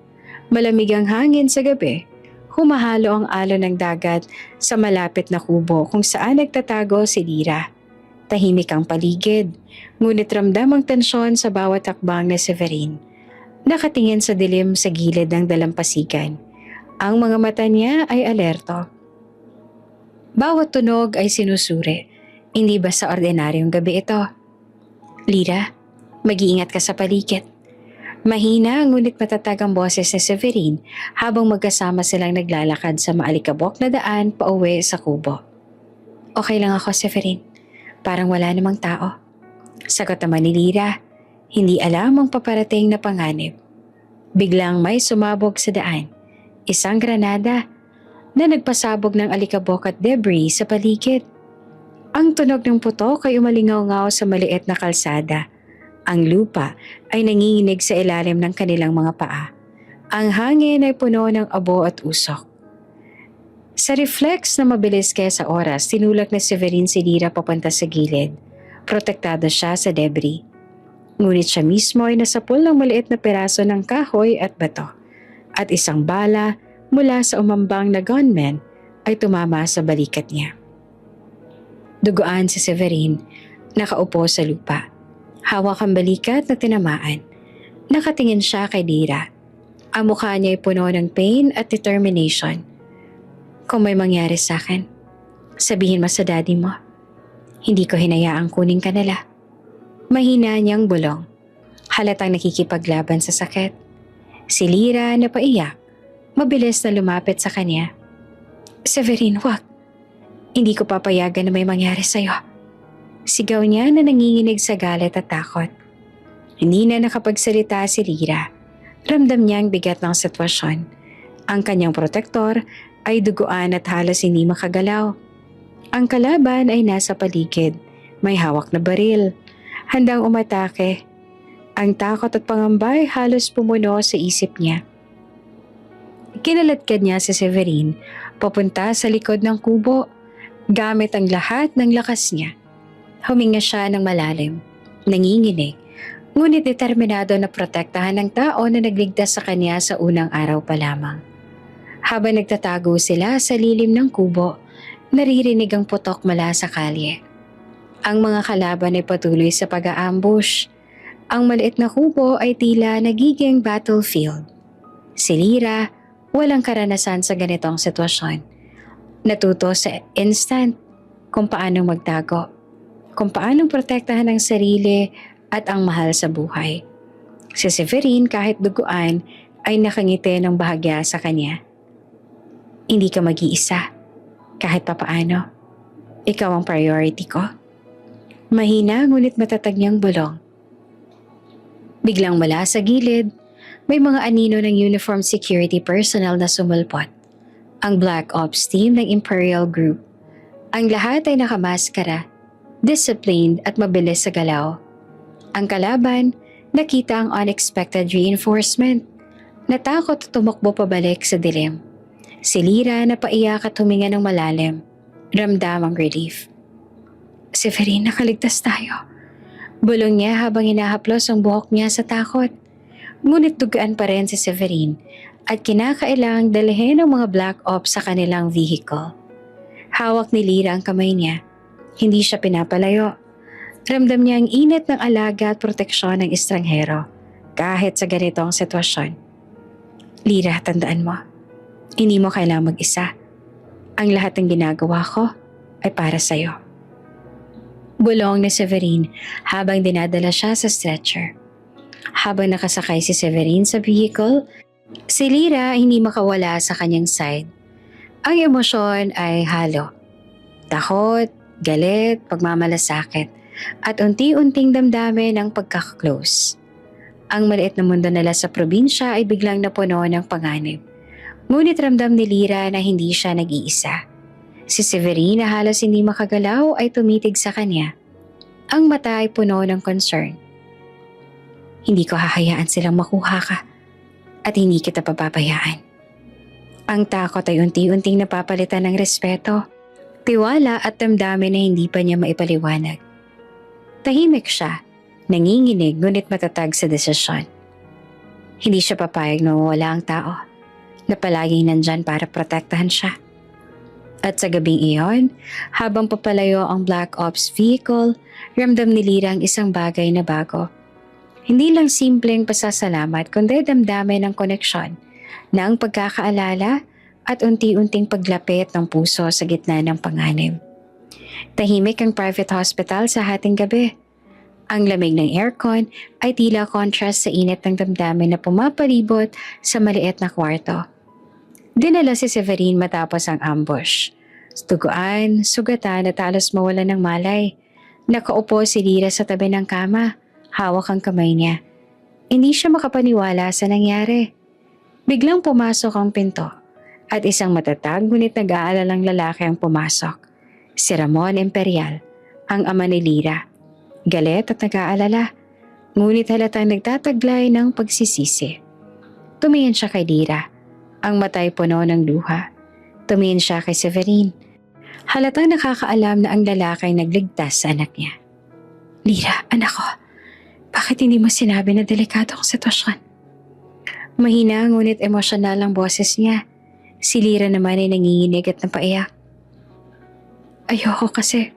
Malamig ang hangin sa gabi. Humahalo ang alon ng dagat sa malapit na kubo kung saan nagtatago si Lyra. Tahimik ang paligid, ngunit ramdam ang tensyon sa bawat hakbang ni Severine. Nakatingin sa dilim sa gilid ng dalampasigan. Ang mga mata niya ay alerto. Bawat tunog ay sinusuri. Hindi ba sa ordinaryong gabi ito? Lyra, mag-iingat ka sa paligid. Mahina ngunit matatag ang boses ni Severine habang magkasama silang naglalakad sa maalikabok na daan pauwi sa kubo. Okay lang ako, Severine. Parang wala namang tao. Sagot naman ni Lyra. Hindi alam ang paparating na panganib. Biglang may sumabog sa daan. Isang granada na nagpasabog ng alikabok at debris sa paligid. Ang tunog ng putok ay umalingaw-ngaw sa maliit na kalsada. Ang lupa ay nanginginig sa ilalim ng kanilang mga paa. Ang hangin ay puno ng abo at usok. Sa reflex na mabilis kaysa oras, tinulak na Severine si Lyra papunta sa gilid. Protektado siya sa debris. Ngunit siya mismo ay nasapul ng maliit na peraso ng kahoy at bato. At isang bala mula sa umambang na gunman ay tumama sa balikat niya. Duguan si Severin, nakaupo sa lupa. Hawak ang balikat na tinamaan. Nakatingin siya kay Lira. Ang mukha niya ay puno ng pain at determination. Kung may mangyari sa akin, sabihin mo sa daddy mo. Hindi ko hinayaang kunin ka nila. Mahina niyang bulong. Halatang nakikipaglaban sa sakit. Si Lira na paiyak, mabilis na lumapit sa kanya. Severin, wag. Hindi ko papayagan na may mangyari sa'yo. Sigaw niya na nanginginig sa galit at takot. Hindi na nakapagsalita si Lira. Ramdam niya ang bigat ng sitwasyon. Ang kanyang protektor ay duguan at halos hindi makagalaw. Ang kalaban ay nasa paligid. May hawak na baril. Handang umatake. Ang takot at pangamba ay halos pumuno sa isip niya. Kinaladkad niya si Severin papunta sa likod ng kubo. Gamit ang lahat ng lakas niya. Huminga siya ng malalim. Nanginginig. Ngunit determinado na protektahan ng tao na nagligtas sa kanya sa unang araw pa lamang. Habang nagtatago sila sa lilim ng kubo, naririnig ang putok mula sa kalye. Ang mga kalaban ay patuloy sa pag-aambush. Ang maliit na kubo ay tila nagiging battlefield. Si Lira, walang karanasan sa ganitong sitwasyon. Natuto sa instant kung paano magtago, kung paano protektahan ang sarili at ang mahal sa buhay. Si Severin kahit duguan ay nakangiti ng bahagya sa kanya. Hindi ka mag-iisa, kahit papaano. Ikaw ang priority ko. Mahina ngunit matatag niyang bulong. Biglang mula sa gilid, may mga anino ng uniform security personnel na sumulpot. Ang Black Ops team ng Imperial Group. Ang lahat ay nakamaskara, disciplined at mabilis sa galaw. Ang kalaban, nakita ang unexpected reinforcement. Natakot at tumakbo pabalik sa dilim. Si Lira na paiyak at huminga ng malalim. Ramdam ang relief. Severin, nakaligtas tayo. Bulong niya habang hinahaplos ang buhok niya sa takot. Ngunit dugaan pa rin si Severin at kinakailangang dalhin ang mga Black Ops sa kanilang vehicle. Hawak ni Lira ang kamay niya. Hindi siya pinapalayo. Ramdam niya ang init ng alaga at proteksyon ng estranghero kahit sa ganitong sitwasyon. Lira, tandaan mo, hindi mo kailangang mag-isa. Ang lahat ng ginagawa ko ay para sa'yo. Bulong ni Severin habang dinadala siya sa stretcher. Habang nakasakay si Severin sa vehicle, si Lira hindi makawala sa kanyang side. Ang emosyon ay halo. Takot, galit, pagmamalasakit, at unti-unting damdamin ang pagkakaklose. Ang maliit na mundo nila sa probinsya ay biglang napuno ng panganib. Ngunit ramdam ni Lira na hindi siya nag-iisa. Si Severin na halos hindi makagalaw ay tumitig sa kanya. Ang mata ay puno ng concern. Hindi ko hahayaan silang makuha ka at hindi kita papabayaan. Ang takot ay unti-unting napapalitan ng respeto, tiwala at damdamin na hindi pa niya maipaliwanag. Tahimik siya, nanginginig ngunit matatag sa desisyon. Hindi siya papayag na mawala ang tao na palaging nandyan para protektahan siya. At sa gabing iyon, habang papalayo ang Black Ops vehicle, ramdam ni Lira ang isang bagay na bago. Hindi lang simpleng pasasalamat kundi damdamin ng koneksyon na ang pagkakaalala at unti-unting paglapit ng puso sa gitna ng panganib. Tahimik ang private hospital sa hating gabi. Ang lamig ng aircon ay tila contrast sa init ng damdamin na pumapalibot sa maliit na kwarto. Dinala si Severin matapos ang ambush. Tuguan, sugatan at halos mawala ng malay. Nakaupo si Lira sa tabi ng kama. Hawak ang kamay niya. Hindi siya makapaniwala sa nangyari. Biglang pumasok ang pinto at isang matatag ngunit nag-aalalang lalaki ang pumasok. Si Ramon Imperial, ang ama ni Lira. Galit at nag-aalala, ngunit halatang nagtataglay ng pagsisisi. Tumingin siya kay Lira, ang matay puno ng luha. Tumingin siya kay Severin. Halatang nakakaalam na ang lalaki ay nagligtas sa anak niya. Lira, anak ko, bakit hindi mo sinabi na delikado ang sitwasyon? Mahina ngunit emosyonal ang boses niya. Si Lira naman ay nanginginig at napaiyak. Ayoko kasi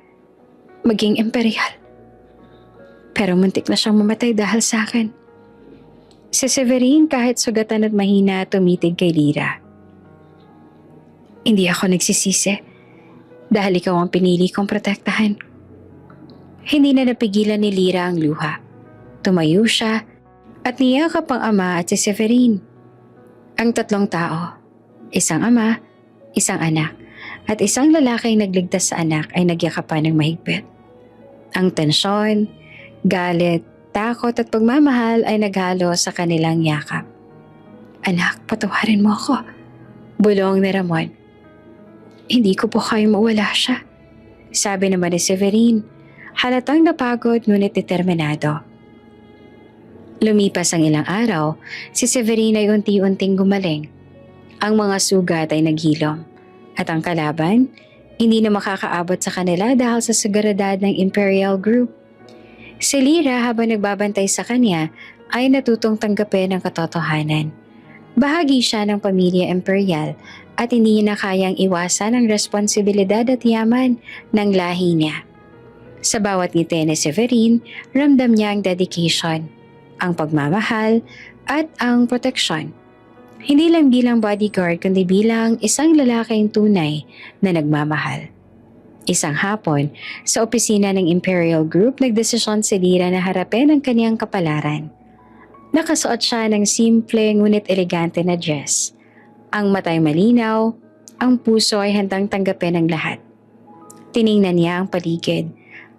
maging imperial. Pero muntik na siyang mamatay dahil sa akin. Si Severine kahit sugatan at mahina tumitig kay Lyra. Hindi ako nagsisisi dahil ikaw ang pinili kong protektahan. Hindi na napigilan ni Lyra ang luha. Tumayo siya at niyakap ang ama at si Severine. Ang tatlong tao, isang ama, isang anak, at isang lalaking nagligtas sa anak ay nagyakapan ng mahigpit. Ang tensyon, galit, takot at pagmamahal ay naghalo sa kanilang yakap. Anak, patawarin mo ako. Bulong ni Ramon. Hindi ko po kayang mawala siya. Sabi naman ni Severine, halatang napagod ngunit determinado. Lumipas ang ilang araw, si Severine ay unti-unting gumaling. Ang mga sugat ay naghilom at ang kalaban hindi na makakaabot sa kanila dahil sa seguridad ng Imperial Group. Si Lyra habang nagbabantay sa kanya ay natutong tanggapin ang katotohanan. Bahagi siya ng pamilya Imperial at hindi na kayang iwasan ang responsibilidad at yaman ng lahi niya. Sa bawat ngiti ni Severine, ramdam niya ang dedication, ang pagmamahal at ang proteksyon. Hindi lang bilang bodyguard kundi bilang isang lalaking tunay na nagmamahal. Isang hapon, sa opisina ng Imperial Group, nagdesisyon si Lyra na harapin ang kaniyang kapalaran. Nakasuot siya ng simple ngunit elegante na dress. Ang mata'y malinaw, ang puso ay handang tanggapin ng lahat. Tiningnan niya ang paligid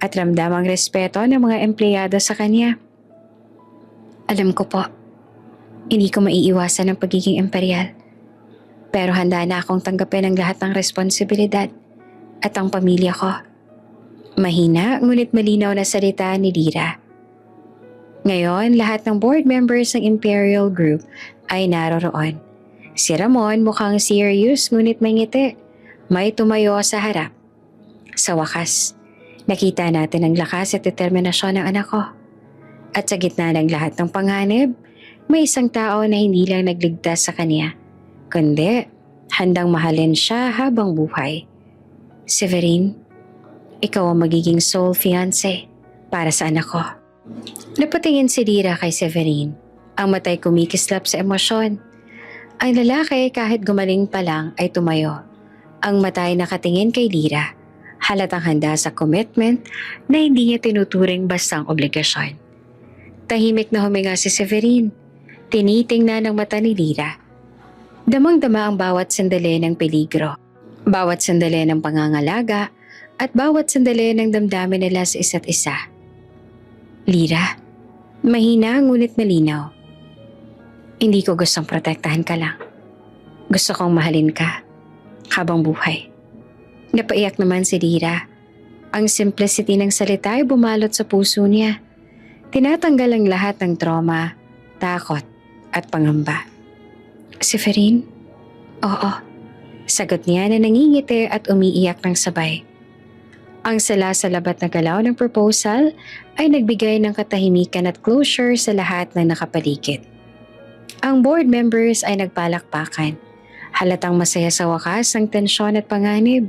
at ramdam ang respeto ng mga empleyado sa kanya. Alam ko po, hindi ko maiiwasan ang pagiging imperial. Pero handa na akong tanggapin ang lahat ng responsibilidad at ang pamilya ko. Mahina ngunit malinaw na salita ni Lyra. Ngayon, lahat ng board members ng Imperial Group ay naroroon. Si Ramon mukhang serious ngunit may ngiti. May tumayo sa harap. Sa wakas, nakita natin ang lakas at determinasyon ng anak ko. At sa gitna ng lahat ng panganib, may isang tao na hindi lang nagligtas sa kanya, kundi handang mahalin siya habang buhay. Severine, ikaw ang magiging sole fiancé para sa anak ko. Napatingin si Lyra kay Severine, ang matay kumikislap sa emosyon. Ang lalaki kahit gumaling pa lang ay tumayo. Ang matay nakatingin kay Lyra, halatang handa sa commitment na hindi niya tinuturing bastang obligasyon. Tahimik na huminga si Severine. Tinitingnan ng mata ni Lyra. Damang-dama ang bawat sandali ng peligro, bawat sandali ng pangangalaga, at bawat sandali ng damdamin nila sa isa't isa. Lyra, mahina ngunit malinaw. Hindi ko gustong protektahan ka lang. Gusto kong mahalin ka habang buhay. Napaiyak naman si Lyra. Ang simplicity ng salita ay bumalot sa puso niya. Tinatanggal ang lahat ng trauma, takot, at pangamba. Severine? Oo. Sagot niya na nangingiti at umiiyak ng sabay. Ang sala-salabat na galaw ng proposal ay nagbigay ng katahimikan at closure sa lahat ng nakapaligid. Ang board members ay nagpalakpakan. Halatang masaya sa wakas ang tensyon at panganib.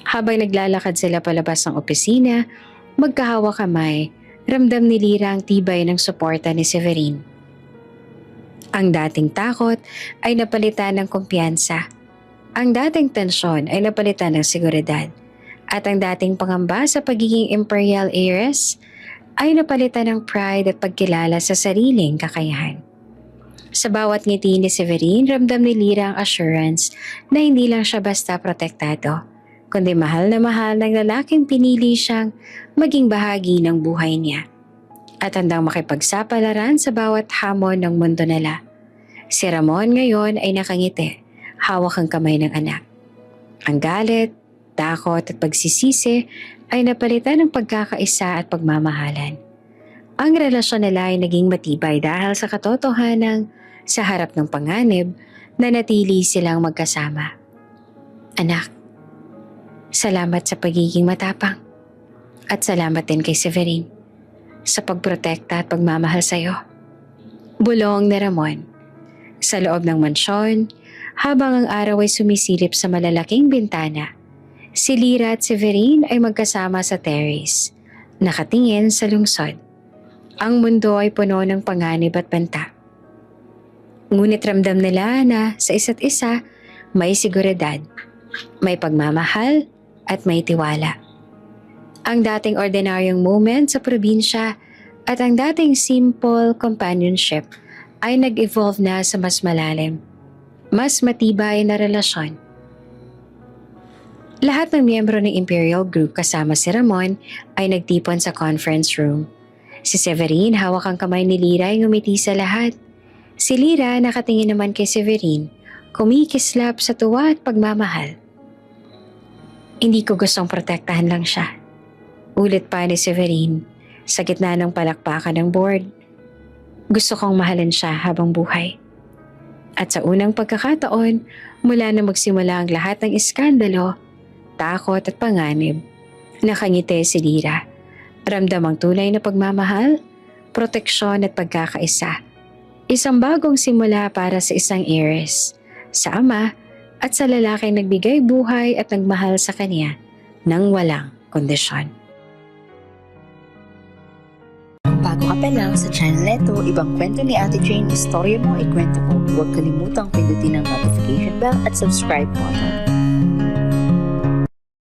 Habang naglalakad sila palabas ng opisina, magkahawa kamay, ramdam ni Lyra ang tibay ng suporta ni Severine. Ang dating takot ay napalitan ng kumpiyansa. Ang dating tensyon ay napalitan ng seguridad. At ang dating pangamba sa pagiging imperial heiress ay napalitan ng pride at pagkilala sa sariling kakayahan. Sa bawat ngiti ni Severine, ramdam ni Lyra ang assurance na hindi lang siya basta protektado, kundi mahal na mahal ng lalaking pinili siyang maging bahagi ng buhay niya. At handang makipagsapalaran sa bawat hamon ng mundo nila. Si Ramon ngayon ay nakangiti, hawak ang kamay ng anak. Ang galit, takot at pagsisisi ay napalitan ng pagkakaisa at pagmamahalan. Ang relasyon nila ay naging matibay dahil sa katotohanan sa harap ng panganib na natili silang magkasama. Anak, salamat sa pagiging matapang at salamat din kay Severine sa pagprotekta at pagmamahal sa iyo. Bulong ni Ramon. Sa loob ng mansyon, habang ang araw ay sumisilip sa malalaking bintana, Si Lyra at Severine ay magkasama sa terrace, nakatingin sa lungsod. Ang mundo ay puno ng panganib at banta. Ngunit ramdam nila na sa isa't isa may seguridad, may pagmamahal at may tiwala. Ang dating ordinaryong moment sa probinsya at ang dating simple companionship ay nag-evolve na sa mas malalim, mas matibay na relasyon. Lahat ng miyembro ng Imperial Group kasama si Ramon ay nagtipon sa conference room. Si Severine hawak ang kamay ni Lyra ay ngumiti sa lahat. Si Lyra nakatingin naman kay Severine, kumikislap sa tuwa at pagmamahal. Hindi ko gustong protektahan lang siya. Ulit pa ni Severine sa gitna ng palakpakan ng board. Gusto kong mahalin siya habang buhay. At sa unang pagkakataon, mula na magsimula ang lahat ng iskandalo, takot at panganib, nakangiti si Lyra. Ramdam ang tunay na pagmamahal, proteksyon at pagkakaisa. Isang bagong simula para sa isang heiress, sa ama at sa lalaking nagbigay buhay at nagmahal sa kanya nang walang kondisyon. Bago ka pa lang sa channel neto, ibang kwento ni Ate Jane, istorya mo, ikwento ko. Huwag kalimutang pindutin ang notification bell at subscribe button.